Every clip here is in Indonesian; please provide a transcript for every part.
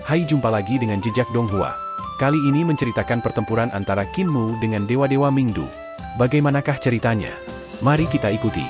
Hai, jumpa lagi dengan Jejak Donghua. Kali ini menceritakan pertempuran antara Qin Mu dengan dewa-dewa Mingdu. Bagaimanakah ceritanya? Mari kita ikuti.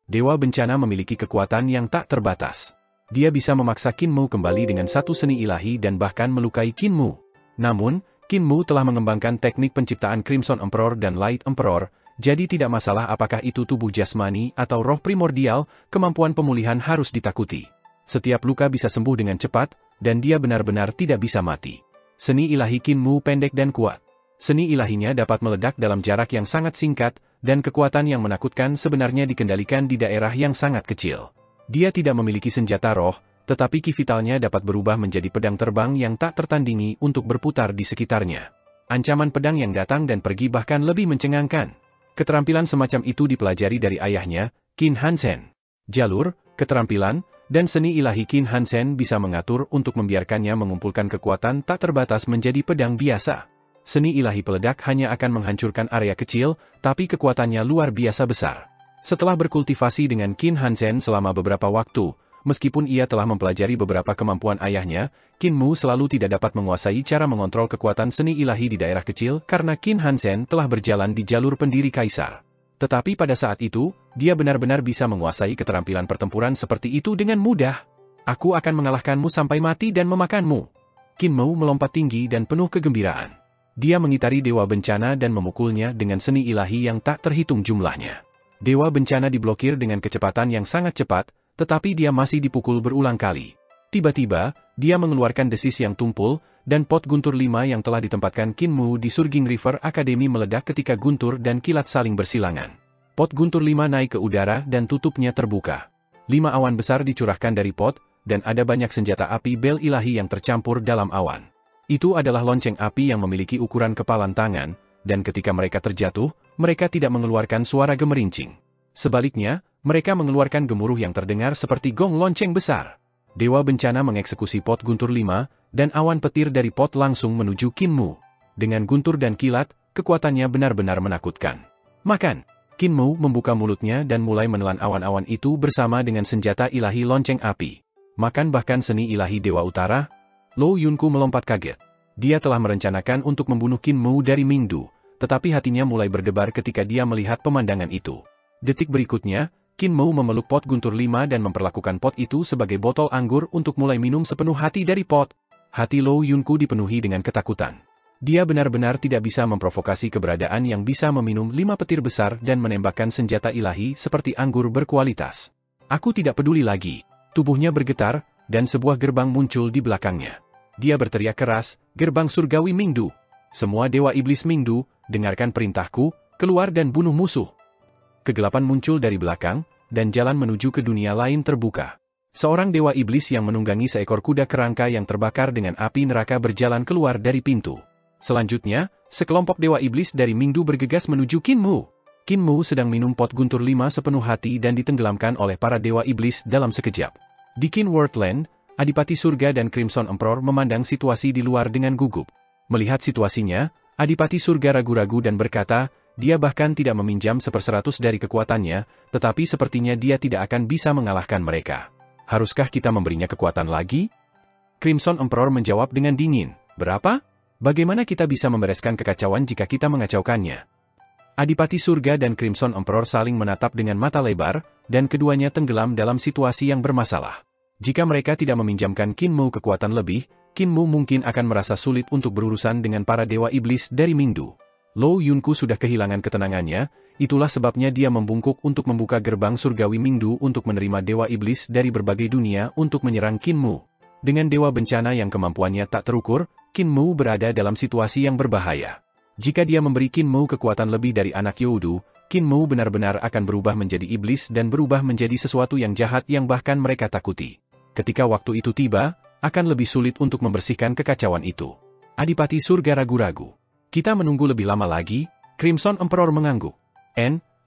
Dewa Bencana memiliki kekuatan yang tak terbatas. Dia bisa memaksa Qin Mu kembali dengan satu seni ilahi dan bahkan melukai Qin Mu. Namun, Qin Mu telah mengembangkan teknik penciptaan Crimson Emperor dan Light Emperor, jadi tidak masalah apakah itu tubuh jasmani atau roh primordial, kemampuan pemulihan harus ditakuti. Setiap luka bisa sembuh dengan cepat, dan dia benar-benar tidak bisa mati. Seni ilahi Qin Mu pendek dan kuat. Seni ilahinya dapat meledak dalam jarak yang sangat singkat, dan kekuatan yang menakutkan sebenarnya dikendalikan di daerah yang sangat kecil. Dia tidak memiliki senjata roh, tetapi ki vitalnya dapat berubah menjadi pedang terbang yang tak tertandingi untuk berputar di sekitarnya. Ancaman pedang yang datang dan pergi bahkan lebih mencengangkan. Keterampilan semacam itu dipelajari dari ayahnya, Qin Hansen. Jalur, keterampilan, dan seni ilahi Qin Hansen bisa mengatur untuk membiarkannya mengumpulkan kekuatan tak terbatas menjadi pedang biasa. Seni ilahi peledak hanya akan menghancurkan area kecil, tapi kekuatannya luar biasa besar. Setelah berkultivasi dengan Qin Hansen selama beberapa waktu, meskipun ia telah mempelajari beberapa kemampuan ayahnya, Qin Mu selalu tidak dapat menguasai cara mengontrol kekuatan seni ilahi di daerah kecil karena Qin Hansen telah berjalan di jalur pendiri kaisar. Tetapi pada saat itu, dia benar-benar bisa menguasai keterampilan pertempuran seperti itu dengan mudah. Aku akan mengalahkanmu sampai mati dan memakanmu. Qin Mu melompat tinggi dan penuh kegembiraan. Dia mengitari Dewa Bencana dan memukulnya dengan seni ilahi yang tak terhitung jumlahnya. Dewa Bencana diblokir dengan kecepatan yang sangat cepat, tetapi dia masih dipukul berulang kali. Tiba-tiba, dia mengeluarkan desis yang tumpul, dan pot guntur 5 yang telah ditempatkan Qin Mu di Surging River Academy meledak ketika guntur dan kilat saling bersilangan. Pot guntur 5 naik ke udara dan tutupnya terbuka. 5 awan besar dicurahkan dari pot, dan ada banyak senjata api bel ilahi yang tercampur dalam awan. Itu adalah lonceng api yang memiliki ukuran kepalan tangan, dan ketika mereka terjatuh, mereka tidak mengeluarkan suara gemerincing. Sebaliknya, mereka mengeluarkan gemuruh yang terdengar seperti gong lonceng besar. Dewa Bencana mengeksekusi pot guntur 5, dan awan petir dari pot langsung menuju Qin Mu. Dengan guntur dan kilat, kekuatannya benar-benar menakutkan. Makan! Qin Mu membuka mulutnya dan mulai menelan awan-awan itu bersama dengan senjata ilahi lonceng api. Makan bahkan seni ilahi Dewa Utara? Lo Yunku melompat kaget. Dia telah merencanakan untuk membunuh Qin Mu dari Mingdu, tetapi hatinya mulai berdebar ketika dia melihat pemandangan itu. Detik berikutnya, Qin Mu memeluk pot guntur 5 dan memperlakukan pot itu sebagai botol anggur untuk mulai minum sepenuh hati dari pot. Hati Lo Yunku dipenuhi dengan ketakutan. Dia benar-benar tidak bisa memprovokasi keberadaan yang bisa meminum 5 petir besar dan menembakkan senjata ilahi seperti anggur berkualitas. Aku tidak peduli lagi. Tubuhnya bergetar, dan sebuah gerbang muncul di belakangnya. Dia berteriak keras, "Gerbang surgawi Mingdu! Semua dewa iblis Mingdu, dengarkan perintahku, keluar dan bunuh musuh!" Kegelapan muncul dari belakang, dan jalan menuju ke dunia lain terbuka. Seorang dewa iblis yang menunggangi seekor kuda kerangka yang terbakar dengan api neraka berjalan keluar dari pintu. Selanjutnya, sekelompok dewa iblis dari Mingdu bergegas menuju Qin Mu. Qin Mu sedang minum pot guntur 5 sepenuh hati dan ditenggelamkan oleh para dewa iblis dalam sekejap. Di Qin Worldland, Adipati Surga dan Crimson Emperor memandang situasi di luar dengan gugup. Melihat situasinya, Adipati Surga ragu-ragu dan berkata, dia bahkan tidak meminjam 1/100 dari kekuatannya, tetapi sepertinya dia tidak akan bisa mengalahkan mereka. Haruskah kita memberinya kekuatan lagi? Crimson Emperor menjawab dengan dingin, berapa? Bagaimana kita bisa membereskan kekacauan jika kita mengacaukannya? Adipati Surga dan Crimson Emperor saling menatap dengan mata lebar, dan keduanya tenggelam dalam situasi yang bermasalah. Jika mereka tidak meminjamkan Qin Mu kekuatan lebih, Qin Mu mungkin akan merasa sulit untuk berurusan dengan para dewa iblis dari Mingdu. Lo Yunku sudah kehilangan ketenangannya, itulah sebabnya dia membungkuk untuk membuka gerbang surgawi Mingdu untuk menerima dewa iblis dari berbagai dunia untuk menyerang Qin Mu. Dengan Dewa Bencana yang kemampuannya tak terukur, Qin Mu berada dalam situasi yang berbahaya. Jika dia memberi Qin Mu kekuatan lebih dari anak Youdu, Qin Mu benar-benar akan berubah menjadi iblis dan berubah menjadi sesuatu yang jahat yang bahkan mereka takuti. Ketika waktu itu tiba, akan lebih sulit untuk membersihkan kekacauan itu. Adipati Surga ragu-ragu. Kita menunggu lebih lama lagi? Crimson Emperor mengangguk.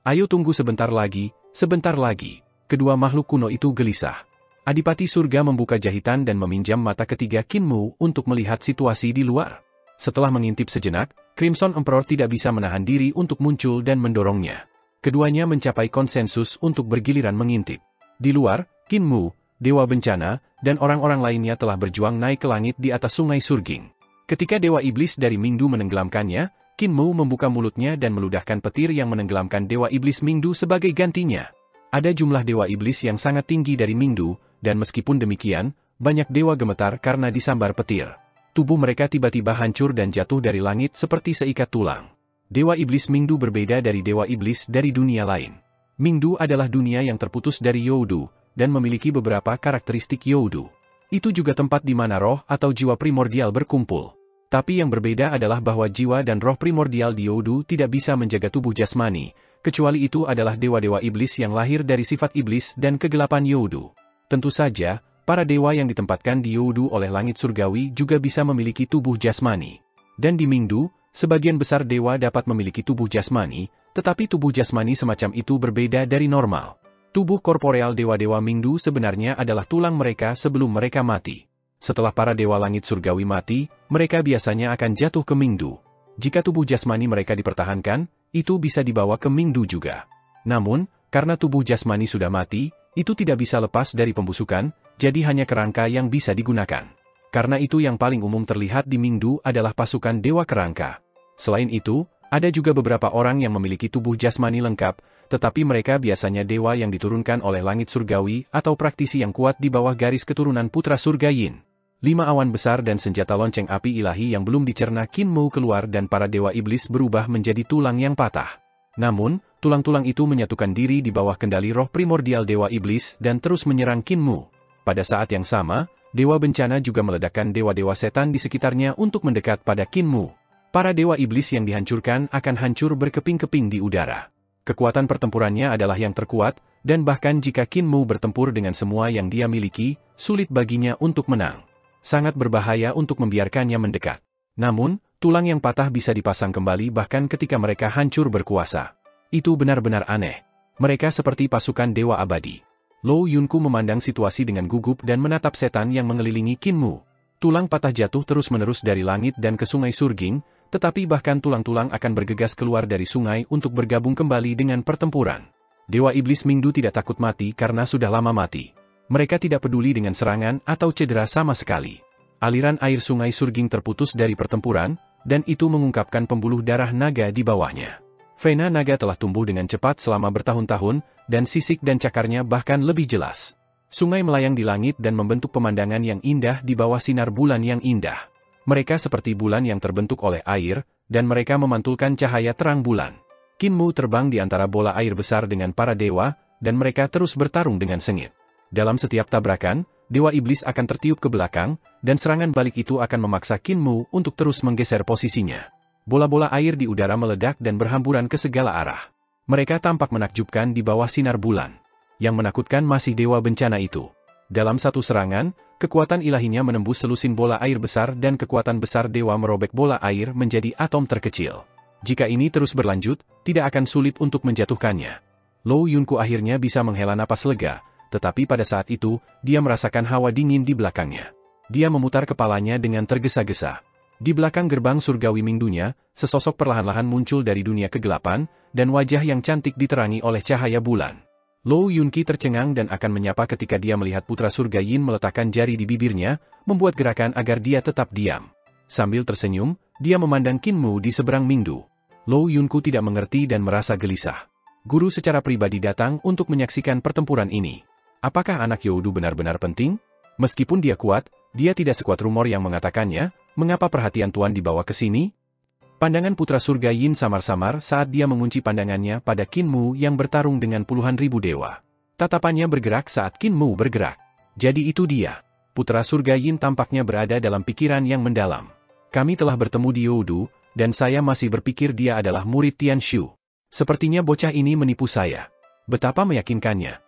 Ayo tunggu sebentar lagi, sebentar lagi. Kedua makhluk kuno itu gelisah. Adipati Surga membuka jahitan dan meminjam mata ketiga Qin Mu untuk melihat situasi di luar. Setelah mengintip sejenak, Crimson Emperor tidak bisa menahan diri untuk muncul dan mendorongnya. Keduanya mencapai konsensus untuk bergiliran mengintip. Di luar, Qin Mu, Dewa Bencana, dan orang-orang lainnya telah berjuang naik ke langit di atas Sungai Surging. Ketika Dewa Iblis dari Mingdu menenggelamkannya, Qin Mu membuka mulutnya dan meludahkan petir yang menenggelamkan Dewa Iblis Mingdu sebagai gantinya. Ada jumlah Dewa Iblis yang sangat tinggi dari Mingdu, dan meskipun demikian, banyak dewa gemetar karena disambar petir. Tubuh mereka tiba-tiba hancur dan jatuh dari langit seperti seikat tulang. Dewa Iblis Mingdu berbeda dari Dewa Iblis dari dunia lain. Mingdu adalah dunia yang terputus dari Youdu, dan memiliki beberapa karakteristik Youdu. Itu juga tempat di mana roh atau jiwa primordial berkumpul. Tapi yang berbeda adalah bahwa jiwa dan roh primordial di Youdu tidak bisa menjaga tubuh jasmani, kecuali itu adalah dewa-dewa iblis yang lahir dari sifat iblis dan kegelapan Youdu. Tentu saja, para dewa yang ditempatkan di Youdu oleh langit surgawi juga bisa memiliki tubuh jasmani. Dan di Mingdu, sebagian besar dewa dapat memiliki tubuh jasmani, tetapi tubuh jasmani semacam itu berbeda dari normal. Tubuh korporeal dewa-dewa Mingdu sebenarnya adalah tulang mereka sebelum mereka mati. Setelah para dewa langit surgawi mati, mereka biasanya akan jatuh ke Mingdu. Jika tubuh jasmani mereka dipertahankan, itu bisa dibawa ke Mingdu juga. Namun, karena tubuh jasmani sudah mati, itu tidak bisa lepas dari pembusukan, jadi hanya kerangka yang bisa digunakan. Karena itu yang paling umum terlihat di Mingdu adalah pasukan dewa kerangka. Selain itu, ada juga beberapa orang yang memiliki tubuh jasmani lengkap, tetapi mereka biasanya dewa yang diturunkan oleh langit surgawi atau praktisi yang kuat di bawah garis keturunan putra surga Yin. 5 awan besar dan senjata lonceng api ilahi yang belum dicerna Qin Mu keluar dan para dewa iblis berubah menjadi tulang yang patah. Namun, tulang-tulang itu menyatukan diri di bawah kendali roh primordial dewa iblis dan terus menyerang Qin Mu. Pada saat yang sama, Dewa Bencana juga meledakkan dewa-dewa setan di sekitarnya untuk mendekat pada Qin Mu. Para dewa iblis yang dihancurkan akan hancur berkeping-keping di udara. Kekuatan pertempurannya adalah yang terkuat, dan bahkan jika Qin Mu bertempur dengan semua yang dia miliki, sulit baginya untuk menang. Sangat berbahaya untuk membiarkannya mendekat. Namun, tulang yang patah bisa dipasang kembali bahkan ketika mereka hancur berkuasa. Itu benar-benar aneh. Mereka seperti pasukan dewa abadi. Lou Yunku memandang situasi dengan gugup dan menatap setan yang mengelilingi Qin Mu. Tulang patah jatuh terus-menerus dari langit dan ke Sungai Surging, tetapi bahkan tulang-tulang akan bergegas keluar dari sungai untuk bergabung kembali dengan pertempuran. Dewa Iblis Mingdu tidak takut mati karena sudah lama mati. Mereka tidak peduli dengan serangan atau cedera sama sekali. Aliran air Sungai Surging terputus dari pertempuran, dan itu mengungkapkan pembuluh darah naga di bawahnya. Vena naga telah tumbuh dengan cepat selama bertahun-tahun, dan sisik dan cakarnya bahkan lebih jelas. Sungai melayang di langit dan membentuk pemandangan yang indah di bawah sinar bulan yang indah. Mereka seperti bulan yang terbentuk oleh air, dan mereka memantulkan cahaya terang bulan. Qin Mu terbang di antara bola air besar dengan para dewa, dan mereka terus bertarung dengan sengit. Dalam setiap tabrakan, dewa iblis akan tertiup ke belakang, dan serangan balik itu akan memaksa Qin Mu untuk terus menggeser posisinya. Bola-bola air di udara meledak dan berhamburan ke segala arah. Mereka tampak menakjubkan di bawah sinar bulan. Yang menakutkan masih Dewa Bencana itu. Dalam satu serangan, kekuatan ilahinya menembus selusin bola air besar dan kekuatan besar dewa merobek bola air menjadi atom terkecil. Jika ini terus berlanjut, tidak akan sulit untuk menjatuhkannya. Lou Yunku akhirnya bisa menghela napas lega, tetapi pada saat itu, dia merasakan hawa dingin di belakangnya. Dia memutar kepalanya dengan tergesa-gesa. Di belakang gerbang surgawi Mingdunya, sesosok perlahan-lahan muncul dari dunia kegelapan, dan wajah yang cantik diterangi oleh cahaya bulan. Lou Yunki tercengang dan akan menyapa ketika dia melihat putra surga Yin meletakkan jari di bibirnya, membuat gerakan agar dia tetap diam. Sambil tersenyum, dia memandang Qin Mu di seberang Mingdu. Lou Yunku tidak mengerti dan merasa gelisah. Guru secara pribadi datang untuk menyaksikan pertempuran ini. Apakah anak Youdu benar-benar penting? Meskipun dia kuat, dia tidak sekuat rumor yang mengatakannya. Mengapa perhatian Tuan dibawa ke sini? Pandangan putra surga Yin samar-samar saat dia mengunci pandangannya pada Qin Mu yang bertarung dengan puluhan ribu dewa. Tatapannya bergerak saat Qin Mu bergerak. Jadi itu dia. Putra surga Yin tampaknya berada dalam pikiran yang mendalam. Kami telah bertemu di Youdu, dan saya masih berpikir dia adalah murid Tian Shu. Sepertinya bocah ini menipu saya. Betapa meyakinkannya.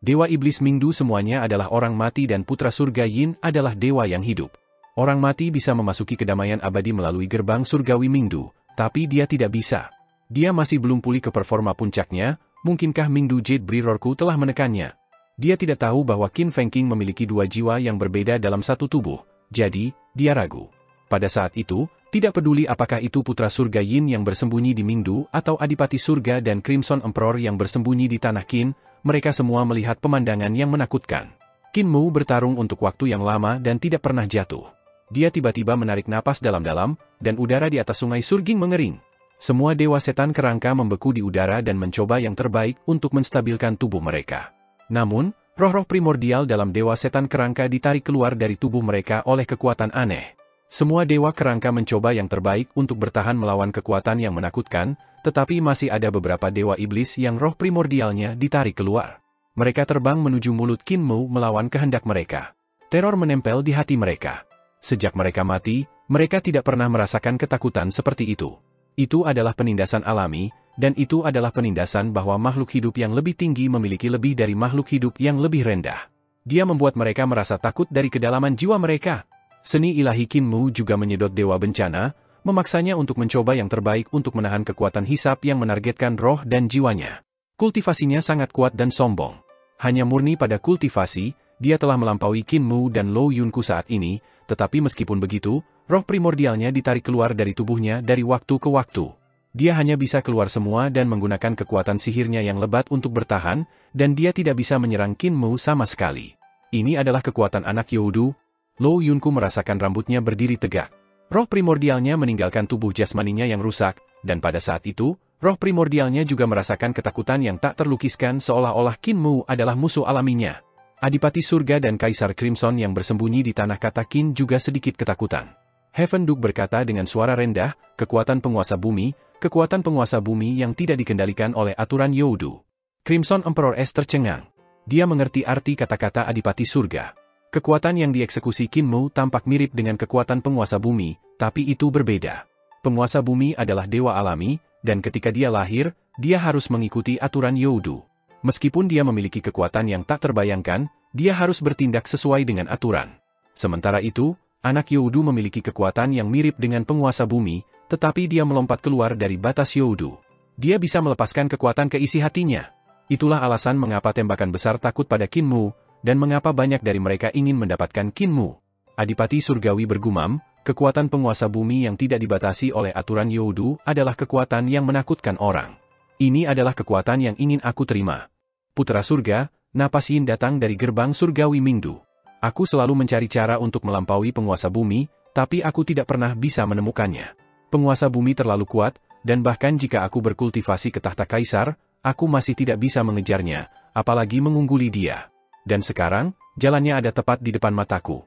Dewa Iblis Mingdu semuanya adalah orang mati dan putra surga Yin adalah dewa yang hidup. Orang mati bisa memasuki kedamaian abadi melalui gerbang surgawi Mingdu, tapi dia tidak bisa. Dia masih belum pulih ke performa puncaknya, mungkinkah Mingdu Jade Breerorku telah menekannya? Dia tidak tahu bahwa Qin Fengqing memiliki dua jiwa yang berbeda dalam satu tubuh, jadi, dia ragu. Pada saat itu, tidak peduli apakah itu putra surga Yin yang bersembunyi di Mingdu atau Adipati Surga dan Crimson Emperor yang bersembunyi di Tanah Qin, mereka semua melihat pemandangan yang menakutkan. Qin Mu bertarung untuk waktu yang lama dan tidak pernah jatuh. Dia tiba-tiba menarik napas dalam-dalam, dan udara di atas sungai Surging mengering. Semua dewa setan kerangka membeku di udara dan mencoba yang terbaik untuk menstabilkan tubuh mereka. Namun, roh-roh primordial dalam dewa setan kerangka ditarik keluar dari tubuh mereka oleh kekuatan aneh. Semua dewa kerangka mencoba yang terbaik untuk bertahan melawan kekuatan yang menakutkan, tetapi masih ada beberapa dewa iblis yang roh primordialnya ditarik keluar. Mereka terbang menuju mulut Qin Mu melawan kehendak mereka. Teror menempel di hati mereka. Sejak mereka mati, mereka tidak pernah merasakan ketakutan seperti itu. Itu adalah penindasan alami, dan itu adalah penindasan bahwa makhluk hidup yang lebih tinggi memiliki lebih dari makhluk hidup yang lebih rendah. Dia membuat mereka merasa takut dari kedalaman jiwa mereka. Seni ilahi Qin Mu juga menyedot dewa bencana, memaksanya untuk mencoba yang terbaik untuk menahan kekuatan hisap yang menargetkan roh dan jiwanya. Kultivasinya sangat kuat dan sombong. Hanya murni pada kultivasi, dia telah melampaui Qin Mu dan Lo Yunku saat ini, tetapi meskipun begitu, roh primordialnya ditarik keluar dari tubuhnya dari waktu ke waktu. Dia hanya bisa keluar semua dan menggunakan kekuatan sihirnya yang lebat untuk bertahan, dan dia tidak bisa menyerang Qin Mu sama sekali. Ini adalah kekuatan anak Youdu. Lo Yunku merasakan rambutnya berdiri tegak. Roh primordialnya meninggalkan tubuh jasmaninya yang rusak, dan pada saat itu, roh primordialnya juga merasakan ketakutan yang tak terlukiskan seolah-olah Qin Mu adalah musuh alaminya. Adipati Surga dan Kaisar Crimson yang bersembunyi di tanah kata Qin juga sedikit ketakutan. Heaven Duke berkata dengan suara rendah, kekuatan penguasa bumi yang tidak dikendalikan oleh aturan Youdu. Crimson Emperor S tercengang. Dia mengerti arti kata-kata Adipati Surga. Kekuatan yang dieksekusi Qin Mu tampak mirip dengan kekuatan penguasa bumi, tapi itu berbeda. Penguasa bumi adalah dewa alami, dan ketika dia lahir, dia harus mengikuti aturan Youdu. Meskipun dia memiliki kekuatan yang tak terbayangkan, dia harus bertindak sesuai dengan aturan. Sementara itu, anak Youdu memiliki kekuatan yang mirip dengan penguasa bumi, tetapi dia melompat keluar dari batas Youdu. Dia bisa melepaskan kekuatan ke isi hatinya. Itulah alasan mengapa tembakan besar takut pada Qin Mu, dan mengapa banyak dari mereka ingin mendapatkan Qin Mu. Adipati Surgawi bergumam, kekuatan penguasa bumi yang tidak dibatasi oleh aturan Youdu adalah kekuatan yang menakutkan orang. Ini adalah kekuatan yang ingin aku terima. Putra surga, napas yin datang dari gerbang surgawi Mingdu. Aku selalu mencari cara untuk melampaui penguasa bumi, tapi aku tidak pernah bisa menemukannya. Penguasa bumi terlalu kuat, dan bahkan jika aku berkultivasi ke tahta kaisar, aku masih tidak bisa mengejarnya, apalagi mengungguli dia. Dan sekarang, jalannya ada tepat di depan mataku.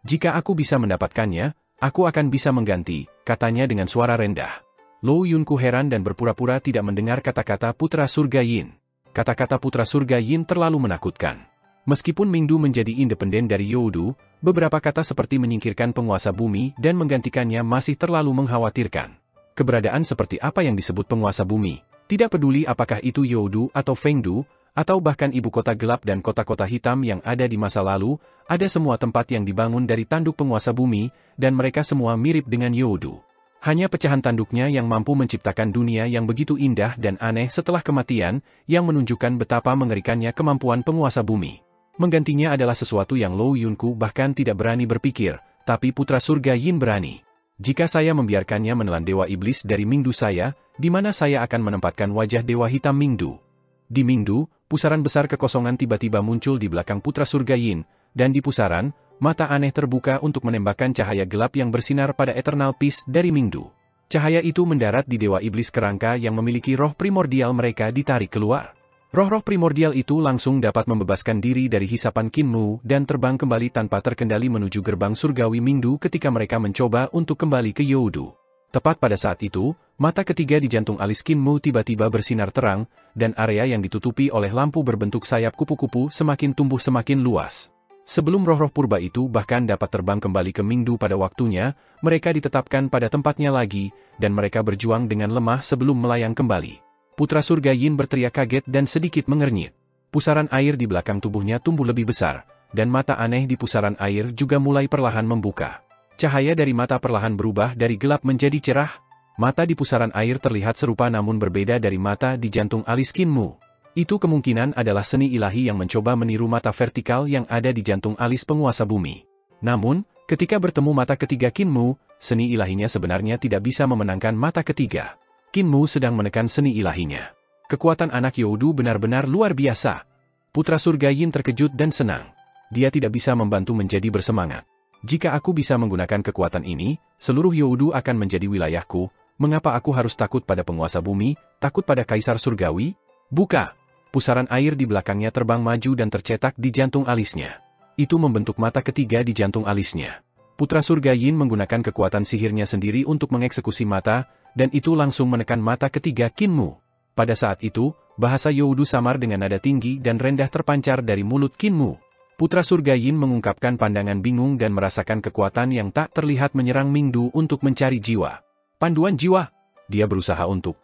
Jika aku bisa mendapatkannya, aku akan bisa mengganti, katanya dengan suara rendah. Lo Yunku heran dan berpura-pura tidak mendengar kata-kata Putra Surga Yin. Kata-kata Putra Surga Yin terlalu menakutkan. Meskipun Mingdu menjadi independen dari Youdu, beberapa kata seperti menyingkirkan penguasa bumi dan menggantikannya masih terlalu mengkhawatirkan. Keberadaan seperti apa yang disebut penguasa bumi, tidak peduli apakah itu Youdu atau Fengdu, atau bahkan ibu kota gelap dan kota-kota hitam yang ada di masa lalu, ada semua tempat yang dibangun dari tanduk penguasa bumi, dan mereka semua mirip dengan Youdu. Hanya pecahan tanduknya yang mampu menciptakan dunia yang begitu indah dan aneh setelah kematian, yang menunjukkan betapa mengerikannya kemampuan penguasa bumi. Menggantinya adalah sesuatu yang Lo Yunku bahkan tidak berani berpikir, tapi Putra Surga Yin berani. Jika saya membiarkannya menelan dewa iblis dari Mingdu saya, di mana saya akan menempatkan wajah dewa hitam Mingdu? Di Mingdu, pusaran besar kekosongan tiba-tiba muncul di belakang Putra Surga Yin, dan di pusaran, mata aneh terbuka untuk menembakkan cahaya gelap yang bersinar pada Eternal Peace dari Mingdu. Cahaya itu mendarat di dewa iblis kerangka yang memiliki roh primordial mereka ditarik keluar. Roh-roh primordial itu langsung dapat membebaskan diri dari hisapan Qin Mu dan terbang kembali tanpa terkendali menuju gerbang surgawi Mingdu ketika mereka mencoba untuk kembali ke Youdu. Tepat pada saat itu, mata ketiga di jantung alis Qin Mu tiba-tiba bersinar terang, dan area yang ditutupi oleh lampu berbentuk sayap kupu-kupu semakin tumbuh semakin luas. Sebelum roh-roh purba itu bahkan dapat terbang kembali ke Mingdu pada waktunya, mereka ditetapkan pada tempatnya lagi, dan mereka berjuang dengan lemah sebelum melayang kembali. Putra Surga Yin berteriak kaget dan sedikit mengernyit. Pusaran air di belakang tubuhnya tumbuh lebih besar, dan mata aneh di pusaran air juga mulai perlahan membuka. Cahaya dari mata perlahan berubah dari gelap menjadi cerah. Mata di pusaran air terlihat serupa namun berbeda dari mata di jantung alis Qin Mu. Itu kemungkinan adalah seni ilahi yang mencoba meniru mata vertikal yang ada di jantung alis penguasa bumi. Namun, ketika bertemu mata ketiga Qin Mu, seni ilahinya sebenarnya tidak bisa memenangkan mata ketiga. Qin Mu sedang menekan seni ilahinya. Kekuatan anak Youdu benar-benar luar biasa. Putra Surga Yin terkejut dan senang. dia tidak bisa membantu menjadi bersemangat. Jika aku bisa menggunakan kekuatan ini, seluruh Youdu akan menjadi wilayahku. Mengapa aku harus takut pada penguasa bumi, takut pada kaisar surgawi? Buka! Pusaran air di belakangnya terbang maju dan tercetak di jantung alisnya. Itu membentuk mata ketiga di jantung alisnya. Putra surga Yin menggunakan kekuatan sihirnya sendiri untuk mengeksekusi mata, dan itu langsung menekan mata ketiga Qin Mu. Pada saat itu, bahasa Youdu samar dengan nada tinggi dan rendah terpancar dari mulut Qin Mu. Putra surga Yin mengungkapkan pandangan bingung dan merasakan kekuatan yang tak terlihat menyerang Mingdu untuk mencari jiwa. Panduan jiwa! Dia berusaha untuk.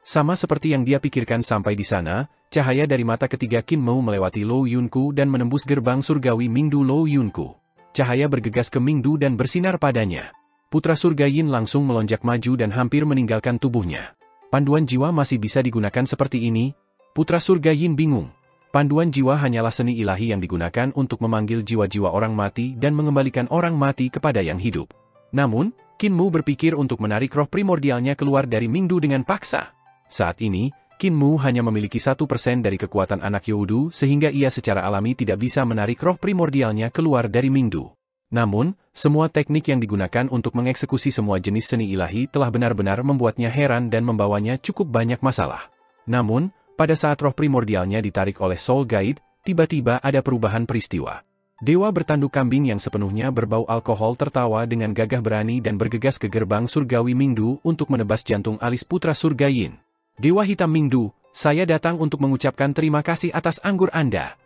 Sama seperti yang dia pikirkan sampai di sana, cahaya dari mata ketiga Qin Mu melewati Lou Yunku dan menembus gerbang surgawi Mingdu Lou Yunku. Cahaya bergegas ke Mingdu dan bersinar padanya. Putra surga Yin langsung melonjak maju dan hampir meninggalkan tubuhnya. Panduan jiwa masih bisa digunakan seperti ini? Putra surga Yin bingung. Panduan jiwa hanyalah seni ilahi yang digunakan untuk memanggil jiwa-jiwa orang mati dan mengembalikan orang mati kepada yang hidup. Namun, Qin Mu berpikir untuk menarik roh primordialnya keluar dari Mingdu dengan paksa. Saat ini, Qin Mu hanya memiliki 1% dari kekuatan anak Youdu sehingga ia secara alami tidak bisa menarik roh primordialnya keluar dari Mingdu. Namun, semua teknik yang digunakan untuk mengeksekusi semua jenis seni ilahi telah benar-benar membuatnya heran dan membawanya cukup banyak masalah. Namun, pada saat roh primordialnya ditarik oleh Soul Guide, tiba-tiba ada perubahan peristiwa. Dewa bertanduk kambing yang sepenuhnya berbau alkohol tertawa dengan gagah berani dan bergegas ke gerbang surgawi Mingdu untuk menebas jantung alis putra surga Yin. Dewa hitam Mingdu, saya datang untuk mengucapkan terima kasih atas anggur Anda.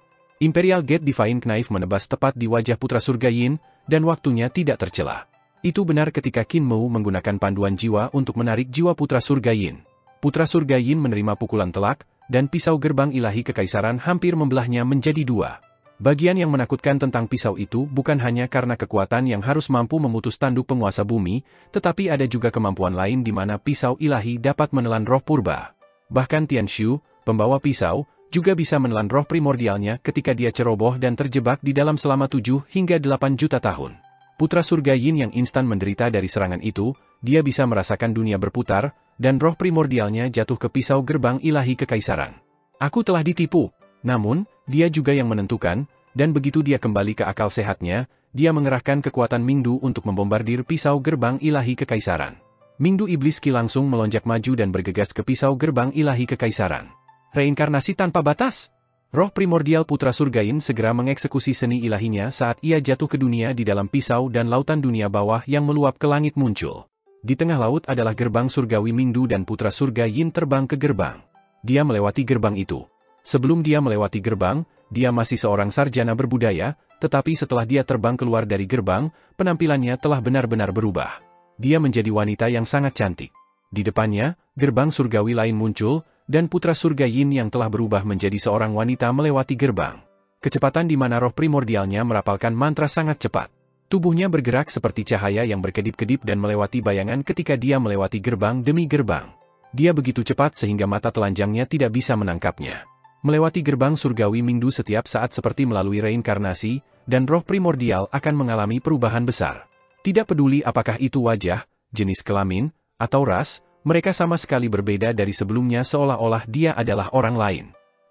Imperial Gate Divine Knife menebas tepat di wajah putra surga Yin, dan waktunya tidak tercela. Itu benar ketika Qin Mu menggunakan panduan jiwa untuk menarik jiwa putra surga Yin. Putra surga Yin menerima pukulan telak, dan pisau gerbang ilahi kekaisaran hampir membelahnya menjadi dua. Bagian yang menakutkan tentang pisau itu bukan hanya karena kekuatan yang harus mampu memutus tanduk penguasa bumi, tetapi ada juga kemampuan lain di mana pisau ilahi dapat menelan roh purba. Bahkan Tian Shu, pembawa pisau, juga bisa menelan roh primordialnya ketika dia ceroboh dan terjebak di dalam selama 7 hingga 8 juta tahun. Putra surga Yin yang instan menderita dari serangan itu, dia bisa merasakan dunia berputar, dan roh primordialnya jatuh ke pisau gerbang ilahi kekaisaran. Aku telah ditipu. Namun, dia juga yang menentukan, dan begitu dia kembali ke akal sehatnya, dia mengerahkan kekuatan Mingdu untuk membombardir pisau gerbang ilahi kekaisaran. Mingdu Iblis Ki langsung melonjak maju dan bergegas ke pisau gerbang ilahi kekaisaran. Reinkarnasi tanpa batas? Roh primordial putra surga Yin segera mengeksekusi seni ilahinya saat ia jatuh ke dunia di dalam pisau dan lautan dunia bawah yang meluap ke langit muncul. Di tengah laut adalah gerbang surgawi Mingdu dan putra surga Yin terbang ke gerbang. Dia melewati gerbang itu. Sebelum dia melewati gerbang, dia masih seorang sarjana berbudaya, tetapi setelah dia terbang keluar dari gerbang, penampilannya telah benar-benar berubah. Dia menjadi wanita yang sangat cantik. Di depannya, gerbang surgawi lain muncul, dan putra surga Yin yang telah berubah menjadi seorang wanita melewati gerbang. Kecepatan di mana roh primordialnya merapalkan mantra sangat cepat. Tubuhnya bergerak seperti cahaya yang berkedip-kedip dan melewati bayangan ketika dia melewati gerbang demi gerbang. Dia begitu cepat sehingga mata telanjangnya tidak bisa menangkapnya. Melewati gerbang surgawi Mingdu setiap saat seperti melalui reinkarnasi, dan roh primordial akan mengalami perubahan besar. Tidak peduli apakah itu wajah, jenis kelamin, atau ras, mereka sama sekali berbeda dari sebelumnya seolah-olah dia adalah orang lain.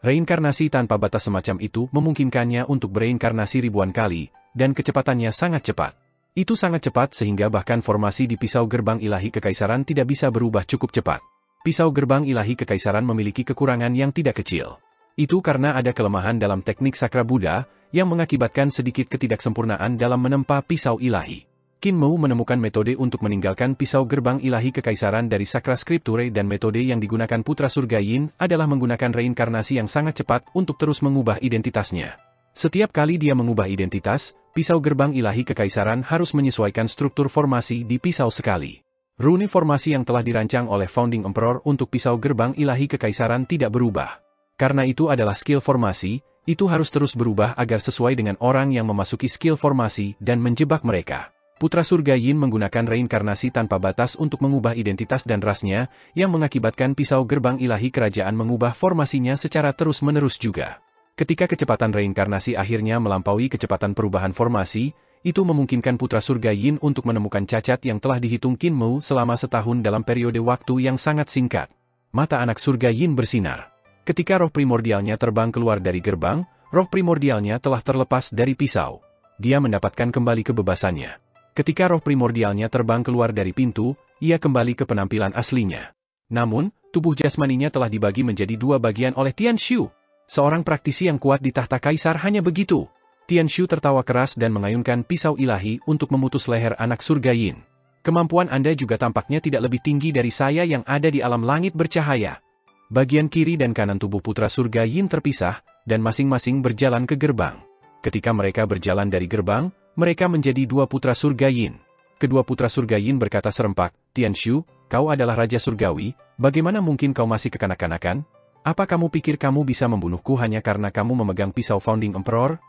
Reinkarnasi tanpa batas semacam itu memungkinkannya untuk bereinkarnasi ribuan kali, dan kecepatannya sangat cepat. Itu sangat cepat sehingga bahkan formasi di pisau gerbang ilahi kekaisaran tidak bisa berubah cukup cepat. Pisau gerbang ilahi kekaisaran memiliki kekurangan yang tidak kecil. Itu karena ada kelemahan dalam teknik sakra Buddha, yang mengakibatkan sedikit ketidaksempurnaan dalam menempa pisau ilahi. Qin Mu menemukan metode untuk meninggalkan pisau gerbang ilahi kekaisaran dari sakra scripture dan metode yang digunakan putra surga Yin adalah menggunakan reinkarnasi yang sangat cepat untuk terus mengubah identitasnya. Setiap kali dia mengubah identitas, pisau gerbang ilahi kekaisaran harus menyesuaikan struktur formasi di pisau sekali. Rune formasi yang telah dirancang oleh Founding Emperor untuk pisau gerbang ilahi kekaisaran tidak berubah. Karena itu adalah skill formasi, itu harus terus berubah agar sesuai dengan orang yang memasuki skill formasi dan menjebak mereka. Putra surga Yin menggunakan reinkarnasi tanpa batas untuk mengubah identitas dan rasnya, yang mengakibatkan pisau gerbang ilahi kerajaan mengubah formasinya secara terus-menerus juga. Ketika kecepatan reinkarnasi akhirnya melampaui kecepatan perubahan formasi, itu memungkinkan putra surga Yin untuk menemukan cacat yang telah dihitung Qin Mu selama setahun dalam periode waktu yang sangat singkat. Mata anak surga Yin bersinar. Ketika roh primordialnya terbang keluar dari gerbang, Roh primordialnya telah terlepas dari pisau. Dia mendapatkan kembali kebebasannya. Ketika roh primordialnya terbang keluar dari pintu, ia kembali ke penampilan aslinya. Namun, tubuh jasmaninya telah dibagi menjadi dua bagian oleh Tianshu. Seorang praktisi yang kuat di tahta kaisar hanya begitu. Tianshu tertawa keras dan mengayunkan pisau ilahi untuk memutus leher anak surga Yin. Kemampuan Anda juga tampaknya tidak lebih tinggi dari saya yang ada di alam langit bercahaya. Bagian kiri dan kanan tubuh putra surga Yin terpisah, dan masing-masing berjalan ke gerbang. Ketika mereka berjalan dari gerbang, mereka menjadi dua putra surga Yin. Kedua putra surga Yin berkata serempak, Tianshu, kau adalah Raja Surgawi, bagaimana mungkin kau masih kekanak-kanakan? Apa kamu pikir kamu bisa membunuhku hanya karena kamu memegang pisau Founding Emperor?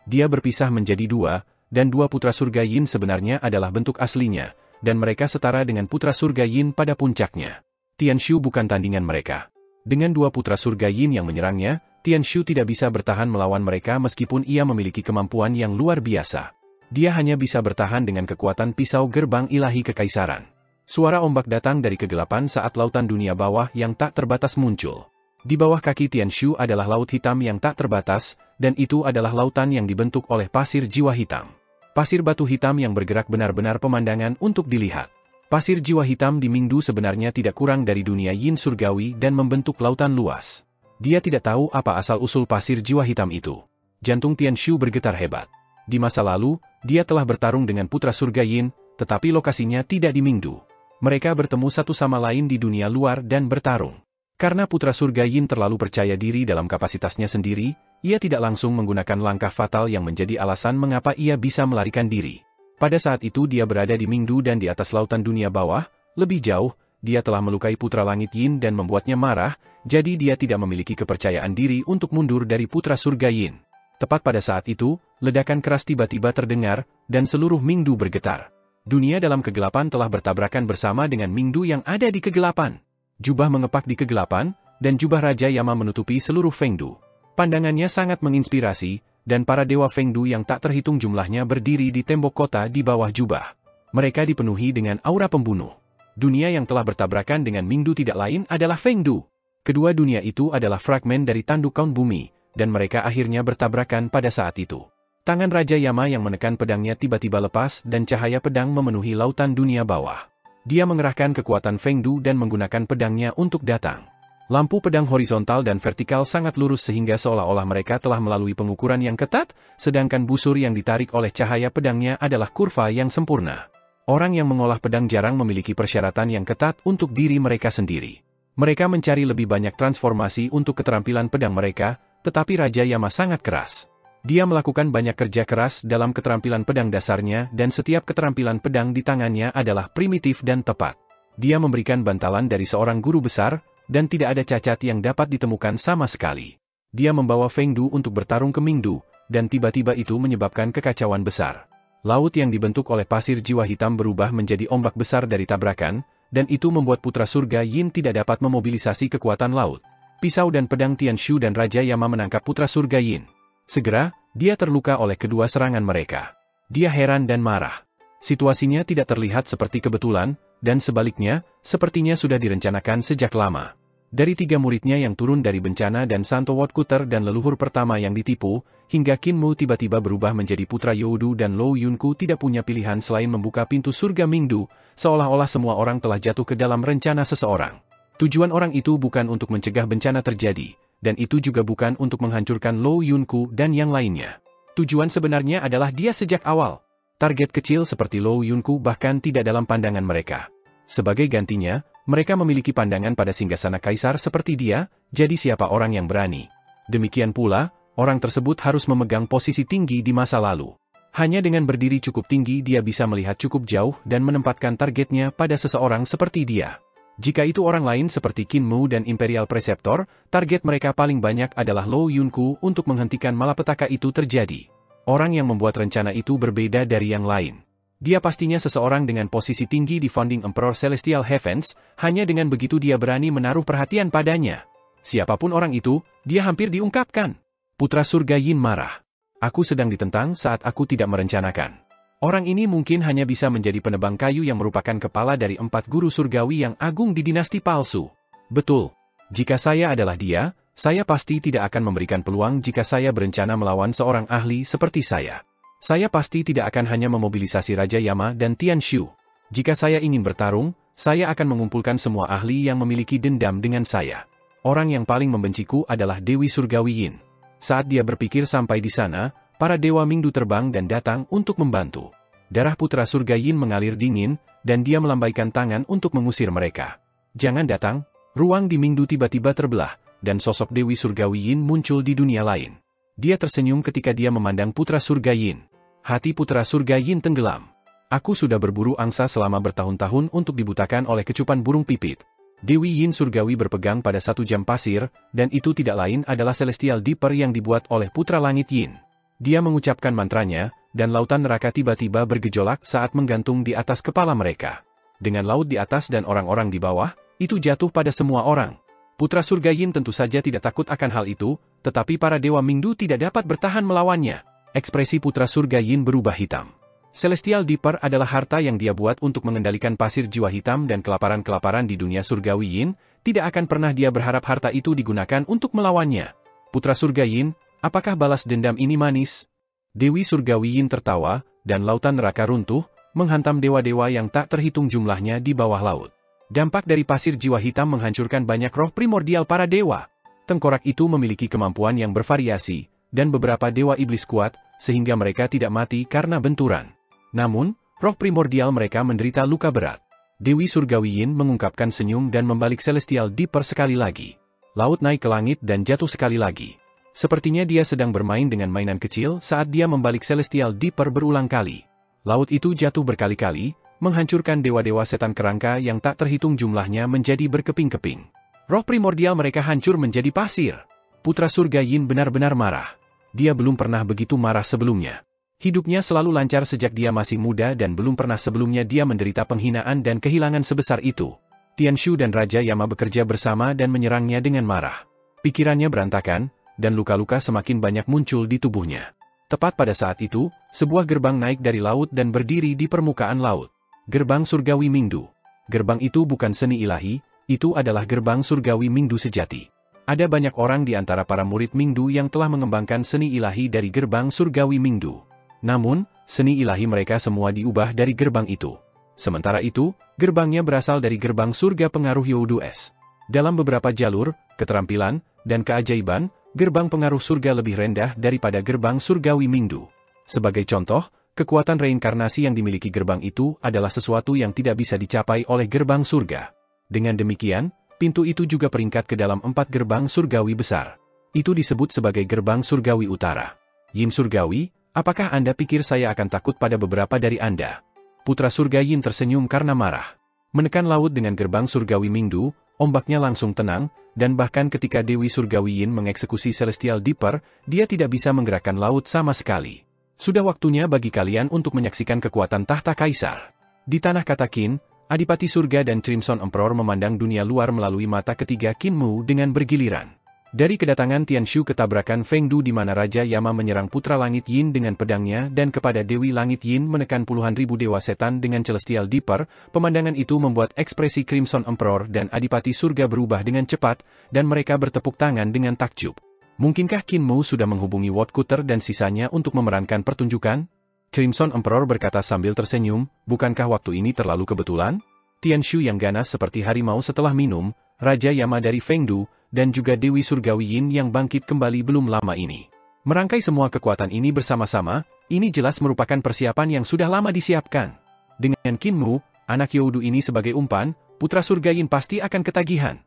Dia berpisah menjadi dua, dan dua putra surga Yin sebenarnya adalah bentuk aslinya, dan mereka setara dengan putra surga Yin pada puncaknya. Tianshu bukan tandingan mereka. Dengan dua putra surga Yin yang menyerangnya, Tianshu tidak bisa bertahan melawan mereka meskipun ia memiliki kemampuan yang luar biasa. Dia hanya bisa bertahan dengan kekuatan pisau gerbang ilahi kekaisaran. Suara ombak datang dari kegelapan saat lautan dunia bawah yang tak terbatas muncul. Di bawah kaki Tianshu adalah laut hitam yang tak terbatas, dan itu adalah lautan yang dibentuk oleh pasir jiwa hitam. Pasir batu hitam yang bergerak benar-benar pemandangan untuk dilihat. Pasir jiwa hitam di Mingdu sebenarnya tidak kurang dari dunia Yin surgawi dan membentuk lautan luas. Dia tidak tahu apa asal-usul pasir jiwa hitam itu. Jantung Tianshu bergetar hebat. Di masa lalu, dia telah bertarung dengan putra surga Yin, tetapi lokasinya tidak di Mingdu. Mereka bertemu satu sama lain di dunia luar dan bertarung. Karena putra surga Yin terlalu percaya diri dalam kapasitasnya sendiri, ia tidak langsung menggunakan langkah fatal yang menjadi alasan mengapa ia bisa melarikan diri. Pada saat itu dia berada di Mingdu dan di atas lautan dunia bawah, lebih jauh, dia telah melukai putra langit Yin dan membuatnya marah, jadi dia tidak memiliki kepercayaan diri untuk mundur dari putra surga Yin. Tepat pada saat itu, ledakan keras tiba-tiba terdengar, dan seluruh Mingdu bergetar. Dunia dalam kegelapan telah bertabrakan bersama dengan Mingdu yang ada di kegelapan. Jubah mengepak di kegelapan, dan jubah Raja Yama menutupi seluruh Fengdu. Pandangannya sangat menginspirasi, dan para dewa Fengdu yang tak terhitung jumlahnya berdiri di tembok kota di bawah jubah. Mereka dipenuhi dengan aura pembunuh. Dunia yang telah bertabrakan dengan Mingdu tidak lain adalah Fengdu. Kedua dunia itu adalah fragmen dari tanduk kaun bumi, dan mereka akhirnya bertabrakan pada saat itu. Tangan Raja Yama yang menekan pedangnya tiba-tiba lepas dan cahaya pedang memenuhi lautan dunia bawah. Dia mengerahkan kekuatan Fengdu dan menggunakan pedangnya untuk datang. Lampu pedang horizontal dan vertikal sangat lurus sehingga seolah-olah mereka telah melalui pengukuran yang ketat, sedangkan busur yang ditarik oleh cahaya pedangnya adalah kurva yang sempurna. Orang yang mengolah pedang jarang memiliki persyaratan yang ketat untuk diri mereka sendiri. Mereka mencari lebih banyak transformasi untuk keterampilan pedang mereka, tetapi Raja Yama sangat keras. Dia melakukan banyak kerja keras dalam keterampilan pedang dasarnya dan setiap keterampilan pedang di tangannya adalah primitif dan tepat. Dia memberikan bantalan dari seorang guru besar, dan tidak ada cacat yang dapat ditemukan sama sekali. Dia membawa Fengdu untuk bertarung ke Mingdu, dan tiba-tiba itu menyebabkan kekacauan besar. Laut yang dibentuk oleh pasir jiwa hitam berubah menjadi ombak besar dari tabrakan, dan itu membuat putra surga Yin tidak dapat memobilisasi kekuatan laut. Pisau dan pedang Tianshu dan Raja Yama menangkap putra surga Yin. Segera, dia terluka oleh kedua serangan mereka. Dia heran dan marah. Situasinya tidak terlihat seperti kebetulan, dan sebaliknya, sepertinya sudah direncanakan sejak lama. Dari 3 muridnya yang turun dari bencana dan Santo Wotkuter dan leluhur pertama yang ditipu, hingga Kinmu tiba-tiba berubah menjadi putra Youdu dan Lou Yunku tidak punya pilihan selain membuka pintu surga Mingdu, seolah-olah semua orang telah jatuh ke dalam rencana seseorang. Tujuan orang itu bukan untuk mencegah bencana terjadi, dan itu juga bukan untuk menghancurkan Lou Yunku dan yang lainnya. Tujuan sebenarnya adalah dia sejak awal. Target kecil seperti Lou Yunku bahkan tidak dalam pandangan mereka. Sebagai gantinya, mereka memiliki pandangan pada singgasana kaisar seperti dia, jadi siapa orang yang berani. Demikian pula, orang tersebut harus memegang posisi tinggi di masa lalu. Hanya dengan berdiri cukup tinggi dia bisa melihat cukup jauh dan menempatkan targetnya pada seseorang seperti dia. Jika itu orang lain seperti Kinmu dan Imperial Preceptor, target mereka paling banyak adalah Lou Yunku untuk menghentikan malapetaka itu terjadi. Orang yang membuat rencana itu berbeda dari yang lain. Dia pastinya seseorang dengan posisi tinggi di Founding Emperor Celestial Heavens, hanya dengan begitu dia berani menaruh perhatian padanya. Siapapun orang itu, dia hampir diungkapkan. Putra surga Yin marah. Aku sedang ditentang saat aku tidak merencanakan. Orang ini mungkin hanya bisa menjadi penebang kayu yang merupakan kepala dari 4 guru surgawi yang agung di dinasti palsu. Betul. Jika saya adalah dia, Saya pasti tidak akan memberikan peluang jika saya berencana melawan seorang ahli seperti saya. Saya pasti tidak akan hanya memobilisasi Raja Yama dan Tian Shu. Jika saya ingin bertarung, saya akan mengumpulkan semua ahli yang memiliki dendam dengan saya. Orang yang paling membenciku adalah Dewi Surgawi Yin. Saat dia berpikir sampai di sana, para Dewa Mingdu terbang dan datang untuk membantu. Darah putra surga Yin mengalir dingin, dan dia melambaikan tangan untuk mengusir mereka. Jangan datang. Ruang di Mingdu tiba-tiba terbelah, dan sosok Dewi Surgawi Yin muncul di dunia lain. Dia tersenyum ketika dia memandang putra surga Yin. Hati putra surga Yin tenggelam. Aku sudah berburu angsa selama bertahun-tahun untuk dibutakan oleh kecupan burung pipit. Dewi Yin Surgawi berpegang pada satu jam pasir, dan itu tidak lain adalah Celestial Dipper yang dibuat oleh putra langit Yin. Dia mengucapkan mantranya, dan lautan neraka tiba-tiba bergejolak saat menggantung di atas kepala mereka. Dengan laut di atas dan orang-orang di bawah, itu jatuh pada semua orang. Putra surga Yin tentu saja tidak takut akan hal itu, tetapi para Dewa Mingdu tidak dapat bertahan melawannya. Ekspresi putra surga Yin berubah hitam. Celestial Dipper adalah harta yang dia buat untuk mengendalikan pasir jiwa hitam dan kelaparan-kelaparan di dunia surgawi Yin, tidak akan pernah dia berharap harta itu digunakan untuk melawannya. Putra surga Yin, apakah balas dendam ini manis? Dewi Surgawi Yin tertawa, dan lautan neraka runtuh, menghantam dewa-dewa yang tak terhitung jumlahnya di bawah laut. Dampak dari pasir jiwa hitam menghancurkan banyak roh primordial para dewa. Tengkorak itu memiliki kemampuan yang bervariasi, dan beberapa dewa iblis kuat, sehingga mereka tidak mati karena benturan. Namun, roh primordial mereka menderita luka berat. Dewi Surgawi Yin mengungkapkan senyum dan membalik Celestial Dipper sekali lagi. Laut naik ke langit dan jatuh sekali lagi. Sepertinya dia sedang bermain dengan mainan kecil saat dia membalik Celestial Dipper berulang kali. Laut itu jatuh berkali-kali, menghancurkan dewa-dewa setan kerangka yang tak terhitung jumlahnya menjadi berkeping-keping. Roh primordial mereka hancur menjadi pasir. Putra surga Yin benar-benar marah. Dia belum pernah begitu marah sebelumnya. Hidupnya selalu lancar sejak dia masih muda dan belum pernah sebelumnya dia menderita penghinaan dan kehilangan sebesar itu. Tian Shu dan Raja Yama bekerja bersama dan menyerangnya dengan marah. Pikirannya berantakan, dan luka-luka semakin banyak muncul di tubuhnya. Tepat pada saat itu, sebuah gerbang naik dari laut dan berdiri di permukaan laut. Gerbang Surgawi Mingdu. Gerbang itu bukan seni ilahi, itu adalah gerbang Surgawi Mingdu sejati. Ada banyak orang di antara para murid Mingdu yang telah mengembangkan seni ilahi dari gerbang Surgawi Mingdu. Namun, seni ilahi mereka semua diubah dari gerbang itu. Sementara itu, gerbangnya berasal dari gerbang surga pengaruh Youdu S. Dalam beberapa jalur, keterampilan, dan keajaiban, gerbang pengaruh surga lebih rendah daripada gerbang surgawi Mingdu. Sebagai contoh, kekuatan reinkarnasi yang dimiliki gerbang itu adalah sesuatu yang tidak bisa dicapai oleh gerbang surga. Dengan demikian, pintu itu juga peringkat ke dalam 4 gerbang surgawi besar. Itu disebut sebagai gerbang surgawi utara. Yin Surgawi, apakah Anda pikir saya akan takut pada beberapa dari Anda? Putra surga Yin tersenyum karena marah. Menekan laut dengan gerbang surgawi Mingdu, ombaknya langsung tenang, dan bahkan ketika Dewi Surgawi Yin mengeksekusi Celestial Dipper, dia tidak bisa menggerakkan laut sama sekali. Sudah waktunya bagi kalian untuk menyaksikan kekuatan tahta kaisar. Di tanah kata Qin, Adipati Surga dan Crimson Emperor memandang dunia luar melalui mata ketiga Qin Mu dengan bergiliran. Dari kedatangan Tian Shu ke tabrakan Feng Du di mana Raja Yama menyerang Putra Langit Yin dengan pedangnya dan kepada Dewi Langit Yin menekan puluhan ribu dewa setan dengan Celestial Dipper, pemandangan itu membuat ekspresi Crimson Emperor dan Adipati Surga berubah dengan cepat, dan mereka bertepuk tangan dengan takjub. Mungkinkah Qin Mu sudah menghubungi Woodcutter dan sisanya untuk memerankan pertunjukan? Crimson Emperor berkata sambil tersenyum, bukankah waktu ini terlalu kebetulan? Tian Shu yang ganas seperti harimau setelah minum, Raja Yama dari Feng Du, dan juga Dewi Surgawi Yin yang bangkit kembali belum lama ini. Merangkai semua kekuatan ini bersama-sama, ini jelas merupakan persiapan yang sudah lama disiapkan. Dengan Qin Mu, anak Youdu ini sebagai umpan, Putra Surga Yin pasti akan ketagihan.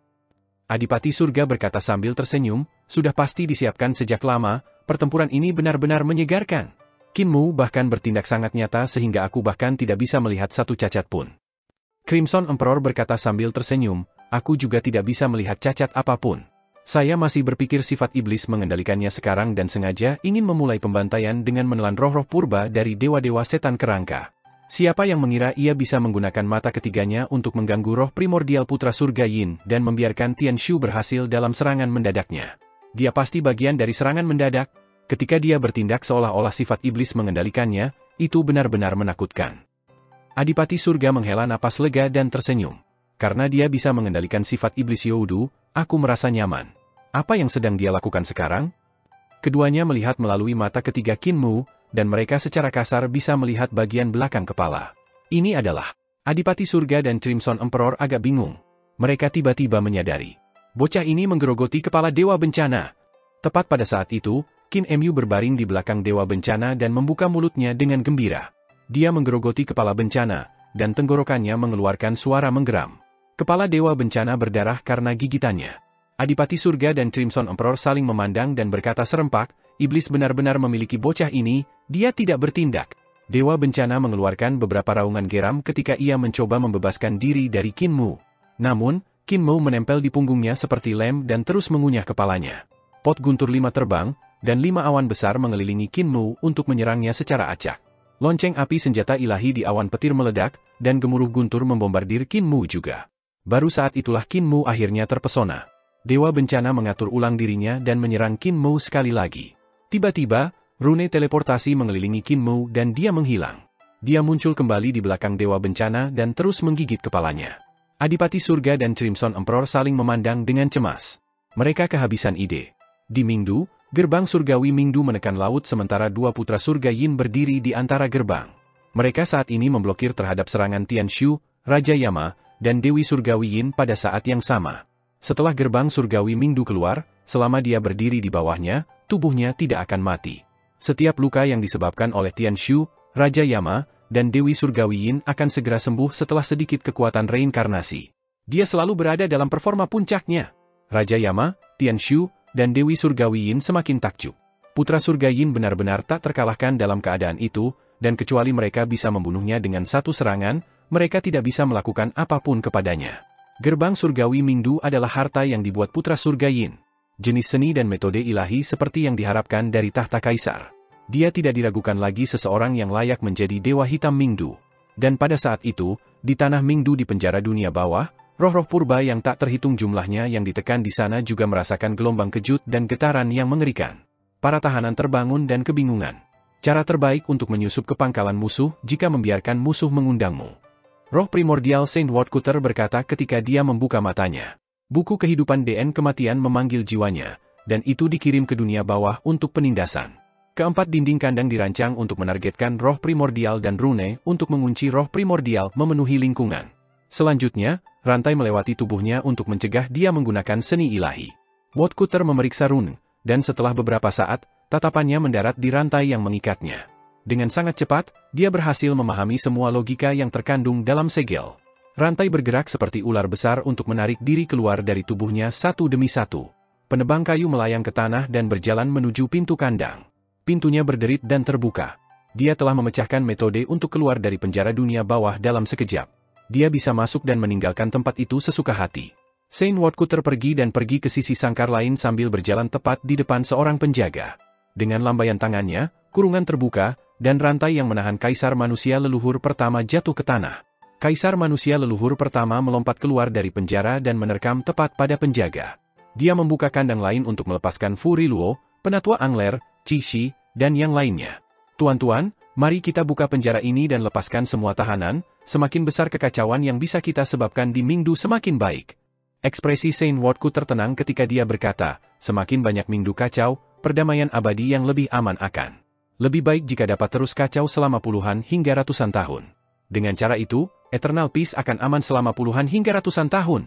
Adipati Surga berkata sambil tersenyum, sudah pasti disiapkan sejak lama, pertempuran ini benar-benar menyegarkan. Qin Mu bahkan bertindak sangat nyata sehingga aku bahkan tidak bisa melihat satu cacat pun. Crimson Emperor berkata sambil tersenyum, aku juga tidak bisa melihat cacat apapun. Saya masih berpikir sifat iblis mengendalikannya sekarang dan sengaja ingin memulai pembantaian dengan menelan roh-roh purba dari dewa-dewa setan kerangka. Siapa yang mengira ia bisa menggunakan mata ketiganya untuk mengganggu roh primordial Putra Surga Yin dan membiarkan Tian Shu berhasil dalam serangan mendadaknya. Dia pasti bagian dari serangan mendadak. Ketika dia bertindak seolah-olah sifat iblis mengendalikannya, itu benar-benar menakutkan. Adipati Surga menghela napas lega dan tersenyum. Karena dia bisa mengendalikan sifat iblis Youdu, aku merasa nyaman. Apa yang sedang dia lakukan sekarang? Keduanya melihat melalui mata ketiga Qin Mu, dan mereka secara kasar bisa melihat bagian belakang kepala. Ini adalah Adipati Surga dan Crimson Emperor agak bingung. Mereka tiba-tiba menyadari. Bocah ini menggerogoti kepala Dewa Bencana. Tepat pada saat itu, Qin Mu berbaring di belakang Dewa Bencana dan membuka mulutnya dengan gembira. Dia menggerogoti kepala bencana, dan tenggorokannya mengeluarkan suara menggeram. Kepala Dewa Bencana berdarah karena gigitannya. Adipati Surga dan Crimson Emperor saling memandang dan berkata serempak, iblis benar-benar memiliki bocah ini, dia tidak bertindak. Dewa Bencana mengeluarkan beberapa raungan geram ketika ia mencoba membebaskan diri dari Qin Mu. Namun, Qin Mu menempel di punggungnya seperti lem dan terus mengunyah kepalanya. Pot guntur 5 terbang, dan 5 awan besar mengelilingi Qin Mu untuk menyerangnya secara acak. Lonceng api senjata ilahi di awan petir meledak, dan gemuruh guntur membombardir Qin Mu juga. Baru saat itulah Qin Mu akhirnya terpesona. Dewa Bencana mengatur ulang dirinya dan menyerang Qin Mu sekali lagi. Tiba-tiba, rune teleportasi mengelilingi Qin Mu dan dia menghilang. Dia muncul kembali di belakang Dewa Bencana dan terus menggigit kepalanya. Adipati Surga dan Crimson Emperor saling memandang dengan cemas. Mereka kehabisan ide. Di Mingdu, gerbang surgawi Mingdu menekan laut sementara 2 putra surga Yin berdiri di antara gerbang. Mereka saat ini memblokir terhadap serangan Tianshu, Raja Yama, dan Dewi Surgawi Yin pada saat yang sama. Setelah gerbang surgawi Mingdu keluar, selama dia berdiri di bawahnya, tubuhnya tidak akan mati. Setiap luka yang disebabkan oleh Tianshu, Raja Yama, dan Dewi Surgawi Yin akan segera sembuh setelah sedikit kekuatan reinkarnasi. Dia selalu berada dalam performa puncaknya. Raja Yama, Tianshu, dan Dewi Surgawi Yin semakin takjub. Putra surga Yin benar-benar tak terkalahkan dalam keadaan itu, dan kecuali mereka bisa membunuhnya dengan satu serangan, mereka tidak bisa melakukan apapun kepadanya. Gerbang surgawi Mingdu adalah harta yang dibuat putra surga Yin. Jenis seni dan metode ilahi seperti yang diharapkan dari tahta kaisar. Dia tidak diragukan lagi seseorang yang layak menjadi Dewa Hitam Mingdu. Dan pada saat itu, di tanah Mingdu di penjara dunia bawah, roh-roh purba yang tak terhitung jumlahnya yang ditekan di sana juga merasakan gelombang kejut dan getaran yang mengerikan. Para tahanan terbangun dan kebingungan. Cara terbaik untuk menyusup ke pangkalan musuh jika membiarkan musuh mengundangmu. Roh primordial Saint Woodcutter berkata ketika dia membuka matanya. Buku kehidupan DN kematian memanggil jiwanya, dan itu dikirim ke dunia bawah untuk penindasan. Keempat dinding kandang dirancang untuk menargetkan roh primordial dan rune untuk mengunci roh primordial memenuhi lingkungan. Selanjutnya, rantai melewati tubuhnya untuk mencegah dia menggunakan seni ilahi. Woodcutter memeriksa rune, dan setelah beberapa saat, tatapannya mendarat di rantai yang mengikatnya. Dengan sangat cepat, dia berhasil memahami semua logika yang terkandung dalam segel. Rantai bergerak seperti ular besar untuk menarik diri keluar dari tubuhnya satu demi satu. Penebang kayu melayang ke tanah dan berjalan menuju pintu kandang. Pintunya berderit dan terbuka. Dia telah memecahkan metode untuk keluar dari penjara dunia bawah dalam sekejap. Dia bisa masuk dan meninggalkan tempat itu sesuka hati. Saint Woodcutter pergi ke sisi sangkar lain sambil berjalan tepat di depan seorang penjaga. Dengan lambaian tangannya, kurungan terbuka, dan rantai yang menahan Kaisar Manusia Leluhur Pertama jatuh ke tanah. Kaisar Manusia Leluhur Pertama melompat keluar dari penjara dan menerkam tepat pada penjaga. Dia membuka kandang lain untuk melepaskan Fu Riluo, Penatua Angler, Qi Shi, dan yang lainnya. Tuan-tuan, mari kita buka penjara ini dan lepaskan semua tahanan, semakin besar kekacauan yang bisa kita sebabkan di Mingdu semakin baik. Ekspresi Saint Woodcutter tenang ketika dia berkata, semakin banyak Mingdu kacau, perdamaian abadi yang lebih aman akan. Lebih baik jika dapat terus kacau selama puluhan hingga ratusan tahun. Dengan cara itu, Eternal Peace akan aman selama puluhan hingga ratusan tahun.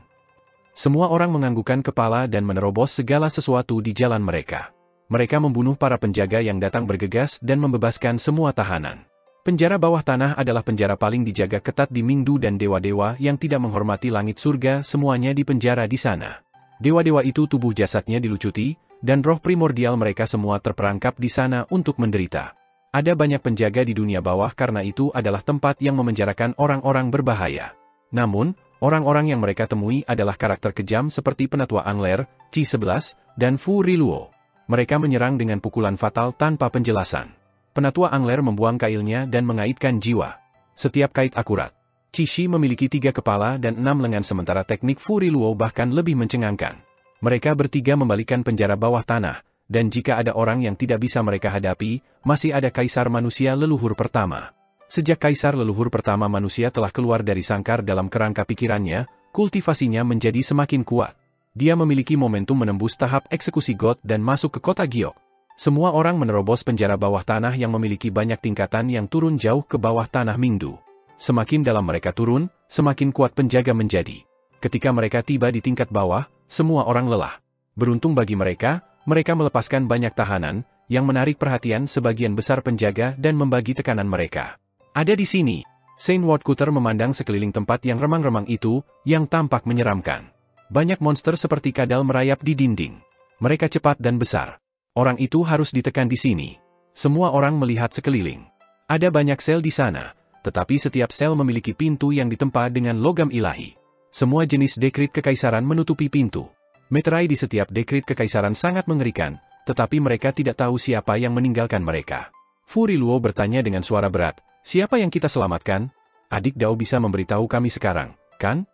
Semua orang menganggukkan kepala dan menerobos segala sesuatu di jalan mereka. Mereka membunuh para penjaga yang datang bergegas dan membebaskan semua tahanan. Penjara bawah tanah adalah penjara paling dijaga ketat di Mingdu dan dewa-dewa yang tidak menghormati langit surga semuanya dipenjara di sana. Dewa-dewa itu tubuh jasadnya dilucuti, dan roh primordial mereka semua terperangkap di sana untuk menderita. Ada banyak penjaga di dunia bawah karena itu adalah tempat yang memenjarakan orang-orang berbahaya. Namun, orang-orang yang mereka temui adalah karakter kejam seperti Penatua Angler, Qi 11, dan Fu Riluo. Mereka menyerang dengan pukulan fatal tanpa penjelasan. Penatua Angler membuang kailnya dan mengaitkan jiwa. Setiap kait akurat. Qi Shi memiliki 3 kepala dan 6 lengan sementara teknik Fu Riluo bahkan lebih mencengangkan. Mereka bertiga membalikan penjara bawah tanah, dan jika ada orang yang tidak bisa mereka hadapi, masih ada Kaisar Manusia Leluhur Pertama. Sejak Kaisar Leluhur Pertama manusia telah keluar dari sangkar dalam kerangka pikirannya, kultivasinya menjadi semakin kuat. Dia memiliki momentum menembus tahap eksekusi God dan masuk ke kota Giok. Semua orang menerobos penjara bawah tanah yang memiliki banyak tingkatan yang turun jauh ke bawah tanah Mingdu. Semakin dalam mereka turun, semakin kuat penjaga menjadi. Ketika mereka tiba di tingkat bawah, semua orang lelah. Beruntung bagi mereka melepaskan banyak tahanan, yang menarik perhatian sebagian besar penjaga dan membagi tekanan mereka. Ada di sini. Saint Woodcutter memandang sekeliling tempat yang remang-remang itu, yang tampak menyeramkan. Banyak monster seperti kadal merayap di dinding. Mereka cepat dan besar. Orang itu harus ditekan di sini. Semua orang melihat sekeliling. Ada banyak sel di sana, tetapi setiap sel memiliki pintu yang ditempa dengan logam ilahi. Semua jenis dekrit kekaisaran menutupi pintu. Meterai di setiap dekrit kekaisaran sangat mengerikan, tetapi mereka tidak tahu siapa yang meninggalkan mereka. Fu Riluo bertanya dengan suara berat, siapa yang kita selamatkan? Adik Dao bisa memberitahu kami sekarang, kan?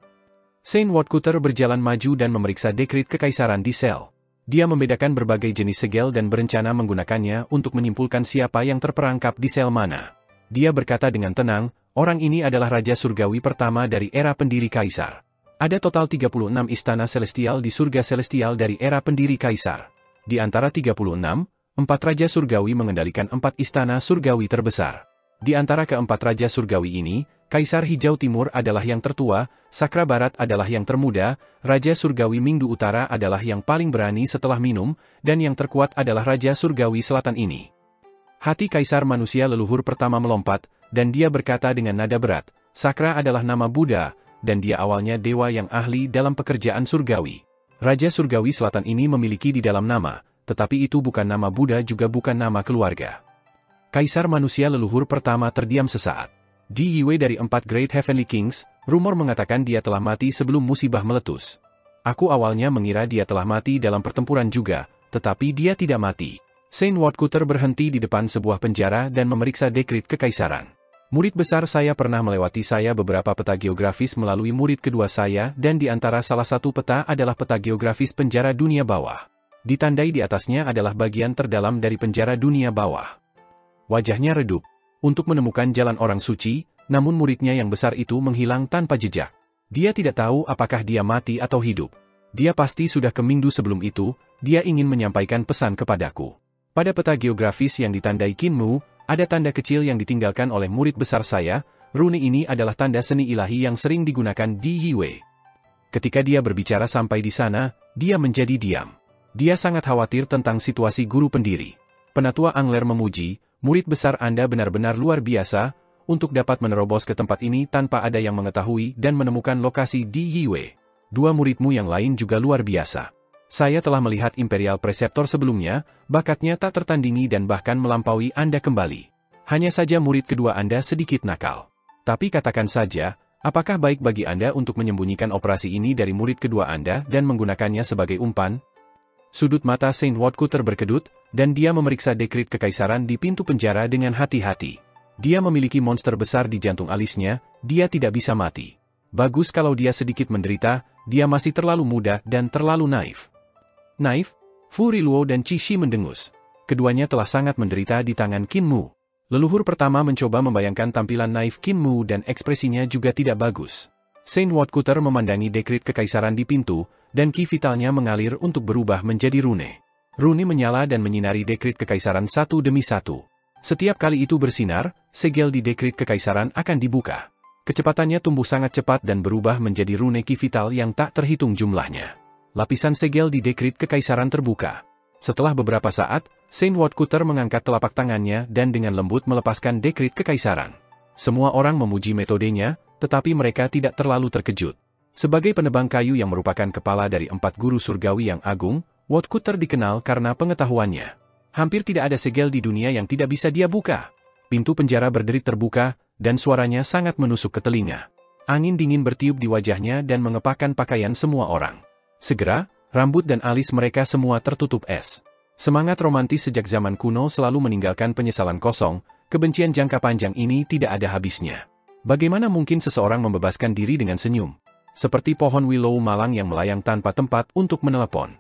Saint Woodcutter berjalan maju dan memeriksa dekrit kekaisaran di sel. Dia membedakan berbagai jenis segel dan berencana menggunakannya untuk menyimpulkan siapa yang terperangkap di sel mana. Dia berkata dengan tenang, orang ini adalah Raja Surgawi pertama dari era pendiri Kaisar. Ada total 36 istana celestial di surga celestial dari era pendiri Kaisar. Di antara 36, 4 Raja Surgawi mengendalikan 4 istana surgawi terbesar. Di antara keempat Raja Surgawi ini, Kaisar Hijau Timur adalah yang tertua, Sakra Barat adalah yang termuda, Raja Surgawi Mingdu Utara adalah yang paling berani setelah minum, dan yang terkuat adalah Raja Surgawi Selatan ini. Hati Kaisar Manusia Leluhur pertama melompat, dan dia berkata dengan nada berat, Sakra adalah nama Buddha, dan dia awalnya dewa yang ahli dalam pekerjaan surgawi. Raja Surgawi Selatan ini memiliki di dalam nama, tetapi itu bukan nama Buddha juga bukan nama keluarga. Kaisar Manusia Leluhur pertama terdiam sesaat. Di Yue dari 4 Great Heavenly Kings, rumor mengatakan dia telah mati sebelum musibah meletus. Aku awalnya mengira dia telah mati dalam pertempuran juga, tetapi dia tidak mati. Saint Woodcutter berhenti di depan sebuah penjara dan memeriksa dekrit kekaisaran. Murid besar saya pernah melewati saya beberapa peta geografis melalui murid kedua saya dan di antara salah satu peta adalah peta geografis penjara dunia bawah. Ditandai di atasnya adalah bagian terdalam dari penjara dunia bawah. Wajahnya redup. Untuk menemukan jalan orang suci, namun muridnya yang besar itu menghilang tanpa jejak. Dia tidak tahu apakah dia mati atau hidup. Dia pasti sudah ke Mingdu sebelum itu, dia ingin menyampaikan pesan kepadaku. Pada peta geografis yang ditandai Kinmu, ada tanda kecil yang ditinggalkan oleh murid besar saya, rune ini adalah tanda seni ilahi yang sering digunakan di Yue. Ketika dia berbicara sampai di sana, dia menjadi diam. Dia sangat khawatir tentang situasi guru pendiri. Penatua Angler memuji, murid besar Anda benar-benar luar biasa, untuk dapat menerobos ke tempat ini tanpa ada yang mengetahui dan menemukan lokasi di Yue. Dua muridmu yang lain juga luar biasa. Saya telah melihat Imperial Preceptor sebelumnya, bakatnya tak tertandingi dan bahkan melampaui Anda kembali. Hanya saja murid kedua Anda sedikit nakal. Tapi katakan saja, apakah baik bagi Anda untuk menyembunyikan operasi ini dari murid kedua Anda dan menggunakannya sebagai umpan? Sudut mata Saint Woodcutter berkedut, dan dia memeriksa dekrit kekaisaran di pintu penjara dengan hati-hati. Dia memiliki monster besar di jantung alisnya, dia tidak bisa mati. Bagus kalau dia sedikit menderita, dia masih terlalu muda dan terlalu naif. Naif? Fu Riluo dan Qi Shi mendengus. Keduanya telah sangat menderita di tangan Kinmu. Leluhur pertama mencoba membayangkan tampilan naif Kinmu dan ekspresinya juga tidak bagus. Saint Woodcutter memandangi dekrit kekaisaran di pintu, dan ki vitalnya mengalir untuk berubah menjadi rune. Rune menyala dan menyinari dekrit kekaisaran satu demi satu. Setiap kali itu bersinar, segel di dekrit kekaisaran akan dibuka. Kecepatannya tumbuh sangat cepat dan berubah menjadi rune ki vital yang tak terhitung jumlahnya. Lapisan segel di dekrit kekaisaran terbuka. Setelah beberapa saat, Saint Woodcutter mengangkat telapak tangannya dan dengan lembut melepaskan dekrit kekaisaran. Semua orang memuji metodenya, tetapi mereka tidak terlalu terkejut. Sebagai penebang kayu yang merupakan kepala dari 4 guru surgawi yang agung, Woodcutter dikenal karena pengetahuannya. Hampir tidak ada segel di dunia yang tidak bisa dia buka. Pintu penjara berderit terbuka, dan suaranya sangat menusuk ke telinga. Angin dingin bertiup di wajahnya dan mengepakkan pakaian semua orang. Segera, rambut dan alis mereka semua tertutup es. Semangat romantis sejak zaman kuno selalu meninggalkan penyesalan kosong, kebencian jangka panjang ini tidak ada habisnya. Bagaimana mungkin seseorang membebaskan diri dengan senyum? Seperti pohon willow malang yang melayang tanpa tempat untuk menelepon.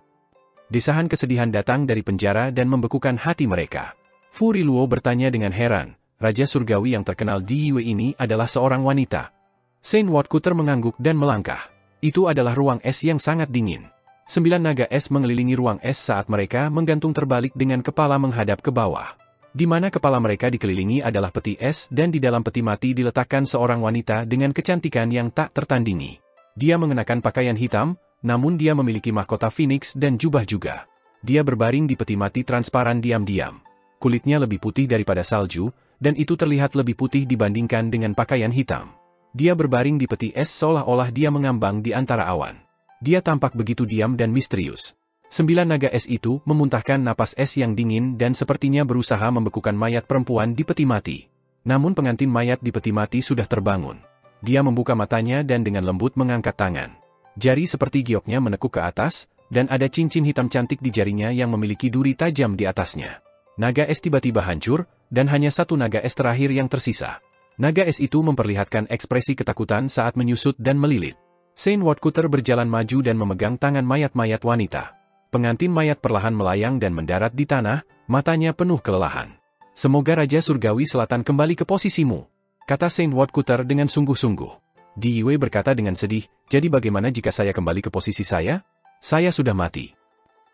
Desahan kesedihan datang dari penjara dan membekukan hati mereka. Fu Riluo bertanya dengan heran, Raja Surgawi yang terkenal di Yue ini adalah seorang wanita. Saint Woodcutter mengangguk dan melangkah. Itu adalah ruang es yang sangat dingin. 9 naga es mengelilingi ruang es saat mereka menggantung terbalik dengan kepala menghadap ke bawah. Di mana kepala mereka dikelilingi adalah peti es dan di dalam peti mati diletakkan seorang wanita dengan kecantikan yang tak tertandingi. Dia mengenakan pakaian hitam, namun dia memiliki mahkota Phoenix dan jubah juga. Dia berbaring di peti mati transparan diam-diam. Kulitnya lebih putih daripada salju, dan itu terlihat lebih putih dibandingkan dengan pakaian hitam. Dia berbaring di peti es seolah-olah dia mengambang di antara awan. Dia tampak begitu diam dan misterius. 9 naga es itu memuntahkan napas es yang dingin dan sepertinya berusaha membekukan mayat perempuan di peti mati. Namun pengantin mayat di peti mati sudah terbangun. Dia membuka matanya dan dengan lembut mengangkat tangan. Jari seperti gioknya menekuk ke atas, dan ada cincin hitam cantik di jarinya yang memiliki duri tajam di atasnya. Naga es tiba-tiba hancur, dan hanya satu naga es terakhir yang tersisa. Naga es itu memperlihatkan ekspresi ketakutan saat menyusut dan melilit. Saint Woodcutter berjalan maju dan memegang tangan mayat-mayat wanita. Pengantin mayat perlahan melayang dan mendarat di tanah, matanya penuh kelelahan. "Semoga Raja Surgawi Selatan kembali ke posisimu," kata Saint Woodcutter dengan sungguh-sungguh. Di Yue berkata dengan sedih, "Jadi bagaimana jika saya kembali ke posisi saya? Saya sudah mati."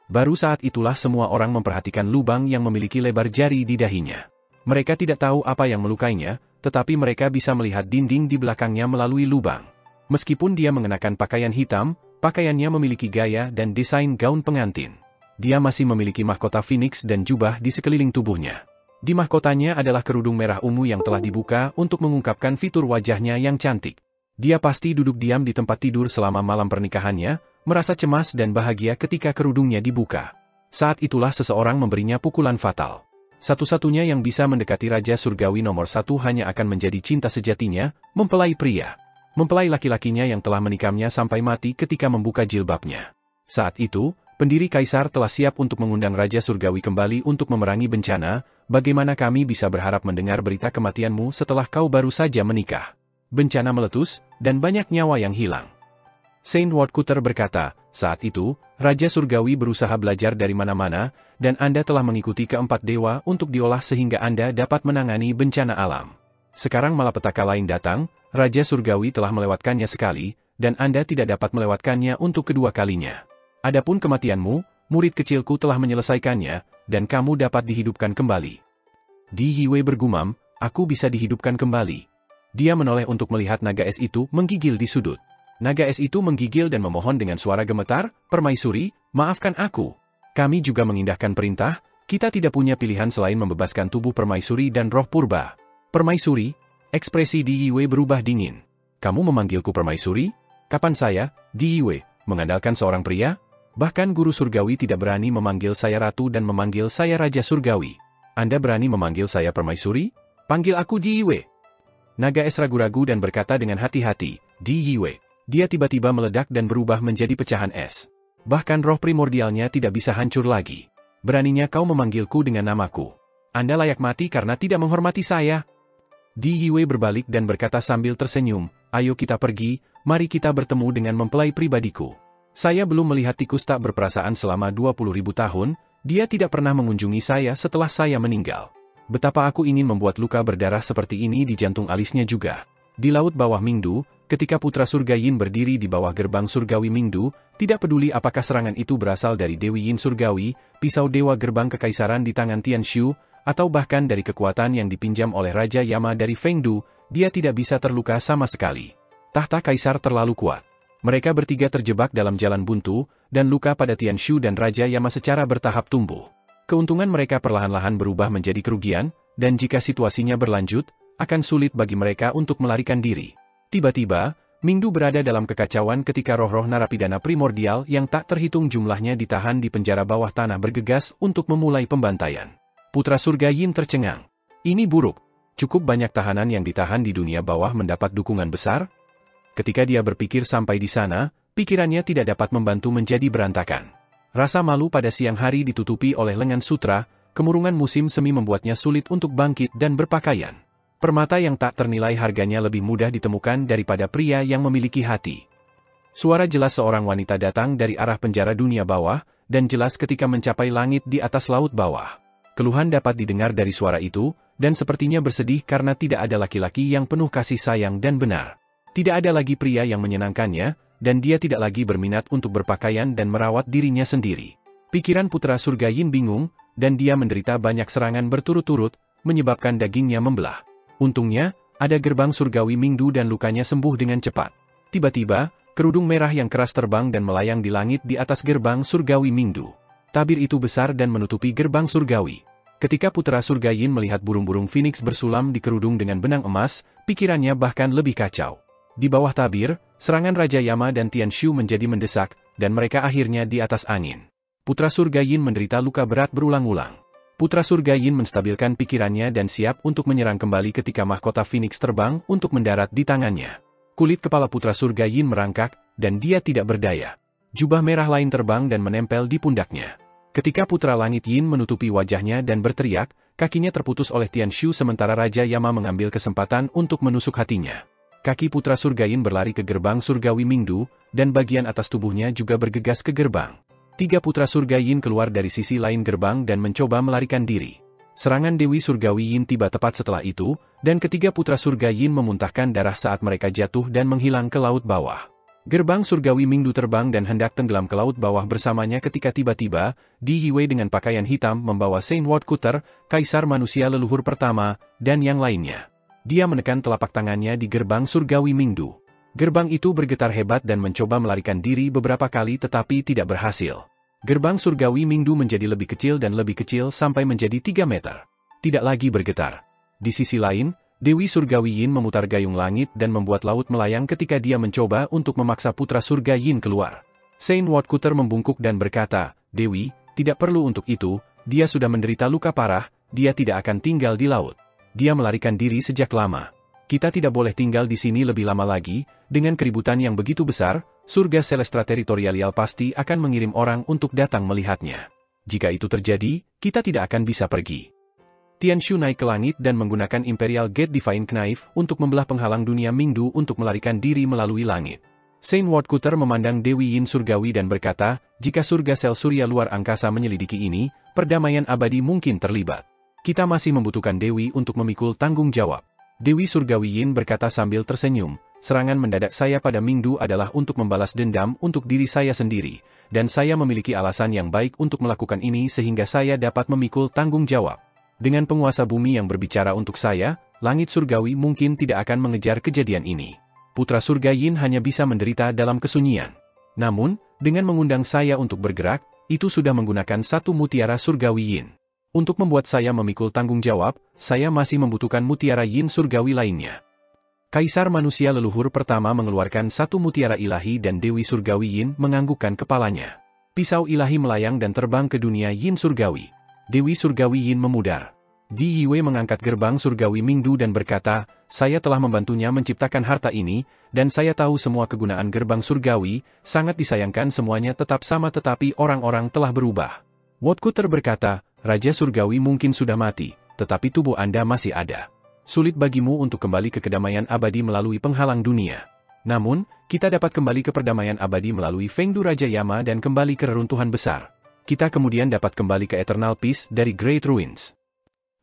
Baru saat itulah semua orang memperhatikan lubang yang memiliki lebar jari di dahinya. Mereka tidak tahu apa yang melukainya, tetapi mereka bisa melihat dinding di belakangnya melalui lubang. Meskipun dia mengenakan pakaian hitam, pakaiannya memiliki gaya dan desain gaun pengantin. Dia masih memiliki mahkota Phoenix dan jubah di sekeliling tubuhnya. Di mahkotanya adalah kerudung merah ungu yang telah dibuka untuk mengungkapkan fitur wajahnya yang cantik. Dia pasti duduk diam di tempat tidur selama malam pernikahannya, merasa cemas dan bahagia ketika kerudungnya dibuka. Saat itulah seseorang memberinya pukulan fatal. Satu-satunya yang bisa mendekati Raja Surgawi nomor 1 hanya akan menjadi cinta sejatinya, mempelai pria. Mempelai laki-lakinya yang telah menikamnya sampai mati ketika membuka jilbabnya. Saat itu, pendiri kaisar telah siap untuk mengundang Raja Surgawi kembali untuk memerangi bencana. Bagaimana kami bisa berharap mendengar berita kematianmu setelah kau baru saja menikah? Bencana meletus, dan banyak nyawa yang hilang. Saint Woodcutter berkata, "Saat itu, Raja Surgawi berusaha belajar dari mana-mana, dan Anda telah mengikuti keempat dewa untuk diolah sehingga Anda dapat menangani bencana alam. Sekarang malapetaka lain datang, Raja Surgawi telah melewatkannya sekali, dan Anda tidak dapat melewatkannya untuk kedua kalinya. Adapun kematianmu, murid kecilku telah menyelesaikannya, dan kamu dapat dihidupkan kembali." Di Yue bergumam, "Aku bisa dihidupkan kembali." Dia menoleh untuk melihat naga es itu menggigil di sudut. Naga es itu menggigil dan memohon dengan suara gemetar, "Permaisuri, maafkan aku. Kami juga mengindahkan perintah, kita tidak punya pilihan selain membebaskan tubuh permaisuri dan roh purba." "Permaisuri?" Ekspresi Di Yue berubah dingin. "Kamu memanggilku permaisuri? Kapan saya, Di Yue, mengandalkan seorang pria? Bahkan guru surgawi tidak berani memanggil saya ratu dan memanggil saya raja surgawi. Anda berani memanggil saya permaisuri? Panggil aku Di Yue." Naga es ragu-ragu dan berkata dengan hati-hati, "Di Yue." Dia tiba-tiba meledak dan berubah menjadi pecahan es. Bahkan roh primordialnya tidak bisa hancur lagi. "Beraninya kau memanggilku dengan namaku? Anda layak mati karena tidak menghormati saya." Di Yue berbalik dan berkata sambil tersenyum, "Ayo kita pergi, mari kita bertemu dengan mempelai pribadiku. Saya belum melihat tikus tak berperasaan selama 20.000 tahun, dia tidak pernah mengunjungi saya setelah saya meninggal. Betapa aku ingin membuat luka berdarah seperti ini di jantung alisnya juga." Di laut bawah Mingdu, ketika putra surga Yin berdiri di bawah gerbang surgawi Mingdu, tidak peduli apakah serangan itu berasal dari Dewi Yin surgawi, pisau dewa gerbang kekaisaran di tangan Tian Shu, atau bahkan dari kekuatan yang dipinjam oleh Raja Yama dari Fengdu, dia tidak bisa terluka sama sekali. Tahta kaisar terlalu kuat. Mereka bertiga terjebak dalam jalan buntu, dan luka pada Tian Shu dan Raja Yama secara bertahap tumbuh. Keuntungan mereka perlahan-lahan berubah menjadi kerugian, dan jika situasinya berlanjut, akan sulit bagi mereka untuk melarikan diri. Tiba-tiba, Mingdu berada dalam kekacauan ketika roh-roh narapidana primordial yang tak terhitung jumlahnya ditahan di penjara bawah tanah bergegas untuk memulai pembantaian. Putra surga Yin tercengang. Ini buruk. Cukup banyak tahanan yang ditahan di dunia bawah mendapat dukungan besar? Ketika dia berpikir sampai di sana, pikirannya tidak dapat membantu menjadi berantakan. Rasa malu pada siang hari ditutupi oleh lengan sutra, kemurungan musim semi membuatnya sulit untuk bangkit dan berpakaian. Permata yang tak ternilai harganya lebih mudah ditemukan daripada pria yang memiliki hati. Suara jelas seorang wanita datang dari arah penjara dunia bawah, dan jelas ketika mencapai langit di atas laut bawah. Keluhan dapat didengar dari suara itu, dan sepertinya bersedih karena tidak ada laki-laki yang penuh kasih sayang dan benar. Tidak ada lagi pria yang menyenangkannya, dan dia tidak lagi berminat untuk berpakaian dan merawat dirinya sendiri. Pikiran putra surga Yin bingung, dan dia menderita banyak serangan berturut-turut, menyebabkan dagingnya membelah. Untungnya, ada gerbang surgawi Mingdu dan lukanya sembuh dengan cepat. Tiba-tiba, kerudung merah yang keras terbang dan melayang di langit di atas gerbang surgawi Mingdu. Tabir itu besar dan menutupi gerbang surgawi. Ketika putra surga Yin melihat burung-burung Phoenix bersulam di kerudung dengan benang emas, pikirannya bahkan lebih kacau. Di bawah tabir, serangan Raja Yama dan Tian Shu menjadi mendesak, dan mereka akhirnya di atas angin. Putra surga Yin menderita luka berat berulang-ulang. Putra surga Yin menstabilkan pikirannya dan siap untuk menyerang kembali ketika mahkota Phoenix terbang untuk mendarat di tangannya. Kulit kepala putra surga Yin merangkak, dan dia tidak berdaya. Jubah merah lain terbang dan menempel di pundaknya. Ketika putra langit Yin menutupi wajahnya dan berteriak, kakinya terputus oleh Tian Shu sementara Raja Yama mengambil kesempatan untuk menusuk hatinya. Kaki putra surga Yin berlari ke gerbang surgawi Mingdu, dan bagian atas tubuhnya juga bergegas ke gerbang. 3 putra surga Yin keluar dari sisi lain gerbang dan mencoba melarikan diri. Serangan Dewi Surgawi Yin tiba tepat setelah itu, dan ketiga putra surga Yin memuntahkan darah saat mereka jatuh dan menghilang ke laut bawah. Gerbang surgawi Mingdu terbang dan hendak tenggelam ke laut bawah bersamanya ketika tiba-tiba, Di Yiwei dengan pakaian hitam membawa Saint Woodcutter, kaisar manusia leluhur pertama, dan yang lainnya. Dia menekan telapak tangannya di gerbang surgawi Mingdu. Gerbang itu bergetar hebat dan mencoba melarikan diri beberapa kali tetapi tidak berhasil. Gerbang surgawi Mingdu menjadi lebih kecil dan lebih kecil sampai menjadi 3 meter. Tidak lagi bergetar. Di sisi lain, Dewi Surgawi Yin memutar gayung langit dan membuat laut melayang ketika dia mencoba untuk memaksa putra surga Yin keluar. Saint Woodcutter membungkuk dan berkata, "Dewi, tidak perlu untuk itu, dia sudah menderita luka parah, dia tidak akan tinggal di laut. Dia melarikan diri sejak lama. Kita tidak boleh tinggal di sini lebih lama lagi, dengan keributan yang begitu besar, surga Celestra Teritorial pasti akan mengirim orang untuk datang melihatnya. Jika itu terjadi, kita tidak akan bisa pergi." Tian Shu naik ke langit dan menggunakan Imperial Gate Divine Knife untuk membelah penghalang dunia Mingdu untuk melarikan diri melalui langit. Saint Woodcutter memandang Dewi Yin Surgawi dan berkata, "Jika surga sel surya luar angkasa menyelidiki ini, perdamaian abadi mungkin terlibat. Kita masih membutuhkan Dewi untuk memikul tanggung jawab." Dewi Surgawi Yin berkata sambil tersenyum, "Serangan mendadak saya pada Mingdu adalah untuk membalas dendam untuk diri saya sendiri, dan saya memiliki alasan yang baik untuk melakukan ini sehingga saya dapat memikul tanggung jawab. Dengan penguasa bumi yang berbicara untuk saya, langit surgawi mungkin tidak akan mengejar kejadian ini. Putra surga Yin hanya bisa menderita dalam kesunyian. Namun, dengan mengundang saya untuk bergerak, itu sudah menggunakan satu mutiara surgawi Yin. Untuk membuat saya memikul tanggung jawab, saya masih membutuhkan mutiara Yin surgawi lainnya." Kaisar manusia leluhur pertama mengeluarkan satu mutiara ilahi dan Dewi Surgawi Yin menganggukkan kepalanya. Pisau ilahi melayang dan terbang ke dunia Yin surgawi. Dewi Surgawi Yin memudar. Di Yiwei mengangkat gerbang surgawi Mingdu dan berkata, "Saya telah membantunya menciptakan harta ini, dan saya tahu semua kegunaan gerbang surgawi, sangat disayangkan semuanya tetap sama tetapi orang-orang telah berubah." Woodcutter berkata, "Raja surgawi mungkin sudah mati, tetapi tubuh Anda masih ada. Sulit bagimu untuk kembali ke kedamaian abadi melalui penghalang dunia. Namun, kita dapat kembali ke perdamaian abadi melalui Fengdu Raja Yama dan kembali ke reruntuhan besar. Kita kemudian dapat kembali ke Eternal Peace dari Great Ruins."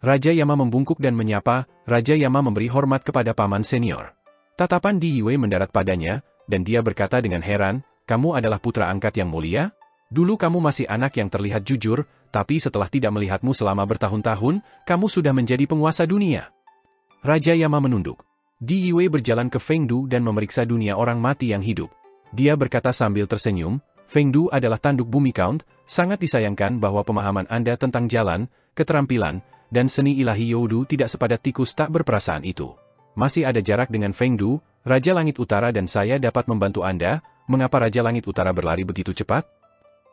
Raja Yama membungkuk dan menyapa. Raja Yama memberi hormat kepada paman senior. Tatapan Di Yiwei mendarat padanya, dan dia berkata dengan heran, "Kamu adalah putra angkat yang mulia? Dulu kamu masih anak yang terlihat jujur, tapi setelah tidak melihatmu selama bertahun-tahun, kamu sudah menjadi penguasa dunia." Raja Yama menunduk. Di Yiwei berjalan ke Fengdu dan memeriksa dunia orang mati yang hidup. Dia berkata sambil tersenyum, "Fengdu adalah tanduk bumi Count, sangat disayangkan bahwa pemahaman Anda tentang jalan, keterampilan, dan seni ilahi Youdu tidak sepadat tikus tak berperasaan itu. Masih ada jarak dengan Fengdu, Raja Langit Utara dan saya dapat membantu Anda. Mengapa Raja Langit Utara berlari begitu cepat?"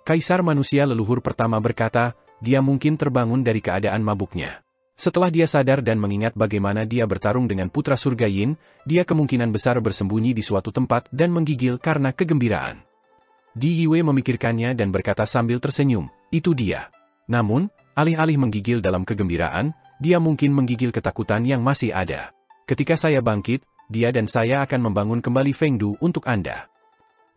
Kaisar manusia leluhur pertama berkata, dia mungkin terbangun dari keadaan mabuknya. Setelah dia sadar dan mengingat bagaimana dia bertarung dengan putra surga Yin, dia kemungkinan besar bersembunyi di suatu tempat dan menggigil karena kegembiraan. Di Yiwei memikirkannya dan berkata sambil tersenyum, "Itu dia." Namun, alih-alih menggigil dalam kegembiraan, dia mungkin menggigil ketakutan yang masih ada. "Ketika saya bangkit, dia dan saya akan membangun kembali Fengdu untuk Anda."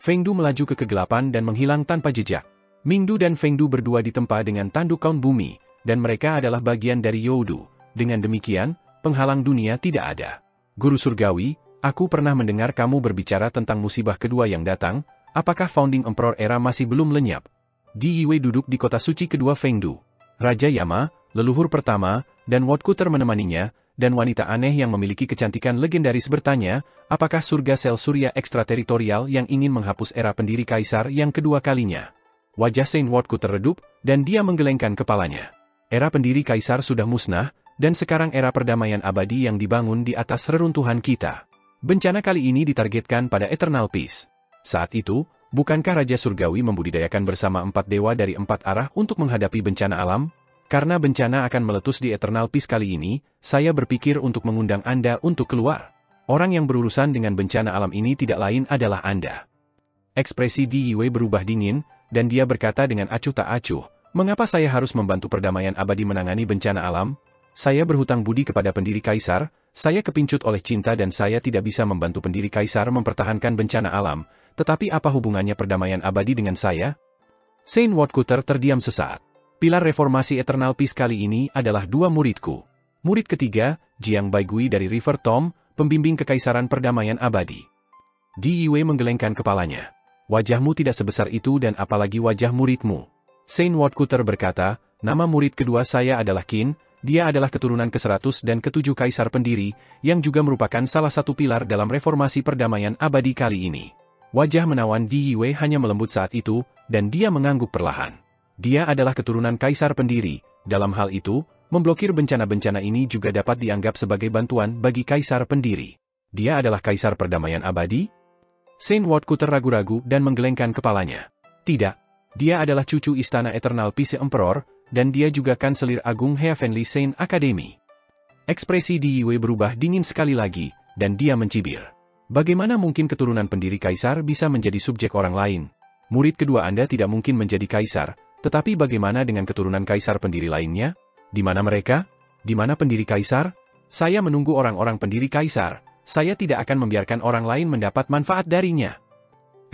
Fengdu melaju ke kegelapan dan menghilang tanpa jejak. Mingdu dan Fengdu berdua ditempa dengan tanduk kaun bumi, dan mereka adalah bagian dari Youdu. Dengan demikian, penghalang dunia tidak ada. Guru surgawi, Aku pernah mendengar kamu berbicara tentang musibah kedua yang datang, apakah Founding Emperor era masih belum lenyap? Di Yue duduk di kota suci kedua Fengdu. Raja Yama, leluhur pertama, dan Wotkuter menemaninya, dan wanita aneh yang memiliki kecantikan legendaris bertanya, apakah surga sel surya ekstrateritorial yang ingin menghapus era pendiri kaisar yang kedua kalinya? Wajah Saint Wotkuter redup, dan dia menggelengkan kepalanya. Era pendiri kaisar sudah musnah, dan sekarang era perdamaian abadi yang dibangun di atas reruntuhan kita. Bencana kali ini ditargetkan pada Eternal Peace. Saat itu, bukankah Raja Surgawi membudidayakan bersama 4 dewa dari 4 arah untuk menghadapi bencana alam? Karena bencana akan meletus di Eternal Peace kali ini, saya berpikir untuk mengundang Anda untuk keluar. Orang yang berurusan dengan bencana alam ini tidak lain adalah Anda. Ekspresi Di Yue berubah dingin, dan dia berkata dengan acuh tak acuh, mengapa saya harus membantu perdamaian abadi menangani bencana alam? Saya berhutang budi kepada pendiri kaisar, saya kepincut oleh cinta dan saya tidak bisa membantu pendiri kaisar mempertahankan bencana alam, tetapi apa hubungannya perdamaian abadi dengan saya? Saint Wotkuter terdiam sesaat. Pilar reformasi Eternal Peace kali ini adalah 2 muridku. Murid ketiga, Jiang Baigui dari River Tom, pembimbing kekaisaran perdamaian abadi. Di Yue menggelengkan kepalanya. Wajahmu tidak sebesar itu dan apalagi wajah muridmu. Saint Wotkuter berkata, nama murid kedua saya adalah Qin. Dia adalah keturunan ke-100 dan ke-7 kaisar pendiri, yang juga merupakan salah satu pilar dalam reformasi perdamaian abadi kali ini. Wajah menawan Di Yue hanya melembut saat itu, dan dia mengangguk perlahan. Dia adalah keturunan kaisar pendiri, dalam hal itu, memblokir bencana-bencana ini juga dapat dianggap sebagai bantuan bagi kaisar pendiri. Dia adalah kaisar perdamaian abadi? Saint Wotkuter ragu-ragu dan menggelengkan kepalanya. Tidak. Dia adalah cucu istana Eternal Peace Emperor, dan dia juga kanselir agung Heavenly Saint Academy. Ekspresi Di Yue berubah dingin sekali lagi, dan dia mencibir. Bagaimana mungkin keturunan pendiri kaisar bisa menjadi subjek orang lain? Murid kedua Anda tidak mungkin menjadi kaisar, tetapi bagaimana dengan keturunan kaisar pendiri lainnya? Di mana mereka? Di mana pendiri kaisar? Saya menunggu orang-orang pendiri kaisar, saya tidak akan membiarkan orang lain mendapat manfaat darinya.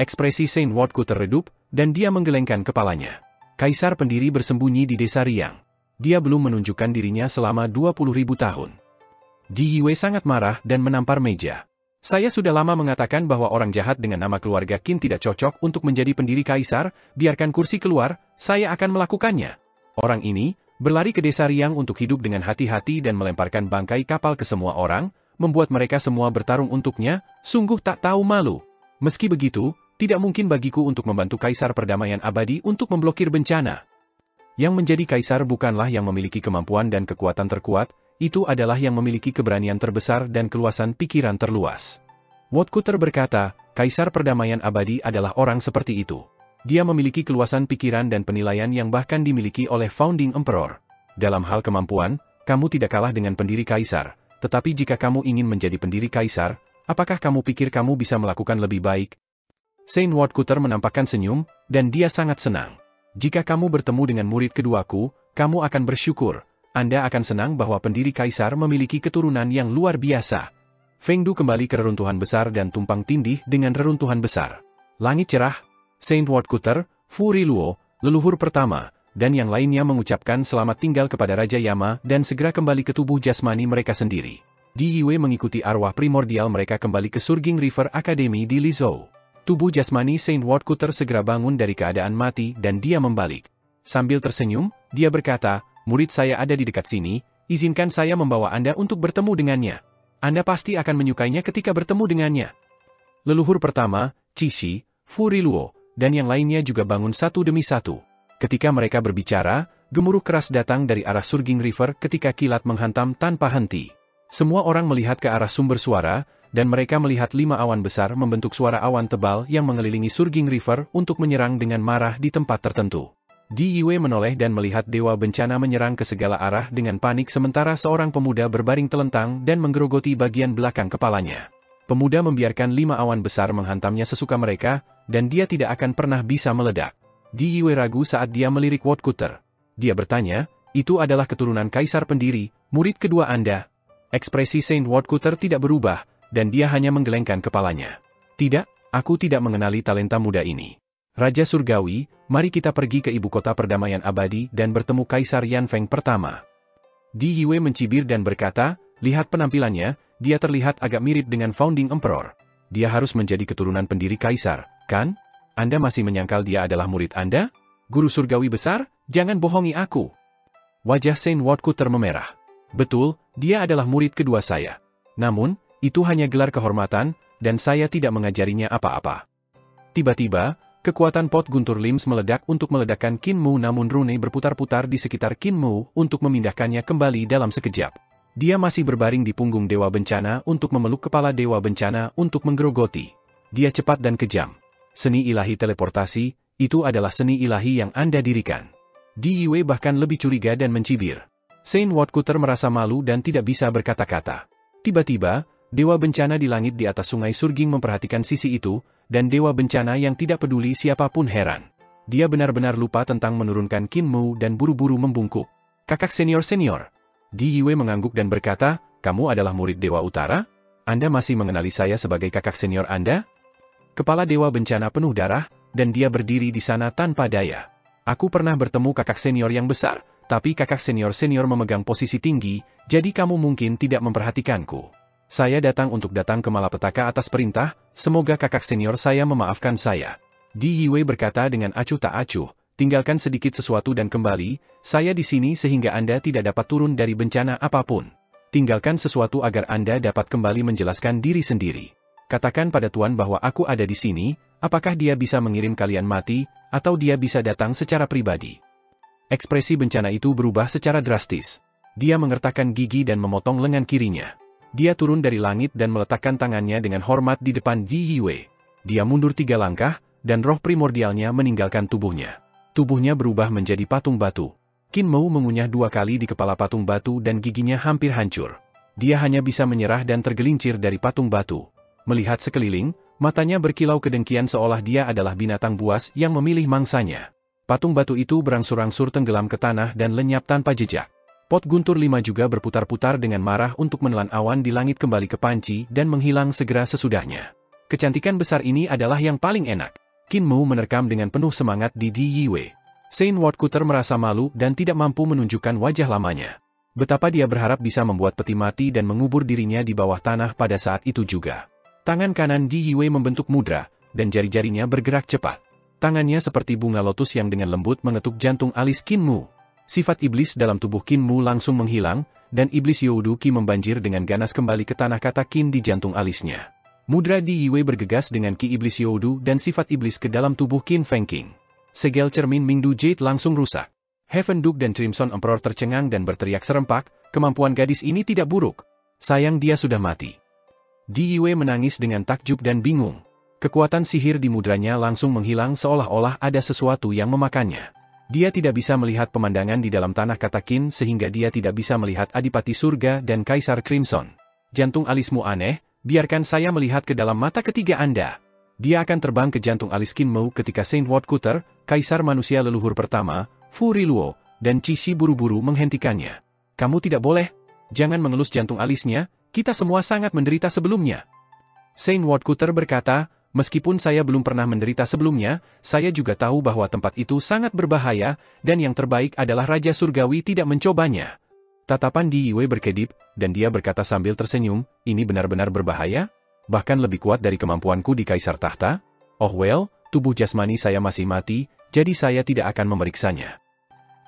Ekspresi Saint Wotkuter redup, dan dia menggelengkan kepalanya. Kaisar pendiri bersembunyi di desa Riang. Dia belum menunjukkan dirinya selama 20.000 tahun. Di Yue sangat marah dan menampar meja. Saya sudah lama mengatakan bahwa orang jahat dengan nama keluarga Qin tidak cocok untuk menjadi pendiri kaisar, biarkan kursi keluar, saya akan melakukannya. Orang ini, berlari ke desa Riang untuk hidup dengan hati-hati dan melemparkan bangkai kapal ke semua orang, membuat mereka semua bertarung untuknya, sungguh tak tahu malu. Meski begitu, tidak mungkin bagiku untuk membantu kaisar perdamaian abadi untuk memblokir bencana. Yang menjadi kaisar bukanlah yang memiliki kemampuan dan kekuatan terkuat, itu adalah yang memiliki keberanian terbesar dan keluasan pikiran terluas. Wotkuter berkata, kaisar perdamaian abadi adalah orang seperti itu. Dia memiliki keluasan pikiran dan penilaian yang bahkan dimiliki oleh Founding Emperor. Dalam hal kemampuan, kamu tidak kalah dengan pendiri kaisar, tetapi jika kamu ingin menjadi pendiri kaisar, apakah kamu pikir kamu bisa melakukan lebih baik? Saint Wotkuter menampakkan senyum, dan dia sangat senang. Jika kamu bertemu dengan murid keduaku, kamu akan bersyukur. Anda akan senang bahwa pendiri kaisar memiliki keturunan yang luar biasa. Fengdu kembali ke reruntuhan besar dan tumpang tindih dengan reruntuhan besar. Langit cerah, Saint Wotkuter, Fu Riluo, leluhur pertama, dan yang lainnya mengucapkan selamat tinggal kepada Raja Yama dan segera kembali ke tubuh jasmani mereka sendiri. Di Yue mengikuti arwah primordial mereka kembali ke Surging River Academy di Lizhou. Tubuh jasmani Saint Wotkuter segera bangun dari keadaan mati dan dia membalik. Sambil tersenyum, dia berkata, murid saya ada di dekat sini, izinkan saya membawa Anda untuk bertemu dengannya. Anda pasti akan menyukainya ketika bertemu dengannya. Leluhur pertama, Cishi, Fu Riluo, dan yang lainnya juga bangun satu demi satu. Ketika mereka berbicara, gemuruh keras datang dari arah Surging River ketika kilat menghantam tanpa henti. Semua orang melihat ke arah sumber suara, dan mereka melihat 5 awan besar membentuk suara awan tebal yang mengelilingi Surging River untuk menyerang dengan marah di tempat tertentu. Di Yue menoleh dan melihat dewa bencana menyerang ke segala arah dengan panik sementara seorang pemuda berbaring telentang dan menggerogoti bagian belakang kepalanya. Pemuda membiarkan 5 awan besar menghantamnya sesuka mereka, dan dia tidak akan pernah bisa meledak. Di Yue ragu saat dia melirik Wotkuter. Dia bertanya, itu adalah keturunan kaisar pendiri, murid kedua Anda. Ekspresi Saint Wotkuter tidak berubah, dan dia hanya menggelengkan kepalanya. Tidak, aku tidak mengenali talenta muda ini. Raja Surgawi, mari kita pergi ke ibu kota perdamaian abadi dan bertemu Kaisar Yanfeng pertama. Di Yue mencibir dan berkata, lihat penampilannya, dia terlihat agak mirip dengan Founding Emperor. Dia harus menjadi keturunan pendiri kaisar, kan? Anda masih menyangkal dia adalah murid Anda? Guru surgawi besar, jangan bohongi aku. Wajah Saint Woodcutter memerah. Betul, dia adalah murid kedua saya. Namun, itu hanya gelar kehormatan, dan saya tidak mengajarinya apa-apa. Tiba-tiba, kekuatan pot guntur Lims meledak untuk meledakkan Qin Mu, namun Rune berputar-putar di sekitar Qin Mu untuk memindahkannya kembali dalam sekejap. Dia masih berbaring di punggung Dewa Bencana untuk memeluk kepala Dewa Bencana untuk menggerogoti. Dia cepat dan kejam. Seni ilahi teleportasi, itu adalah seni ilahi yang Anda dirikan. Di Yue bahkan lebih curiga dan mencibir. Saint Woodcutter merasa malu dan tidak bisa berkata-kata. Tiba-tiba, Dewa Bencana di langit di atas Sungai Surging memperhatikan sisi itu, dan Dewa Bencana yang tidak peduli siapapun heran. Dia benar-benar lupa tentang menurunkan Qin Mu dan buru-buru membungkuk. Kakak senior-senior. Di Yue mengangguk dan berkata, kamu adalah murid Dewa Utara? Anda masih mengenali saya sebagai kakak senior Anda? Kepala Dewa Bencana penuh darah, dan dia berdiri di sana tanpa daya. Aku pernah bertemu kakak senior yang besar, tapi kakak senior-senior memegang posisi tinggi, jadi kamu mungkin tidak memperhatikanku. Saya datang untuk datang ke Malapetaka atas perintah, semoga kakak senior saya memaafkan saya. Di Yue berkata dengan acuh tak acuh, tinggalkan sedikit sesuatu dan kembali, saya di sini sehingga Anda tidak dapat turun dari bencana apapun. Tinggalkan sesuatu agar Anda dapat kembali menjelaskan diri sendiri. Katakan pada Tuan bahwa aku ada di sini, apakah dia bisa mengirim kalian mati, atau dia bisa datang secara pribadi. Ekspresi bencana itu berubah secara drastis. Dia mengertakkan gigi dan memotong lengan kirinya. Dia turun dari langit dan meletakkan tangannya dengan hormat di depan Di Yue. Dia mundur 3 langkah, dan roh primordialnya meninggalkan tubuhnya. Tubuhnya berubah menjadi patung batu. Qin Mu mengunyah 2 kali di kepala patung batu dan giginya hampir hancur. Dia hanya bisa menyerah dan tergelincir dari patung batu. Melihat sekeliling, matanya berkilau kedengkian seolah dia adalah binatang buas yang memilih mangsanya. Patung batu itu berangsur-angsur tenggelam ke tanah dan lenyap tanpa jejak. Pot guntur 5 juga berputar-putar dengan marah untuk menelan awan di langit kembali ke panci dan menghilang segera sesudahnya. Kecantikan besar ini adalah yang paling enak. Qin Mu menerkam dengan penuh semangat di Yue. Saint Woodcutter merasa malu dan tidak mampu menunjukkan wajah lamanya. Betapa dia berharap bisa membuat peti mati dan mengubur dirinya di bawah tanah pada saat itu juga. Tangan kanan Di Yue membentuk mudra, dan jari-jarinya bergerak cepat. Tangannya seperti bunga lotus yang dengan lembut mengetuk jantung alis Qin Mu. Sifat iblis dalam tubuh Qin Mu langsung menghilang, dan iblis Youduki membanjir dengan ganas kembali ke tanah kata Qin di jantung alisnya. Mudra Di Yue bergegas dengan ki iblis Youdu dan sifat iblis ke dalam tubuh Qin Feng King. Segel cermin Mingdu Jade langsung rusak. Heaven Duke dan Crimson Emperor tercengang dan berteriak serempak, kemampuan gadis ini tidak buruk. Sayang dia sudah mati. Di Yue menangis dengan takjub dan bingung. Kekuatan sihir di mudranya langsung menghilang seolah-olah ada sesuatu yang memakannya. Dia tidak bisa melihat pemandangan di dalam tanah kata Qin sehingga dia tidak bisa melihat Adipati Surga dan Kaisar Crimson. Jantung alismu aneh, biarkan saya melihat ke dalam mata ketiga Anda. Dia akan terbang ke jantung alis Qin Mu ketika Saint Woodcutter, Kaisar Manusia leluhur pertama, Fu Riluo, dan Cici buru-buru menghentikannya. Kamu tidak boleh. Jangan mengelus jantung alisnya, kita semua sangat menderita sebelumnya. Saint Woodcutter berkata, meskipun saya belum pernah menderita sebelumnya, saya juga tahu bahwa tempat itu sangat berbahaya, dan yang terbaik adalah Raja Surgawi tidak mencobanya. Tatapan Di Yue berkedip, dan dia berkata sambil tersenyum, ini benar-benar berbahaya? Bahkan lebih kuat dari kemampuanku di Kaisar Tahta? Oh well, tubuh jasmani saya masih mati, jadi saya tidak akan memeriksanya.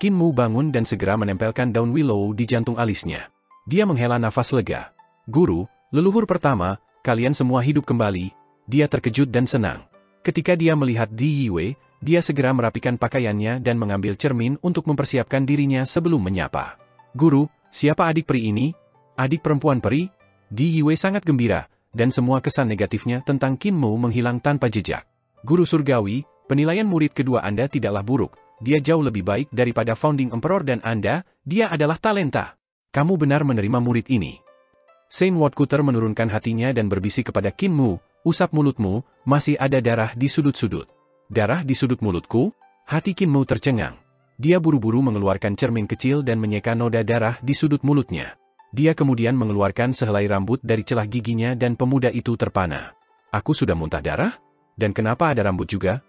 Qin Mu bangun dan segera menempelkan daun willow di jantung alisnya. Dia menghela nafas lega. Guru, leluhur pertama, kalian semua hidup kembali. Dia terkejut dan senang. Ketika dia melihat Di Yue, dia segera merapikan pakaiannya dan mengambil cermin untuk mempersiapkan dirinya sebelum menyapa. Guru, siapa adik peri ini? Adik perempuan peri? Di Yue sangat gembira, dan semua kesan negatifnya tentang Qin Mu menghilang tanpa jejak. Guru surgawi, penilaian murid kedua Anda tidaklah buruk. Dia jauh lebih baik daripada Founding Emperor dan Anda, dia adalah talenta. Kamu benar menerima murid ini. Saint Woodcutter menurunkan hatinya dan berbisik kepada Qin Mu, usap mulutmu, masih ada darah di sudut-sudut. Darah di sudut mulutku? Hati Qin Mu tercengang. Dia buru-buru mengeluarkan cermin kecil dan menyeka noda darah di sudut mulutnya. Dia kemudian mengeluarkan sehelai rambut dari celah giginya dan pemuda itu terpana. Aku sudah muntah darah? Dan kenapa ada rambut juga?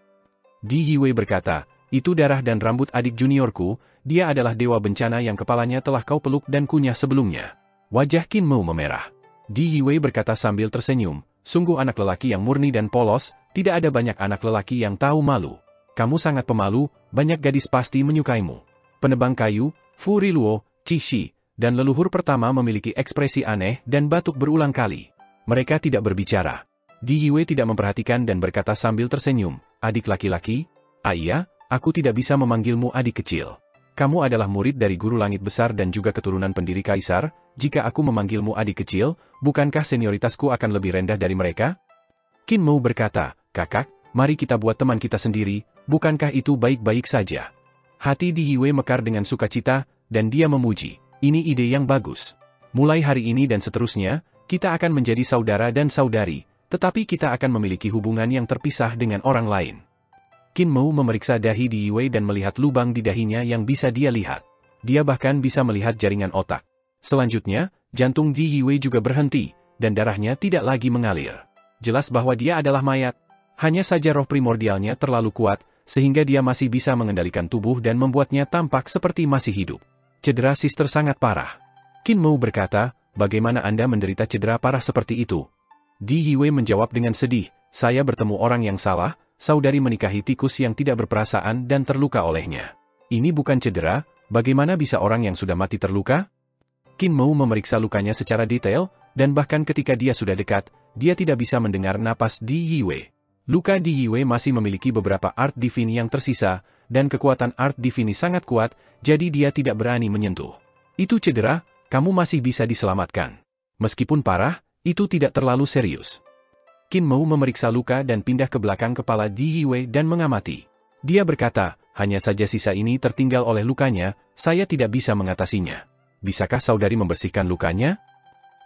Di Yue berkata, itu darah dan rambut adik juniorku, dia adalah dewa bencana yang kepalanya telah kau peluk dan kunyah sebelumnya. Wajah Qin Mu memerah. Di Yiwei berkata sambil tersenyum, sungguh anak lelaki yang murni dan polos, tidak ada banyak anak lelaki yang tahu malu. Kamu sangat pemalu, banyak gadis pasti menyukaimu. Penebang kayu, Fu Riluo, Qi Shi, dan leluhur pertama memiliki ekspresi aneh dan batuk berulang kali. Mereka tidak berbicara. Di Yiwei tidak memperhatikan dan berkata sambil tersenyum, adik laki-laki? Ah iya, aku tidak bisa memanggilmu adik kecil. Kamu adalah murid dari guru langit besar dan juga keturunan pendiri kaisar, jika aku memanggilmu adik kecil, bukankah senioritasku akan lebih rendah dari mereka? Qin Mu berkata, kakak, mari kita buat teman kita sendiri, bukankah itu baik-baik saja? Hati Di Yiwei mekar dengan sukacita, dan dia memuji, ini ide yang bagus. Mulai hari ini dan seterusnya, kita akan menjadi saudara dan saudari, tetapi kita akan memiliki hubungan yang terpisah dengan orang lain. Qin Mu memeriksa dahi Di Yiwei dan melihat lubang di dahinya yang bisa dia lihat. Dia bahkan bisa melihat jaringan otak. Selanjutnya, jantung Di Yiwei juga berhenti, dan darahnya tidak lagi mengalir. Jelas bahwa dia adalah mayat. Hanya saja roh primordialnya terlalu kuat, sehingga dia masih bisa mengendalikan tubuh dan membuatnya tampak seperti masih hidup. Cedera Sister sangat parah. Qin Mu berkata, bagaimana Anda menderita cedera parah seperti itu? Di Yiwei menjawab dengan sedih, saya bertemu orang yang salah, saudari menikahi tikus yang tidak berperasaan dan terluka olehnya. Ini bukan cedera, bagaimana bisa orang yang sudah mati terluka? Qin Mu memeriksa lukanya secara detail, dan bahkan ketika dia sudah dekat, dia tidak bisa mendengar napas Di Yiwei. Luka Di Yiwei masih memiliki beberapa art divini yang tersisa, dan kekuatan art divini sangat kuat, jadi dia tidak berani menyentuh. Itu cedera, kamu masih bisa diselamatkan. Meskipun parah, itu tidak terlalu serius. Qin Mu memeriksa luka dan pindah ke belakang kepala Di Yiwei dan mengamati. Dia berkata, hanya saja sisa ini tertinggal oleh lukanya, saya tidak bisa mengatasinya. Bisakah saudari membersihkan lukanya?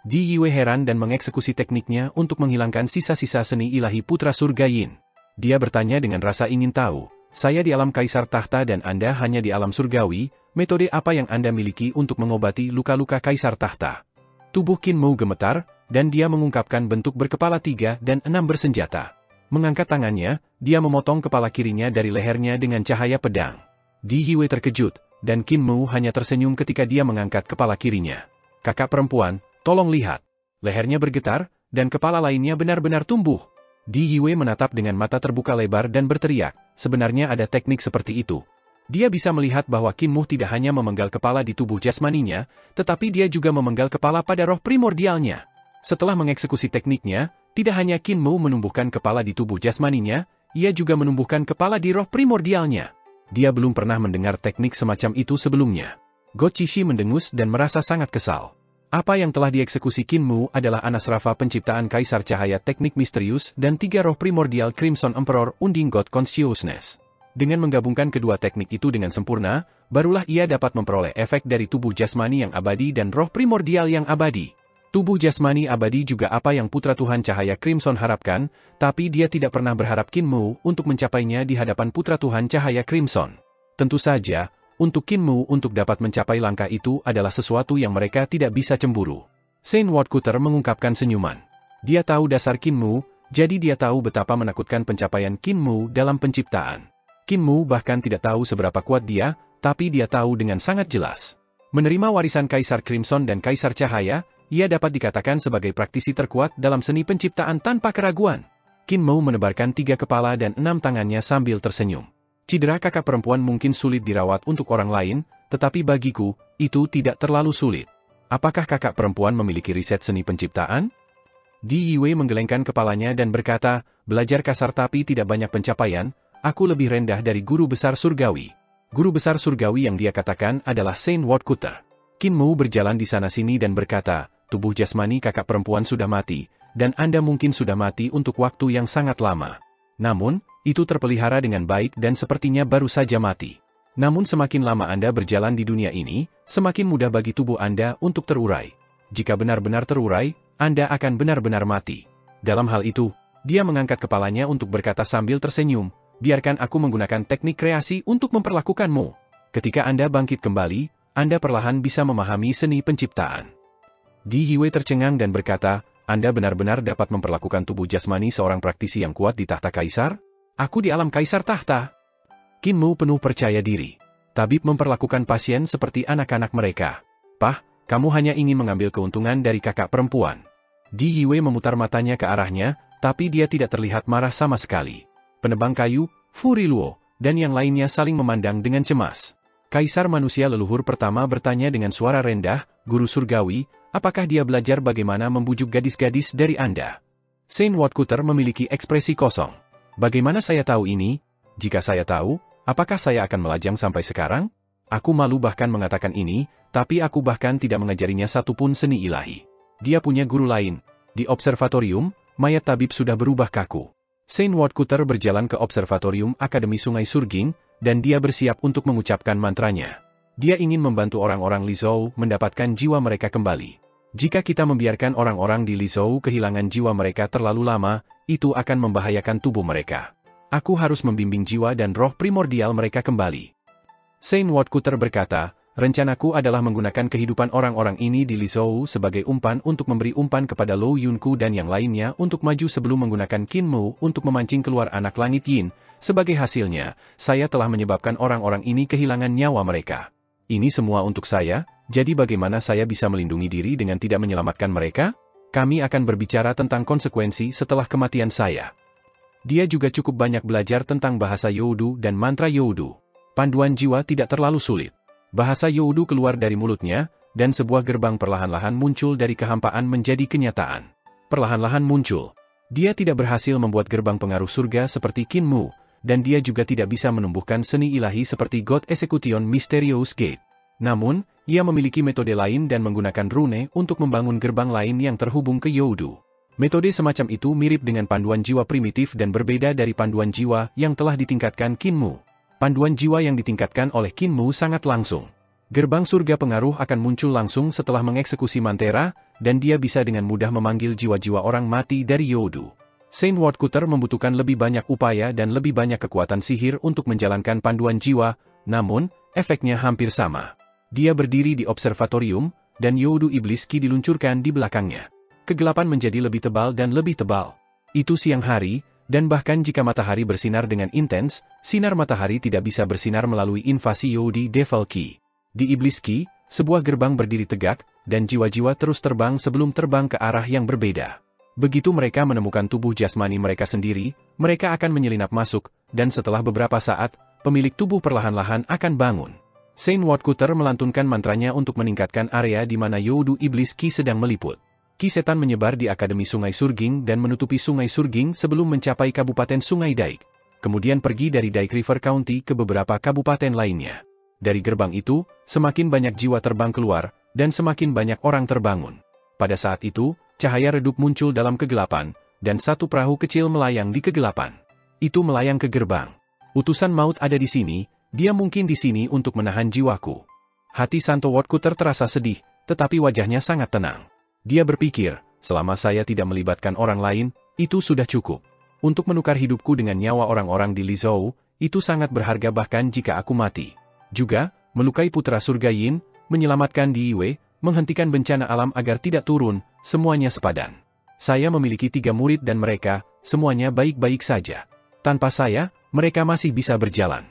Di Yiwei heran dan mengeksekusi tekniknya untuk menghilangkan sisa-sisa seni ilahi putra surga Yin. Dia bertanya dengan rasa ingin tahu, saya di alam kaisar tahta dan Anda hanya di alam surgawi, metode apa yang Anda miliki untuk mengobati luka-luka kaisar tahta? Tubuh Qin Mu gemetar, dan dia mengungkapkan bentuk berkepala 3 dan 6 bersenjata. Mengangkat tangannya, dia memotong kepala kirinya dari lehernya dengan cahaya pedang. Di Yiwei terkejut, dan Qin Mu hanya tersenyum ketika dia mengangkat kepala kirinya. Kakak perempuan, tolong lihat. Lehernya bergetar, dan kepala lainnya benar-benar tumbuh. Di Yiwei menatap dengan mata terbuka lebar dan berteriak, sebenarnya ada teknik seperti itu. Dia bisa melihat bahwa Qin Mu tidak hanya memenggal kepala di tubuh jasmaninya, tetapi dia juga memenggal kepala pada roh primordialnya. Setelah mengeksekusi tekniknya, tidak hanya Qin Mu menumbuhkan kepala di tubuh jasmaninya, ia juga menumbuhkan kepala di roh primordialnya. Dia belum pernah mendengar teknik semacam itu sebelumnya. Go Qixi mendengus dan merasa sangat kesal. Apa yang telah dieksekusi Qin Mu adalah Anasrafa penciptaan Kaisar Cahaya teknik misterius dan 3 roh primordial Crimson Emperor Unding God Consciousness. Dengan menggabungkan kedua teknik itu dengan sempurna, barulah ia dapat memperoleh efek dari tubuh jasmani yang abadi dan roh primordial yang abadi. Tubuh jasmani abadi juga apa yang Putra Tuhan Cahaya Crimson harapkan, tapi dia tidak pernah berharap Qin Mu untuk mencapainya di hadapan Putra Tuhan Cahaya Crimson. Tentu saja, untuk Qin Mu untuk dapat mencapai langkah itu adalah sesuatu yang mereka tidak bisa cemburu. Saint Woodcutter mengungkapkan senyuman. Dia tahu dasar Qin Mu, jadi dia tahu betapa menakutkan pencapaian Qin Mu dalam penciptaan. Qin Mu bahkan tidak tahu seberapa kuat dia, tapi dia tahu dengan sangat jelas. Menerima warisan Kaisar Crimson dan Kaisar Cahaya, ia dapat dikatakan sebagai praktisi terkuat dalam seni penciptaan tanpa keraguan. Qin Mu menebarkan 3 kepala dan 6 tangannya sambil tersenyum. Cedera kakak perempuan mungkin sulit dirawat untuk orang lain, tetapi bagiku, itu tidak terlalu sulit. Apakah kakak perempuan memiliki riset seni penciptaan? Di Yiwei menggelengkan kepalanya dan berkata, belajar kasar tapi tidak banyak pencapaian, aku lebih rendah dari guru besar surgawi. Guru besar surgawi yang dia katakan adalah Saint Woodcutter. Qin Mu berjalan di sana-sini dan berkata, tubuh jasmani kakak perempuan sudah mati, dan Anda mungkin sudah mati untuk waktu yang sangat lama. Namun, itu terpelihara dengan baik dan sepertinya baru saja mati. Namun semakin lama Anda berjalan di dunia ini, semakin mudah bagi tubuh Anda untuk terurai. Jika benar-benar terurai, Anda akan benar-benar mati. Dalam hal itu, dia mengangkat kepalanya untuk berkata sambil tersenyum, biarkan aku menggunakan teknik kreasi untuk memperlakukanmu. Ketika Anda bangkit kembali, Anda perlahan bisa memahami seni penciptaan. Di Yiwei tercengang dan berkata, Anda benar-benar dapat memperlakukan tubuh jasmani seorang praktisi yang kuat di tahta kaisar? Aku di alam kaisar tahta. Qin Mu penuh percaya diri. Tabib memperlakukan pasien seperti anak-anak mereka. Pah, kamu hanya ingin mengambil keuntungan dari kakak perempuan. Di Yue memutar matanya ke arahnya, tapi dia tidak terlihat marah sama sekali. Penebang kayu, Fu Riluo, dan yang lainnya saling memandang dengan cemas. Kaisar manusia leluhur pertama bertanya dengan suara rendah, Guru Surgawi, apakah dia belajar bagaimana membujuk gadis-gadis dari Anda? Saint Woodcutter memiliki ekspresi kosong. Bagaimana saya tahu ini? Jika saya tahu, apakah saya akan melajang sampai sekarang? Aku malu bahkan mengatakan ini, tapi aku bahkan tidak mengajarinya satupun seni ilahi. Dia punya guru lain. Di observatorium, mayat tabib sudah berubah kaku. Saint Woodcutter berjalan ke observatorium Akademi Sungai Surging, dan dia bersiap untuk mengucapkan mantranya. Dia ingin membantu orang-orang Lizhou mendapatkan jiwa mereka kembali. Jika kita membiarkan orang-orang di Lizhou kehilangan jiwa mereka terlalu lama, itu akan membahayakan tubuh mereka. Aku harus membimbing jiwa dan roh primordial mereka kembali. Saint Woodcutter berkata, rencanaku adalah menggunakan kehidupan orang-orang ini di Lizhou sebagai umpan untuk memberi umpan kepada Lou Yunku dan yang lainnya untuk maju sebelum menggunakan Qin Mu untuk memancing keluar anak langit Yin. Sebagai hasilnya, saya telah menyebabkan orang-orang ini kehilangan nyawa mereka. Ini semua untuk saya, jadi bagaimana saya bisa melindungi diri dengan tidak menyelamatkan mereka? Kami akan berbicara tentang konsekuensi setelah kematian saya. Dia juga cukup banyak belajar tentang bahasa Youdu dan mantra Youdu. Panduan jiwa tidak terlalu sulit. Bahasa Youdu keluar dari mulutnya, dan sebuah gerbang perlahan-lahan muncul dari kehampaan menjadi kenyataan. Perlahan-lahan muncul. Dia tidak berhasil membuat gerbang pengaruh surga seperti Qin Mu, dan dia juga tidak bisa menumbuhkan seni ilahi seperti God Execution Mysterious Gate. Namun, ia memiliki metode lain dan menggunakan rune untuk membangun gerbang lain yang terhubung ke Youdu. Metode semacam itu mirip dengan panduan jiwa primitif dan berbeda dari panduan jiwa yang telah ditingkatkan Qin Mu. Panduan jiwa yang ditingkatkan oleh Qin Mu sangat langsung. Gerbang surga pengaruh akan muncul langsung setelah mengeksekusi mantra, dan dia bisa dengan mudah memanggil jiwa-jiwa orang mati dari Youdu. Saint Woodcutter membutuhkan lebih banyak upaya dan lebih banyak kekuatan sihir untuk menjalankan panduan jiwa, namun, efeknya hampir sama. Dia berdiri di observatorium, dan Youdu Iblis Ki diluncurkan di belakangnya. Kegelapan menjadi lebih tebal dan lebih tebal. Itu siang hari, dan bahkan jika matahari bersinar dengan intens, sinar matahari tidak bisa bersinar melalui invasi Youdu Devil Ki. Di Iblis Ki, sebuah gerbang berdiri tegak, dan jiwa-jiwa terus terbang sebelum terbang ke arah yang berbeda. Begitu mereka menemukan tubuh jasmani mereka sendiri, mereka akan menyelinap masuk, dan setelah beberapa saat, pemilik tubuh perlahan-lahan akan bangun. Saint Woodcutter melantunkan mantranya untuk meningkatkan area di mana Youdu Iblis Ki sedang meliput. Ki setan menyebar di Akademi Sungai Surging dan menutupi Sungai Surging sebelum mencapai Kabupaten Sungai Daik. Kemudian pergi dari Daik River County ke beberapa kabupaten lainnya. Dari gerbang itu, semakin banyak jiwa terbang keluar, dan semakin banyak orang terbangun. Pada saat itu, cahaya redup muncul dalam kegelapan, dan satu perahu kecil melayang di kegelapan. Itu melayang ke gerbang. Utusan maut ada di sini, dia mungkin di sini untuk menahan jiwaku. Hati Santo Woodcutter terasa sedih, tetapi wajahnya sangat tenang. Dia berpikir, selama saya tidak melibatkan orang lain, itu sudah cukup. Untuk menukar hidupku dengan nyawa orang-orang di Lizhou, itu sangat berharga bahkan jika aku mati. Juga, melukai putra surga Yin, menyelamatkan Di Yue, menghentikan bencana alam agar tidak turun, semuanya sepadan. Saya memiliki 3 murid dan mereka, semuanya baik-baik saja. Tanpa saya, mereka masih bisa berjalan.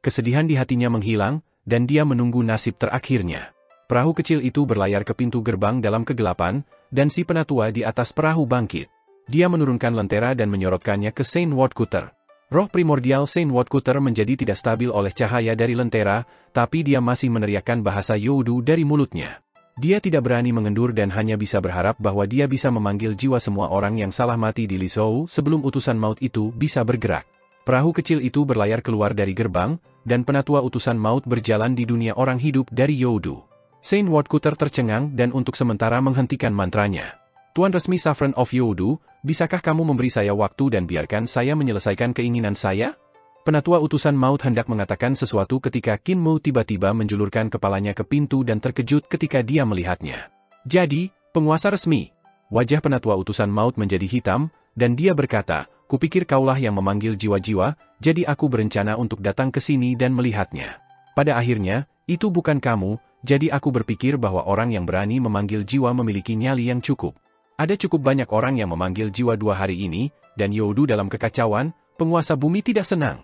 Kesedihan di hatinya menghilang, dan dia menunggu nasib terakhirnya. Perahu kecil itu berlayar ke pintu gerbang dalam kegelapan, dan si penatua di atas perahu bangkit. Dia menurunkan lentera dan menyorotkannya ke Saint Woodcutter. Roh primordial Saint Woodcutter menjadi tidak stabil oleh cahaya dari lentera, tapi dia masih meneriakkan bahasa Youdu dari mulutnya. Dia tidak berani mengendur dan hanya bisa berharap bahwa dia bisa memanggil jiwa semua orang yang salah mati di Lizhou sebelum utusan maut itu bisa bergerak. Perahu kecil itu berlayar keluar dari gerbang, dan penatua utusan maut berjalan di dunia orang hidup dari Youdu. Saint Woodcutter tercengang dan untuk sementara menghentikan mantranya. Tuan resmi Sovereign of Youdu, bisakah kamu memberi saya waktu dan biarkan saya menyelesaikan keinginan saya? Penatua utusan maut hendak mengatakan sesuatu ketika Qin Mu tiba-tiba menjulurkan kepalanya ke pintu dan terkejut ketika dia melihatnya. Jadi, penguasa resmi. Wajah penatua utusan maut menjadi hitam, dan dia berkata, kupikir kaulah yang memanggil jiwa-jiwa, jadi aku berencana untuk datang ke sini dan melihatnya. Pada akhirnya, itu bukan kamu, jadi aku berpikir bahwa orang yang berani memanggil jiwa memiliki nyali yang cukup. Ada cukup banyak orang yang memanggil jiwa 2 hari ini, dan Youdu dalam kekacauan, penguasa bumi tidak senang.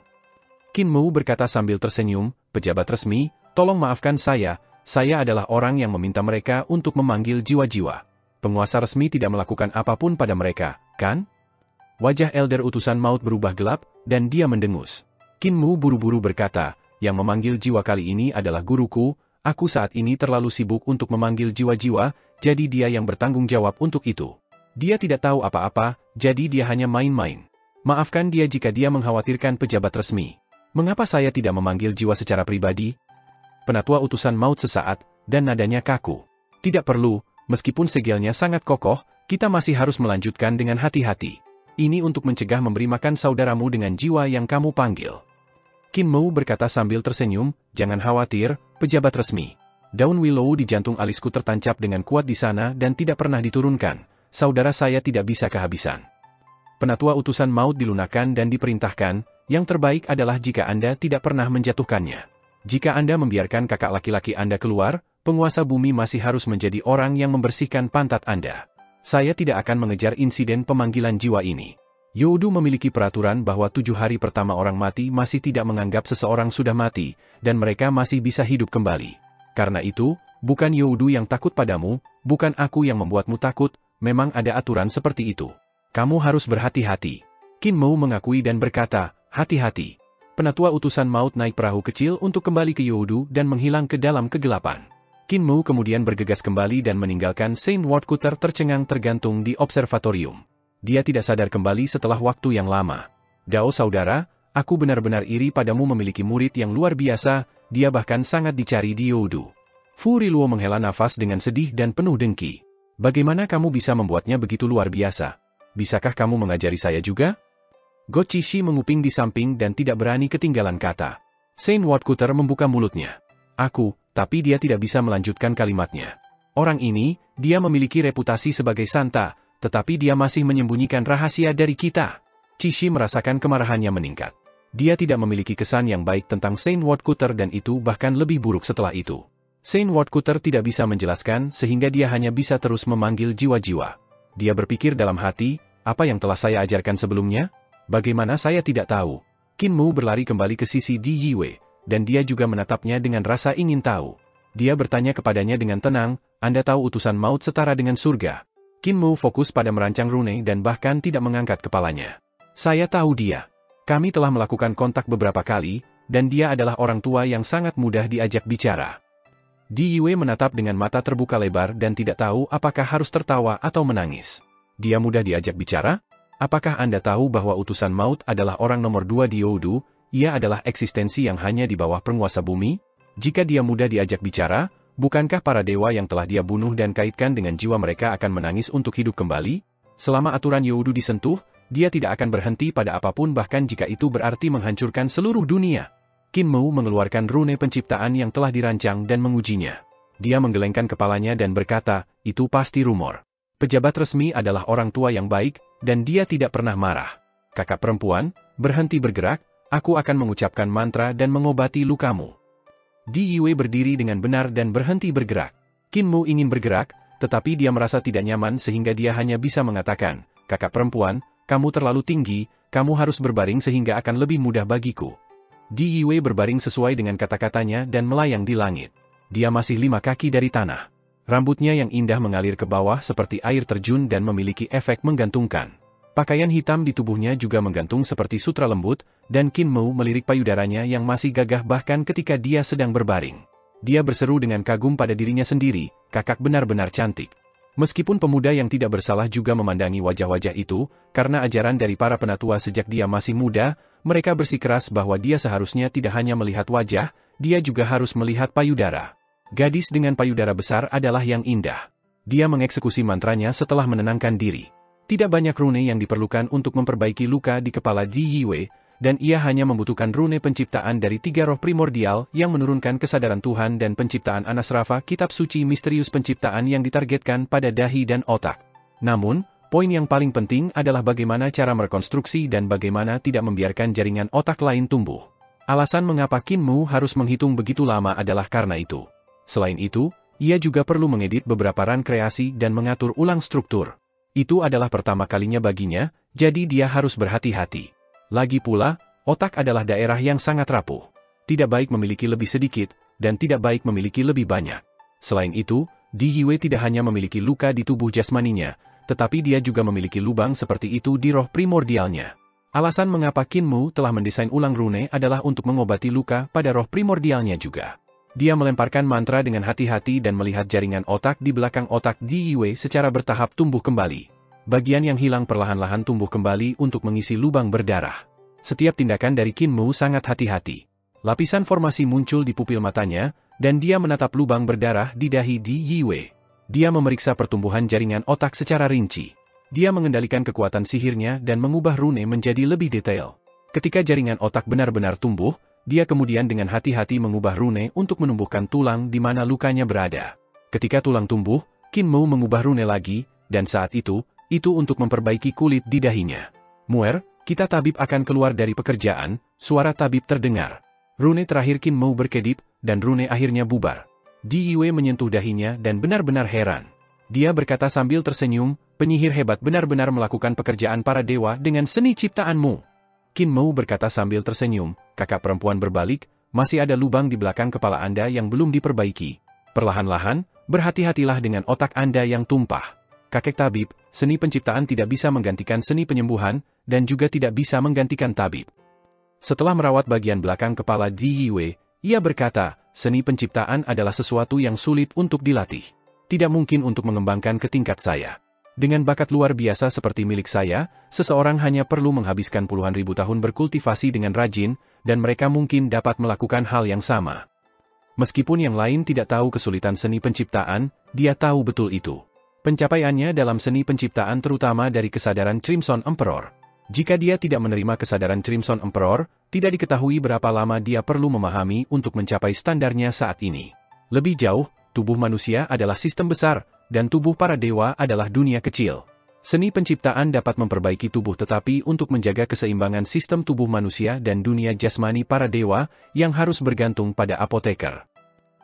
Qin Mu berkata sambil tersenyum, pejabat resmi, tolong maafkan saya adalah orang yang meminta mereka untuk memanggil jiwa-jiwa. Penguasa resmi tidak melakukan apapun pada mereka, kan? Wajah Elder Utusan Maut berubah gelap, dan dia mendengus. Qin Mu buru-buru berkata, yang memanggil jiwa kali ini adalah guruku, aku saat ini terlalu sibuk untuk memanggil jiwa-jiwa, jadi dia yang bertanggung jawab untuk itu. Dia tidak tahu apa-apa, jadi dia hanya main-main. Maafkan dia jika dia mengkhawatirkan pejabat resmi. Mengapa saya tidak memanggil jiwa secara pribadi? Penatua Utusan Maut sesaat, dan nadanya kaku. Tidak perlu, meskipun segelnya sangat kokoh, kita masih harus melanjutkan dengan hati-hati. Ini untuk mencegah memberi makan saudaramu dengan jiwa yang kamu panggil. Qin Mu berkata sambil tersenyum, jangan khawatir, pejabat resmi. Daun willow di jantung alisku tertancap dengan kuat di sana dan tidak pernah diturunkan. Saudara saya tidak bisa kehabisan. Penatua Utusan Maut dilunakkan dan diperintahkan, yang terbaik adalah jika Anda tidak pernah menjatuhkannya. Jika Anda membiarkan kakak laki-laki Anda keluar, penguasa bumi masih harus menjadi orang yang membersihkan pantat Anda. Saya tidak akan mengejar insiden pemanggilan jiwa ini. Youdu memiliki peraturan bahwa 7 hari pertama orang mati masih tidak menganggap seseorang sudah mati, dan mereka masih bisa hidup kembali. Karena itu, bukan Youdu yang takut padamu, bukan aku yang membuatmu takut, memang ada aturan seperti itu. Kamu harus berhati-hati. Qin Mu mengakui dan berkata, hati-hati. Penatua Utusan Maut naik perahu kecil untuk kembali ke Youdu dan menghilang ke dalam kegelapan. Qin Mu kemudian bergegas kembali dan meninggalkan Saint Woodcutter tercengang tergantung di observatorium. Dia tidak sadar kembali setelah waktu yang lama. Dao saudara, aku benar-benar iri padamu memiliki murid yang luar biasa, dia bahkan sangat dicari di Youdu. Fu Riluo menghela nafas dengan sedih dan penuh dengki. Bagaimana kamu bisa membuatnya begitu luar biasa? Bisakah kamu mengajari saya juga? Go Cishi menguping di samping dan tidak berani ketinggalan kata. Saint Woodcutter membuka mulutnya. Tapi dia tidak bisa melanjutkan kalimatnya. Orang ini, dia memiliki reputasi sebagai santa, tetapi dia masih menyembunyikan rahasia dari kita. Cishi merasakan kemarahannya meningkat. Dia tidak memiliki kesan yang baik tentang Saint Woodcutter dan itu bahkan lebih buruk setelah itu. Saint Woodcutter tidak bisa menjelaskan sehingga dia hanya bisa terus memanggil jiwa-jiwa. Dia berpikir dalam hati, apa yang telah saya ajarkan sebelumnya? Bagaimana saya tidak tahu? Qin Mu berlari kembali ke sisi Di Yiwei, dan dia juga menatapnya dengan rasa ingin tahu. Dia bertanya kepadanya dengan tenang, Anda tahu Utusan Maut setara dengan surga. Qin Mu fokus pada merancang rune dan bahkan tidak mengangkat kepalanya. Saya tahu dia. Kami telah melakukan kontak beberapa kali, dan dia adalah orang tua yang sangat mudah diajak bicara. Di Yiwei menatap dengan mata terbuka lebar dan tidak tahu apakah harus tertawa atau menangis. Dia mudah diajak bicara? Apakah Anda tahu bahwa Utusan Maut adalah orang nomor 2 di Youdu? Ia adalah eksistensi yang hanya di bawah penguasa bumi? Jika dia mudah diajak bicara, bukankah para dewa yang telah dia bunuh dan kaitkan dengan jiwa mereka akan menangis untuk hidup kembali? Selama aturan Youdu disentuh, dia tidak akan berhenti pada apapun bahkan jika itu berarti menghancurkan seluruh dunia. Qin Mu mengeluarkan rune penciptaan yang telah dirancang dan mengujinya. Dia menggelengkan kepalanya dan berkata, itu pasti rumor. Pejabat resmi adalah orang tua yang baik, dan dia tidak pernah marah. Kakak perempuan, berhenti bergerak. Aku akan mengucapkan mantra dan mengobati lukamu. Di Yiwei berdiri dengan benar dan berhenti bergerak. Qin Mu ingin bergerak, tetapi dia merasa tidak nyaman sehingga dia hanya bisa mengatakan, kakak perempuan, kamu terlalu tinggi, kamu harus berbaring sehingga akan lebih mudah bagiku. Di Yiwei berbaring sesuai dengan kata-katanya dan melayang di langit. Dia masih 5 kaki dari tanah. Rambutnya yang indah mengalir ke bawah seperti air terjun dan memiliki efek menggantungkan. Pakaian hitam di tubuhnya juga menggantung seperti sutra lembut, dan Qin Mu melirik payudaranya yang masih gagah bahkan ketika dia sedang berbaring. Dia berseru dengan kagum pada dirinya sendiri, kakak benar-benar cantik. Meskipun pemuda yang tidak bersalah juga memandangi wajah-wajah itu, karena ajaran dari para penatua sejak dia masih muda, mereka bersikeras bahwa dia seharusnya tidak hanya melihat wajah, dia juga harus melihat payudara. Gadis dengan payudara besar adalah yang indah. Dia mengeksekusi mantranya setelah menenangkan diri. Tidak banyak rune yang diperlukan untuk memperbaiki luka di kepala Di Yiwei, dan ia hanya membutuhkan rune penciptaan dari 3 roh primordial yang menurunkan kesadaran Tuhan dan penciptaan Anasrafa kitab suci misterius penciptaan yang ditargetkan pada dahi dan otak. Namun, poin yang paling penting adalah bagaimana cara merekonstruksi dan bagaimana tidak membiarkan jaringan otak lain tumbuh. Alasan mengapa Qin Mu harus menghitung begitu lama adalah karena itu. Selain itu, ia juga perlu mengedit beberapa run kreasi dan mengatur ulang struktur. Itu adalah pertama kalinya baginya, jadi dia harus berhati-hati. Lagi pula, otak adalah daerah yang sangat rapuh. Tidak baik memiliki lebih sedikit, dan tidak baik memiliki lebih banyak. Selain itu, Di Yue tidak hanya memiliki luka di tubuh jasmaninya, tetapi dia juga memiliki lubang seperti itu di roh primordialnya. Alasan mengapa Qin Mu telah mendesain ulang rune adalah untuk mengobati luka pada roh primordialnya juga. Dia melemparkan mantra dengan hati-hati dan melihat jaringan otak di belakang otak Di Yue secara bertahap tumbuh kembali. Bagian yang hilang perlahan-lahan tumbuh kembali untuk mengisi lubang berdarah. Setiap tindakan dari Qin Mu sangat hati-hati. Lapisan formasi muncul di pupil matanya, dan dia menatap lubang berdarah di dahi Di Yue. Dia memeriksa pertumbuhan jaringan otak secara rinci. Dia mengendalikan kekuatan sihirnya dan mengubah rune menjadi lebih detail. Ketika jaringan otak benar-benar tumbuh, dia kemudian dengan hati-hati mengubah rune untuk menumbuhkan tulang di mana lukanya berada. Ketika tulang tumbuh, Qin Mu mengubah rune lagi, dan saat itu untuk memperbaiki kulit di dahinya. Muer, kita tabib akan keluar dari pekerjaan, suara tabib terdengar. Rune terakhir Qin Mu berkedip, dan rune akhirnya bubar. Di Yue menyentuh dahinya dan benar-benar heran. Dia berkata sambil tersenyum, penyihir hebat benar-benar melakukan pekerjaan para dewa dengan seni ciptaanmu. Qin Mu berkata sambil tersenyum, kakak perempuan berbalik, masih ada lubang di belakang kepala Anda yang belum diperbaiki. Perlahan-lahan, berhati-hatilah dengan otak Anda yang tumpah. Kakek tabib, seni penciptaan tidak bisa menggantikan seni penyembuhan, dan juga tidak bisa menggantikan tabib. Setelah merawat bagian belakang kepala Di Yue, ia berkata, seni penciptaan adalah sesuatu yang sulit untuk dilatih. Tidak mungkin untuk mengembangkan ke tingkat saya. Dengan bakat luar biasa seperti milik saya, seseorang hanya perlu menghabiskan puluhan ribu tahun berkultivasi dengan rajin, dan mereka mungkin dapat melakukan hal yang sama. Meskipun yang lain tidak tahu kesulitan seni penciptaan, dia tahu betul itu. Pencapaiannya dalam seni penciptaan terutama dari kesadaran Crimson Emperor. Jika dia tidak menerima kesadaran Crimson Emperor, tidak diketahui berapa lama dia perlu memahami untuk mencapai standarnya saat ini. Lebih jauh, tubuh manusia adalah sistem besar, dan tubuh para dewa adalah dunia kecil. Seni penciptaan dapat memperbaiki tubuh tetapi untuk menjaga keseimbangan sistem tubuh manusia dan dunia jasmani para dewa, yang harus bergantung pada apoteker.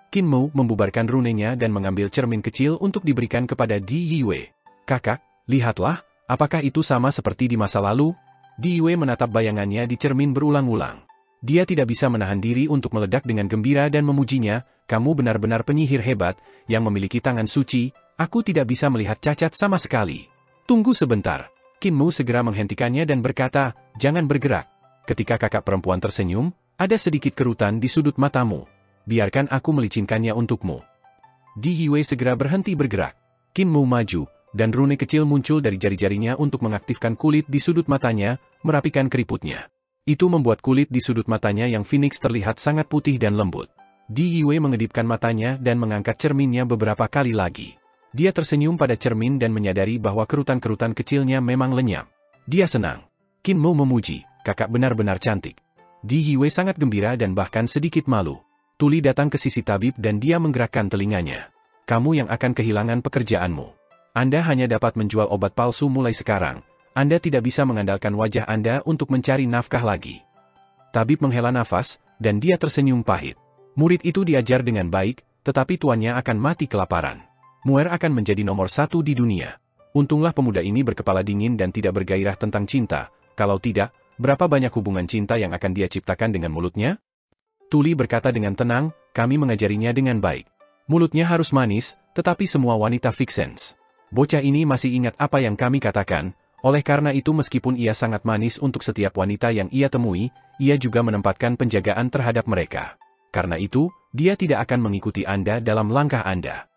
Qin Mu membubarkan runenya dan mengambil cermin kecil untuk diberikan kepada Di Yue. Kakak, lihatlah, apakah itu sama seperti di masa lalu? Di Yue menatap bayangannya di cermin berulang-ulang. Dia tidak bisa menahan diri untuk meledak dengan gembira dan memujinya, kamu benar-benar penyihir hebat, yang memiliki tangan suci, aku tidak bisa melihat cacat sama sekali. Tunggu sebentar. Qin Mu segera menghentikannya dan berkata, jangan bergerak. Ketika kakak perempuan tersenyum, ada sedikit kerutan di sudut matamu. Biarkan aku melicinkannya untukmu. Di Yue segera berhenti bergerak. Qin Mu maju, dan rune kecil muncul dari jari-jarinya untuk mengaktifkan kulit di sudut matanya, merapikan keriputnya. Itu membuat kulit di sudut matanya yang Phoenix terlihat sangat putih dan lembut. Di Yue mengedipkan matanya dan mengangkat cerminnya beberapa kali lagi. Dia tersenyum pada cermin dan menyadari bahwa kerutan-kerutan kecilnya memang lenyap. Dia senang. Qin Mu memuji, kakak benar-benar cantik. Di Yue sangat gembira dan bahkan sedikit malu. Tuli datang ke sisi tabib dan dia menggerakkan telinganya. Kamu yang akan kehilangan pekerjaanmu. Anda hanya dapat menjual obat palsu mulai sekarang. Anda tidak bisa mengandalkan wajah Anda untuk mencari nafkah lagi. Tabib menghela nafas, dan dia tersenyum pahit. Murid itu diajar dengan baik, tetapi tuannya akan mati kelaparan. Muer akan menjadi nomor 1 di dunia. Untunglah pemuda ini berkepala dingin dan tidak bergairah tentang cinta. Kalau tidak, berapa banyak hubungan cinta yang akan dia ciptakan dengan mulutnya? Tuli berkata dengan tenang, kami mengajarinya dengan baik. Mulutnya harus manis, tetapi semua wanita Vixens. Bocah ini masih ingat apa yang kami katakan. Oleh karena itu meskipun ia sangat manis untuk setiap wanita yang ia temui, ia juga menempatkan penjagaan terhadap mereka. Karena itu, dia tidak akan mengikuti Anda dalam langkah Anda.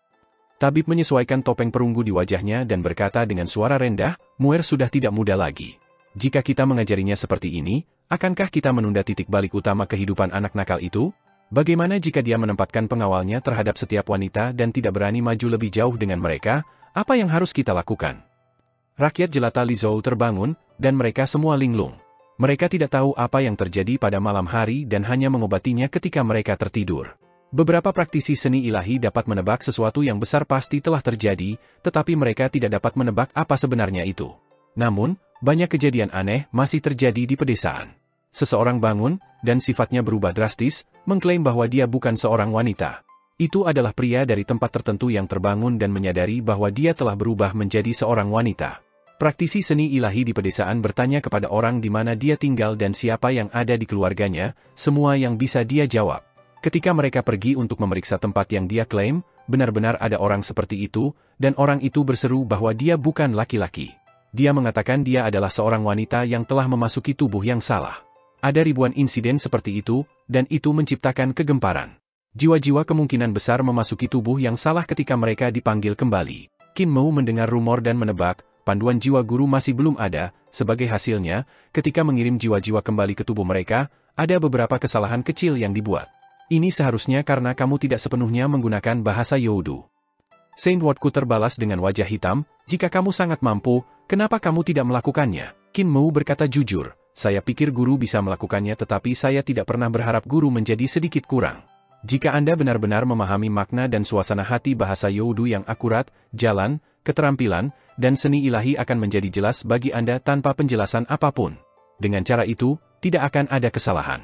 Tabib menyesuaikan topeng perunggu di wajahnya dan berkata dengan suara rendah, Muer sudah tidak muda lagi. Jika kita mengajarinya seperti ini, akankah kita menunda titik balik utama kehidupan anak nakal itu? Bagaimana jika dia menempatkan pengawalnya terhadap setiap wanita dan tidak berani maju lebih jauh dengan mereka? Apa yang harus kita lakukan? Rakyat jelata Lizhou terbangun, dan mereka semua linglung. Mereka tidak tahu apa yang terjadi pada malam hari dan hanya mengobatinya ketika mereka tertidur. Beberapa praktisi seni ilahi dapat menebak sesuatu yang besar pasti telah terjadi, tetapi mereka tidak dapat menebak apa sebenarnya itu. Namun, banyak kejadian aneh masih terjadi di pedesaan. Seseorang bangun, dan sifatnya berubah drastis, mengklaim bahwa dia bukan seorang wanita. Itu adalah pria dari tempat tertentu yang terbangun dan menyadari bahwa dia telah berubah menjadi seorang wanita. Praktisi seni ilahi di pedesaan bertanya kepada orang di mana dia tinggal dan siapa yang ada di keluarganya, semua yang bisa dia jawab. Ketika mereka pergi untuk memeriksa tempat yang dia klaim, benar-benar ada orang seperti itu, dan orang itu berseru bahwa dia bukan laki-laki. Dia mengatakan dia adalah seorang wanita yang telah memasuki tubuh yang salah. Ada ribuan insiden seperti itu, dan itu menciptakan kegemparan. Jiwa-jiwa kemungkinan besar memasuki tubuh yang salah ketika mereka dipanggil kembali. Qin Mu mendengar rumor dan menebak, panduan jiwa guru masih belum ada. Sebagai hasilnya, ketika mengirim jiwa-jiwa kembali ke tubuh mereka, ada beberapa kesalahan kecil yang dibuat. Ini seharusnya karena kamu tidak sepenuhnya menggunakan bahasa Youdu. Saint Wotku terbalas dengan wajah hitam, jika kamu sangat mampu, kenapa kamu tidak melakukannya? Qin Mu berkata jujur, saya pikir guru bisa melakukannya tetapi saya tidak pernah berharap guru menjadi sedikit kurang. Jika Anda benar-benar memahami makna dan suasana hati bahasa Youdu yang akurat, jalan, keterampilan, dan seni ilahi akan menjadi jelas bagi Anda tanpa penjelasan apapun. Dengan cara itu, tidak akan ada kesalahan.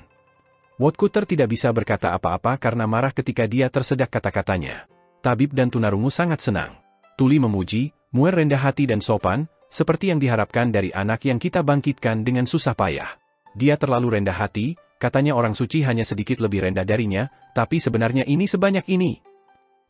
Wotkuter tidak bisa berkata apa-apa karena marah ketika dia tersedak kata-katanya. Tabib dan tunarungu sangat senang. Tuli memuji, Muer rendah hati dan sopan, seperti yang diharapkan dari anak yang kita bangkitkan dengan susah payah. Dia terlalu rendah hati, katanya orang suci hanya sedikit lebih rendah darinya, tapi sebenarnya ini sebanyak ini.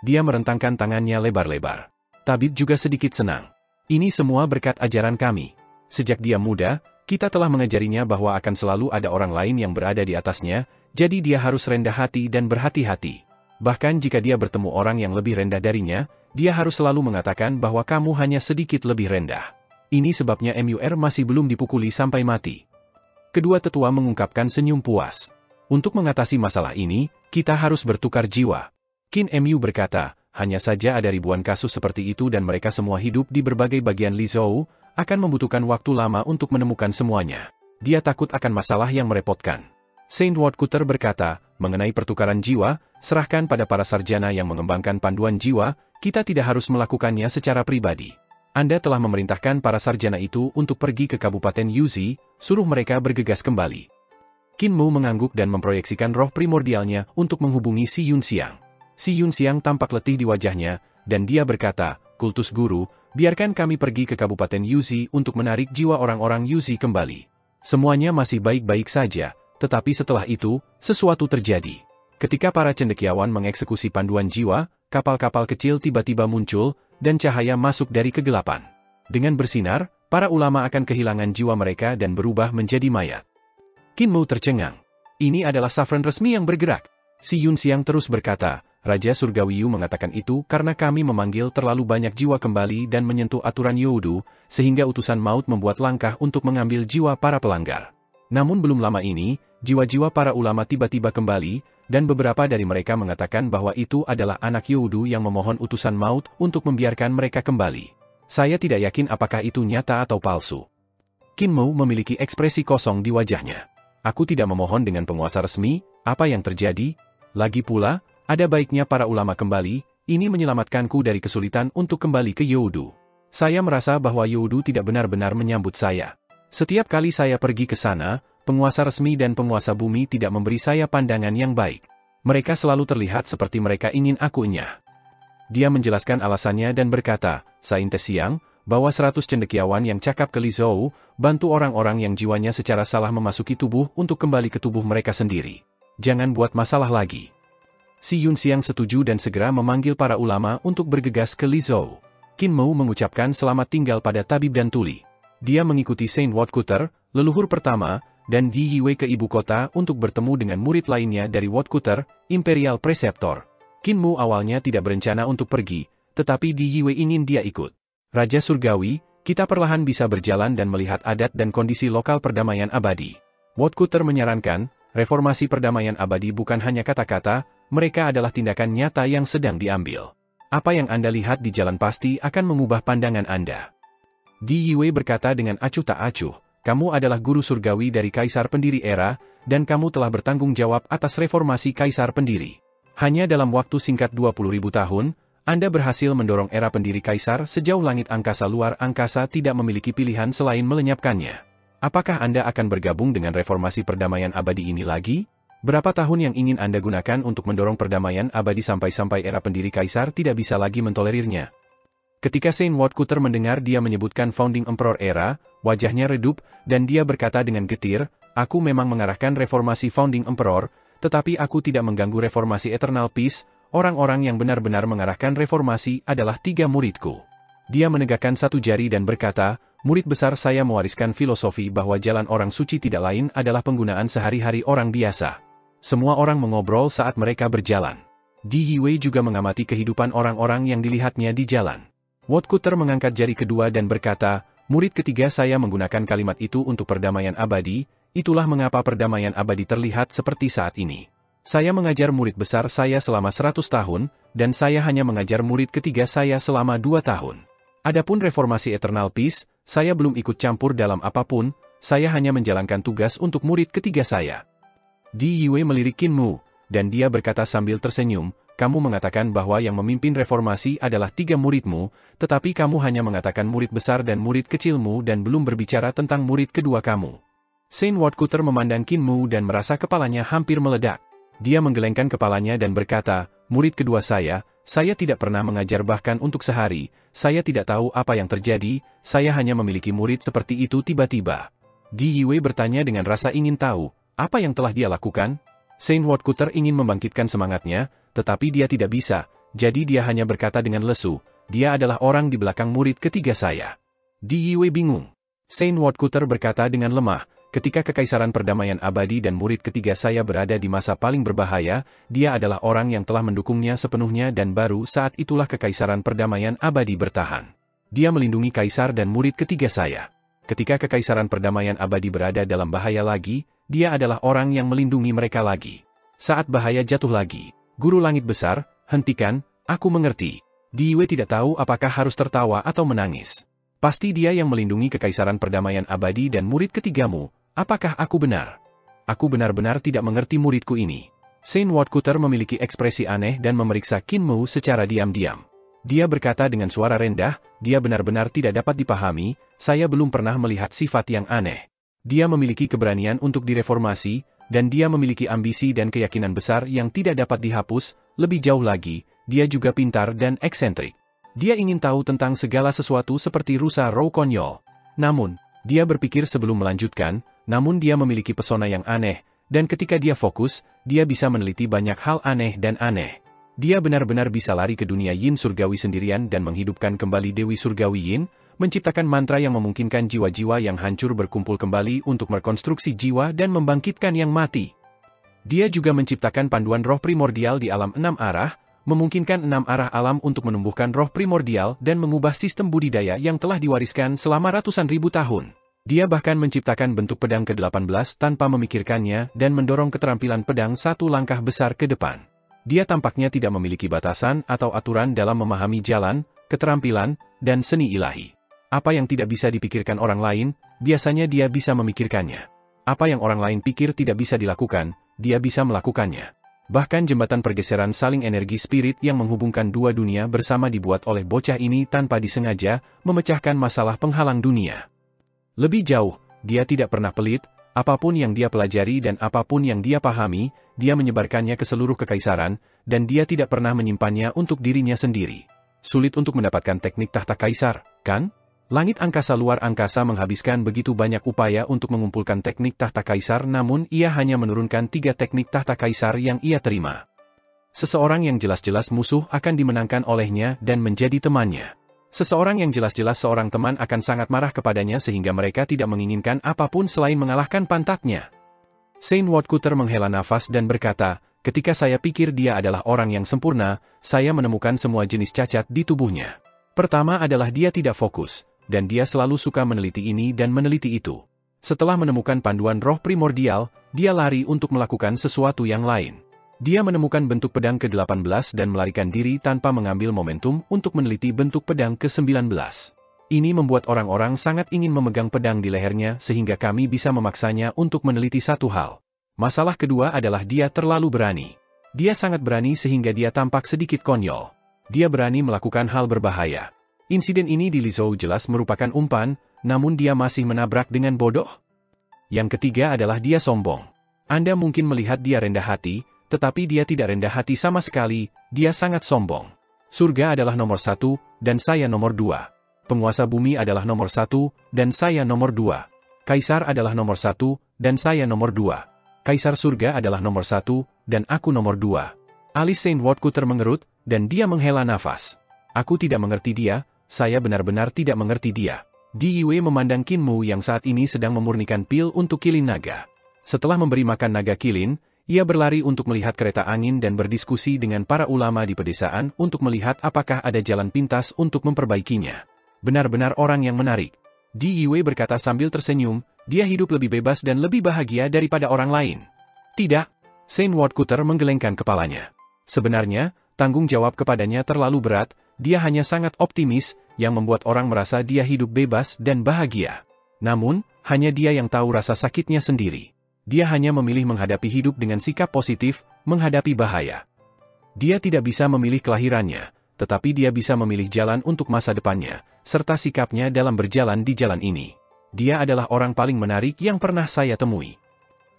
Dia merentangkan tangannya lebar-lebar. Tabib juga sedikit senang. Ini semua berkat ajaran kami. Sejak dia muda, kita telah mengajarinya bahwa akan selalu ada orang lain yang berada di atasnya, jadi dia harus rendah hati dan berhati-hati. Bahkan jika dia bertemu orang yang lebih rendah darinya, dia harus selalu mengatakan bahwa kamu hanya sedikit lebih rendah. Ini sebabnya Mur masih belum dipukuli sampai mati. Kedua tetua mengungkapkan senyum puas. Untuk mengatasi masalah ini, kita harus bertukar jiwa. Qin Mu berkata, hanya saja ada ribuan kasus seperti itu dan mereka semua hidup di berbagai bagian Lizhou, akan membutuhkan waktu lama untuk menemukan semuanya. Dia takut akan masalah yang merepotkan. Saint Wotkuter berkata, mengenai pertukaran jiwa, serahkan pada para sarjana yang mengembangkan panduan jiwa, kita tidak harus melakukannya secara pribadi. Anda telah memerintahkan para sarjana itu untuk pergi ke Kabupaten Yuzi, suruh mereka bergegas kembali. Qin Mu mengangguk dan memproyeksikan roh primordialnya untuk menghubungi Si Yunxiang. Si Yunxiang tampak letih di wajahnya, dan dia berkata, kultus guru, biarkan kami pergi ke Kabupaten Yuzi untuk menarik jiwa orang-orang Yuzi kembali. Semuanya masih baik-baik saja, tetapi setelah itu, sesuatu terjadi. Ketika para cendekiawan mengeksekusi panduan jiwa, kapal-kapal kecil tiba-tiba muncul, dan cahaya masuk dari kegelapan. Dengan bersinar, para ulama akan kehilangan jiwa mereka dan berubah menjadi mayat. Qin Mu tercengang. Ini adalah Saffron resmi yang bergerak. Si Yunxiang terus berkata, Raja Surgawi Yu mengatakan itu karena kami memanggil terlalu banyak jiwa kembali dan menyentuh aturan Youdu, sehingga utusan maut membuat langkah untuk mengambil jiwa para pelanggar. Namun belum lama ini, jiwa-jiwa para ulama tiba-tiba kembali, dan beberapa dari mereka mengatakan bahwa itu adalah anak Youdu yang memohon utusan maut untuk membiarkan mereka kembali. Saya tidak yakin apakah itu nyata atau palsu. Qin Mu memiliki ekspresi kosong di wajahnya. Aku tidak memohon dengan penguasa resmi, apa yang terjadi? Lagi pula, ada baiknya para ulama kembali, ini menyelamatkanku dari kesulitan untuk kembali ke Youdu. Saya merasa bahwa Youdu tidak benar-benar menyambut saya. Setiap kali saya pergi ke sana, penguasa resmi dan penguasa bumi tidak memberi saya pandangan yang baik. Mereka selalu terlihat seperti mereka ingin aku enyah. Dia menjelaskan alasannya dan berkata, Sainte Siang, bawa 100 cendekiawan yang cakap ke Lizhou, bantu orang-orang yang jiwanya secara salah memasuki tubuh untuk kembali ke tubuh mereka sendiri. Jangan buat masalah lagi. Si Yunxiang setuju dan segera memanggil para ulama untuk bergegas ke Lizhou. Qin Mu mengucapkan selamat tinggal pada tabib dan tuli. Dia mengikuti Saint Wotkuter, leluhur pertama, dan Di Yiwei ke ibu kota untuk bertemu dengan murid lainnya dari Wotkuter, Imperial Preceptor. Qin Mu awalnya tidak berencana untuk pergi, tetapi Di Yiwei ingin dia ikut. Raja Surgawi, kita perlahan bisa berjalan dan melihat adat dan kondisi lokal perdamaian abadi. Wotkuter menyarankan, reformasi perdamaian abadi bukan hanya kata-kata, mereka adalah tindakan nyata yang sedang diambil. Apa yang Anda lihat di jalan pasti akan mengubah pandangan Anda. Di Yiwei berkata dengan acuh tak acuh, kamu adalah guru surgawi dari Kaisar Pendiri Era, dan kamu telah bertanggung jawab atas reformasi Kaisar Pendiri. Hanya dalam waktu singkat 20.000 tahun, Anda berhasil mendorong era pendiri Kaisar sejauh langit angkasa luar angkasa tidak memiliki pilihan selain melenyapkannya. Apakah Anda akan bergabung dengan reformasi perdamaian abadi ini lagi? Berapa tahun yang ingin Anda gunakan untuk mendorong perdamaian abadi sampai era pendiri Kaisar tidak bisa lagi mentolerirnya? Ketika Saint Wotkuter mendengar dia menyebutkan Founding Emperor Era, wajahnya redup, dan dia berkata dengan getir, aku memang mengarahkan reformasi Founding Emperor, tetapi aku tidak mengganggu reformasi Eternal Peace, orang-orang yang benar-benar mengarahkan reformasi adalah 3 muridku. Dia menegakkan satu jari dan berkata, murid besar saya mewariskan filosofi bahwa jalan orang suci tidak lain adalah penggunaan sehari-hari orang biasa. Semua orang mengobrol saat mereka berjalan. Di Yiwei juga mengamati kehidupan orang-orang yang dilihatnya di jalan. Woodcutter mengangkat jari kedua dan berkata, murid ketiga saya menggunakan kalimat itu untuk perdamaian abadi, itulah mengapa perdamaian abadi terlihat seperti saat ini. Saya mengajar murid besar saya selama 100 tahun, dan saya hanya mengajar murid ketiga saya selama 2 tahun. Adapun reformasi Eternal Peace, saya belum ikut campur dalam apapun, saya hanya menjalankan tugas untuk murid ketiga saya. Di Yiwei melirik Qin Mu, dan dia berkata sambil tersenyum, kamu mengatakan bahwa yang memimpin reformasi adalah 3 muridmu, tetapi kamu hanya mengatakan murid besar dan murid kecilmu dan belum berbicara tentang murid kedua kamu. Saint Woodcutter memandang Qin Mu dan merasa kepalanya hampir meledak. Dia menggelengkan kepalanya dan berkata, murid kedua saya tidak pernah mengajar bahkan untuk sehari, saya tidak tahu apa yang terjadi, saya hanya memiliki murid seperti itu tiba-tiba. Di Yiwei bertanya dengan rasa ingin tahu, apa yang telah dia lakukan? Saint Woodcutter ingin membangkitkan semangatnya, tetapi dia tidak bisa, jadi dia hanya berkata dengan lesu, dia adalah orang di belakang murid ketiga saya. Di Yiwei bingung. Saint Woodcutter berkata dengan lemah, ketika Kekaisaran Perdamaian Abadi dan murid ketiga saya berada di masa paling berbahaya, dia adalah orang yang telah mendukungnya sepenuhnya dan baru saat itulah Kekaisaran Perdamaian Abadi bertahan. Dia melindungi kaisar dan murid ketiga saya. Ketika Kekaisaran Perdamaian Abadi berada dalam bahaya lagi, dia adalah orang yang melindungi mereka lagi. Saat bahaya jatuh lagi, Guru Langit Besar, hentikan, aku mengerti. Di Yiwei tidak tahu apakah harus tertawa atau menangis. Pasti dia yang melindungi Kekaisaran Perdamaian Abadi dan murid ketigamu. Apakah aku benar? Aku benar-benar tidak mengerti muridku ini. Saint Woodcutter memiliki ekspresi aneh dan memeriksa Qin Mu secara diam-diam. Dia berkata dengan suara rendah, dia benar-benar tidak dapat dipahami, saya belum pernah melihat sifat yang aneh. Dia memiliki keberanian untuk direformasi, dan dia memiliki ambisi dan keyakinan besar yang tidak dapat dihapus, lebih jauh lagi, dia juga pintar dan eksentrik. Dia ingin tahu tentang segala sesuatu seperti rusa roh konyol. Namun, dia berpikir sebelum melanjutkan, namun dia memiliki pesona yang aneh, dan ketika dia fokus, dia bisa meneliti banyak hal aneh dan aneh. Dia benar-benar bisa lari ke dunia Yin Surgawi sendirian dan menghidupkan kembali Dewi Surgawi Yin, menciptakan mantra yang memungkinkan jiwa-jiwa yang hancur berkumpul kembali untuk merekonstruksi jiwa dan membangkitkan yang mati. Dia juga menciptakan panduan roh primordial di alam 6 arah, memungkinkan 6 arah alam untuk menumbuhkan roh primordial dan mengubah sistem budidaya yang telah diwariskan selama ratusan ribu tahun. Dia bahkan menciptakan bentuk pedang ke-18 tanpa memikirkannya dan mendorong keterampilan pedang satu langkah besar ke depan. Dia tampaknya tidak memiliki batasan atau aturan dalam memahami jalan, keterampilan, dan seni ilahi. Apa yang tidak bisa dipikirkan orang lain, biasanya dia bisa memikirkannya. Apa yang orang lain pikir tidak bisa dilakukan, dia bisa melakukannya. Bahkan jembatan pergeseran saling energi spirit yang menghubungkan dua dunia bersama dibuat oleh bocah ini tanpa disengaja, memecahkan masalah penghalang dunia. Lebih jauh, dia tidak pernah pelit, apapun yang dia pelajari dan apapun yang dia pahami, dia menyebarkannya ke seluruh kekaisaran, dan dia tidak pernah menyimpannya untuk dirinya sendiri. Sulit untuk mendapatkan teknik tahta kaisar, kan? Langit angkasa luar angkasa menghabiskan begitu banyak upaya untuk mengumpulkan teknik tahta kaisar namun ia hanya menurunkan 3 teknik tahta kaisar yang ia terima. Seseorang yang jelas-jelas musuh akan dimenangkan olehnya dan menjadi temannya. Seseorang yang jelas-jelas seorang teman akan sangat marah kepadanya sehingga mereka tidak menginginkan apapun selain mengalahkan pantatnya. Saint Woodcutter menghela nafas dan berkata, ketika saya pikir dia adalah orang yang sempurna, saya menemukan semua jenis cacat di tubuhnya. Pertama adalah dia tidak fokus, dan dia selalu suka meneliti ini dan meneliti itu. Setelah menemukan panduan roh primordial, dia lari untuk melakukan sesuatu yang lain. Dia menemukan bentuk pedang ke-18 dan melarikan diri tanpa mengambil momentum untuk meneliti bentuk pedang ke-19. Ini membuat orang-orang sangat ingin memegang pedang di lehernya sehingga kami bisa memaksanya untuk meneliti satu hal. Masalah kedua adalah dia terlalu berani. Dia sangat berani sehingga dia tampak sedikit konyol. Dia berani melakukan hal berbahaya. Insiden ini di Lizhou jelas merupakan umpan, namun dia masih menabrak dengan bodoh. Yang ketiga adalah dia sombong. Anda mungkin melihat dia rendah hati, tetapi dia tidak rendah hati sama sekali, dia sangat sombong. Surga adalah nomor 1, dan saya nomor 2. Penguasa bumi adalah nomor 1, dan saya nomor 2. Kaisar adalah nomor 1, dan saya nomor 2. Kaisar surga adalah nomor 1, dan aku nomor 2. Alis Saint Woodcutter mengerut, dan dia menghela nafas. Aku tidak mengerti dia, saya benar-benar tidak mengerti dia. Di Yue memandang Qin Mu yang saat ini sedang memurnikan pil untuk kilin naga. Setelah memberi makan naga kilin, ia berlari untuk melihat kereta angin dan berdiskusi dengan para ulama di pedesaan untuk melihat apakah ada jalan pintas untuk memperbaikinya. Benar-benar orang yang menarik. Di Yue berkata sambil tersenyum, dia hidup lebih bebas dan lebih bahagia daripada orang lain. Tidak. Saint Woodcutter menggelengkan kepalanya. Sebenarnya, tanggung jawab kepadanya terlalu berat, dia hanya sangat optimis, yang membuat orang merasa dia hidup bebas dan bahagia. Namun, hanya dia yang tahu rasa sakitnya sendiri. Dia hanya memilih menghadapi hidup dengan sikap positif, menghadapi bahaya. Dia tidak bisa memilih kelahirannya, tetapi dia bisa memilih jalan untuk masa depannya, serta sikapnya dalam berjalan di jalan ini. Dia adalah orang paling menarik yang pernah saya temui.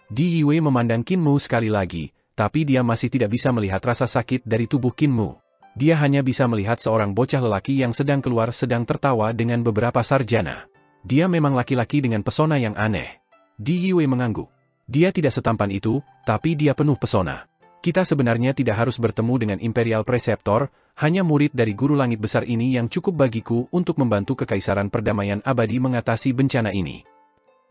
Di Yue memandang Qin Mu sekali lagi, tapi dia masih tidak bisa melihat rasa sakit dari tubuh Qin Mu. Dia hanya bisa melihat seorang bocah lelaki yang sedang keluar sedang tertawa dengan beberapa sarjana. Dia memang laki-laki dengan pesona yang aneh. Di Yue mengangguk. Dia tidak setampan itu, tapi dia penuh pesona. Kita sebenarnya tidak harus bertemu dengan Imperial Preceptor, hanya murid dari guru langit besar ini yang cukup bagiku untuk membantu Kekaisaran Perdamaian Abadi mengatasi bencana ini.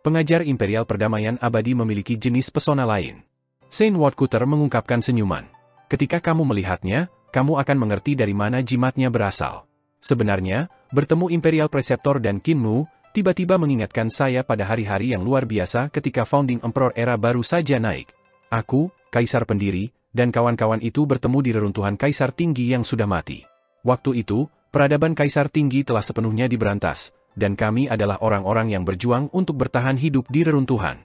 Pengajar Imperial Perdamaian Abadi memiliki jenis pesona lain. Saint Woodcutter mengungkapkan senyuman. Ketika kamu melihatnya, kamu akan mengerti dari mana jimatnya berasal. Sebenarnya, bertemu Imperial Preceptor dan Qin Mu, tiba-tiba mengingatkan saya pada hari-hari yang luar biasa ketika Founding Emperor era baru saja naik. Aku, Kaisar Pendiri, dan kawan-kawan itu bertemu di reruntuhan Kaisar Tinggi yang sudah mati. Waktu itu, peradaban Kaisar Tinggi telah sepenuhnya diberantas, dan kami adalah orang-orang yang berjuang untuk bertahan hidup di reruntuhan.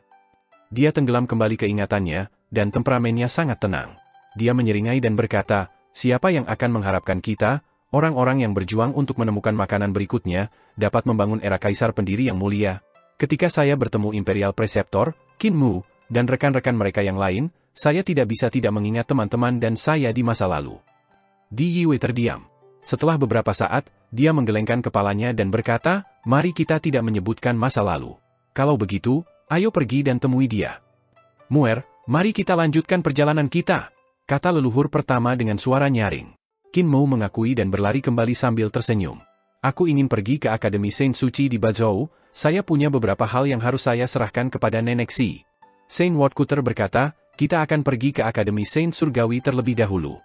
Dia tenggelam kembali ke ingatannya, dan temperamennya sangat tenang. Dia menyeringai dan berkata, siapa yang akan mengharapkan kita, orang-orang yang berjuang untuk menemukan makanan berikutnya, dapat membangun era Kaisar Pendiri yang mulia? Ketika saya bertemu Imperial Preceptor, Qin Mu, dan rekan-rekan mereka yang lain, saya tidak bisa tidak mengingat teman-teman dan saya di masa lalu. Di Yue terdiam. Setelah beberapa saat, dia menggelengkan kepalanya dan berkata, mari kita tidak menyebutkan masa lalu. Kalau begitu, ayo pergi dan temui dia. Muer, mari kita lanjutkan perjalanan kita, kata leluhur pertama dengan suara nyaring. Qin Mu mengakui dan berlari kembali sambil tersenyum. Aku ingin pergi ke Akademi Saint Suci di Bazhou, saya punya beberapa hal yang harus saya serahkan kepada Nenek Xi. Saint Woodcutter berkata, kita akan pergi ke Akademi Saint Surgawi terlebih dahulu.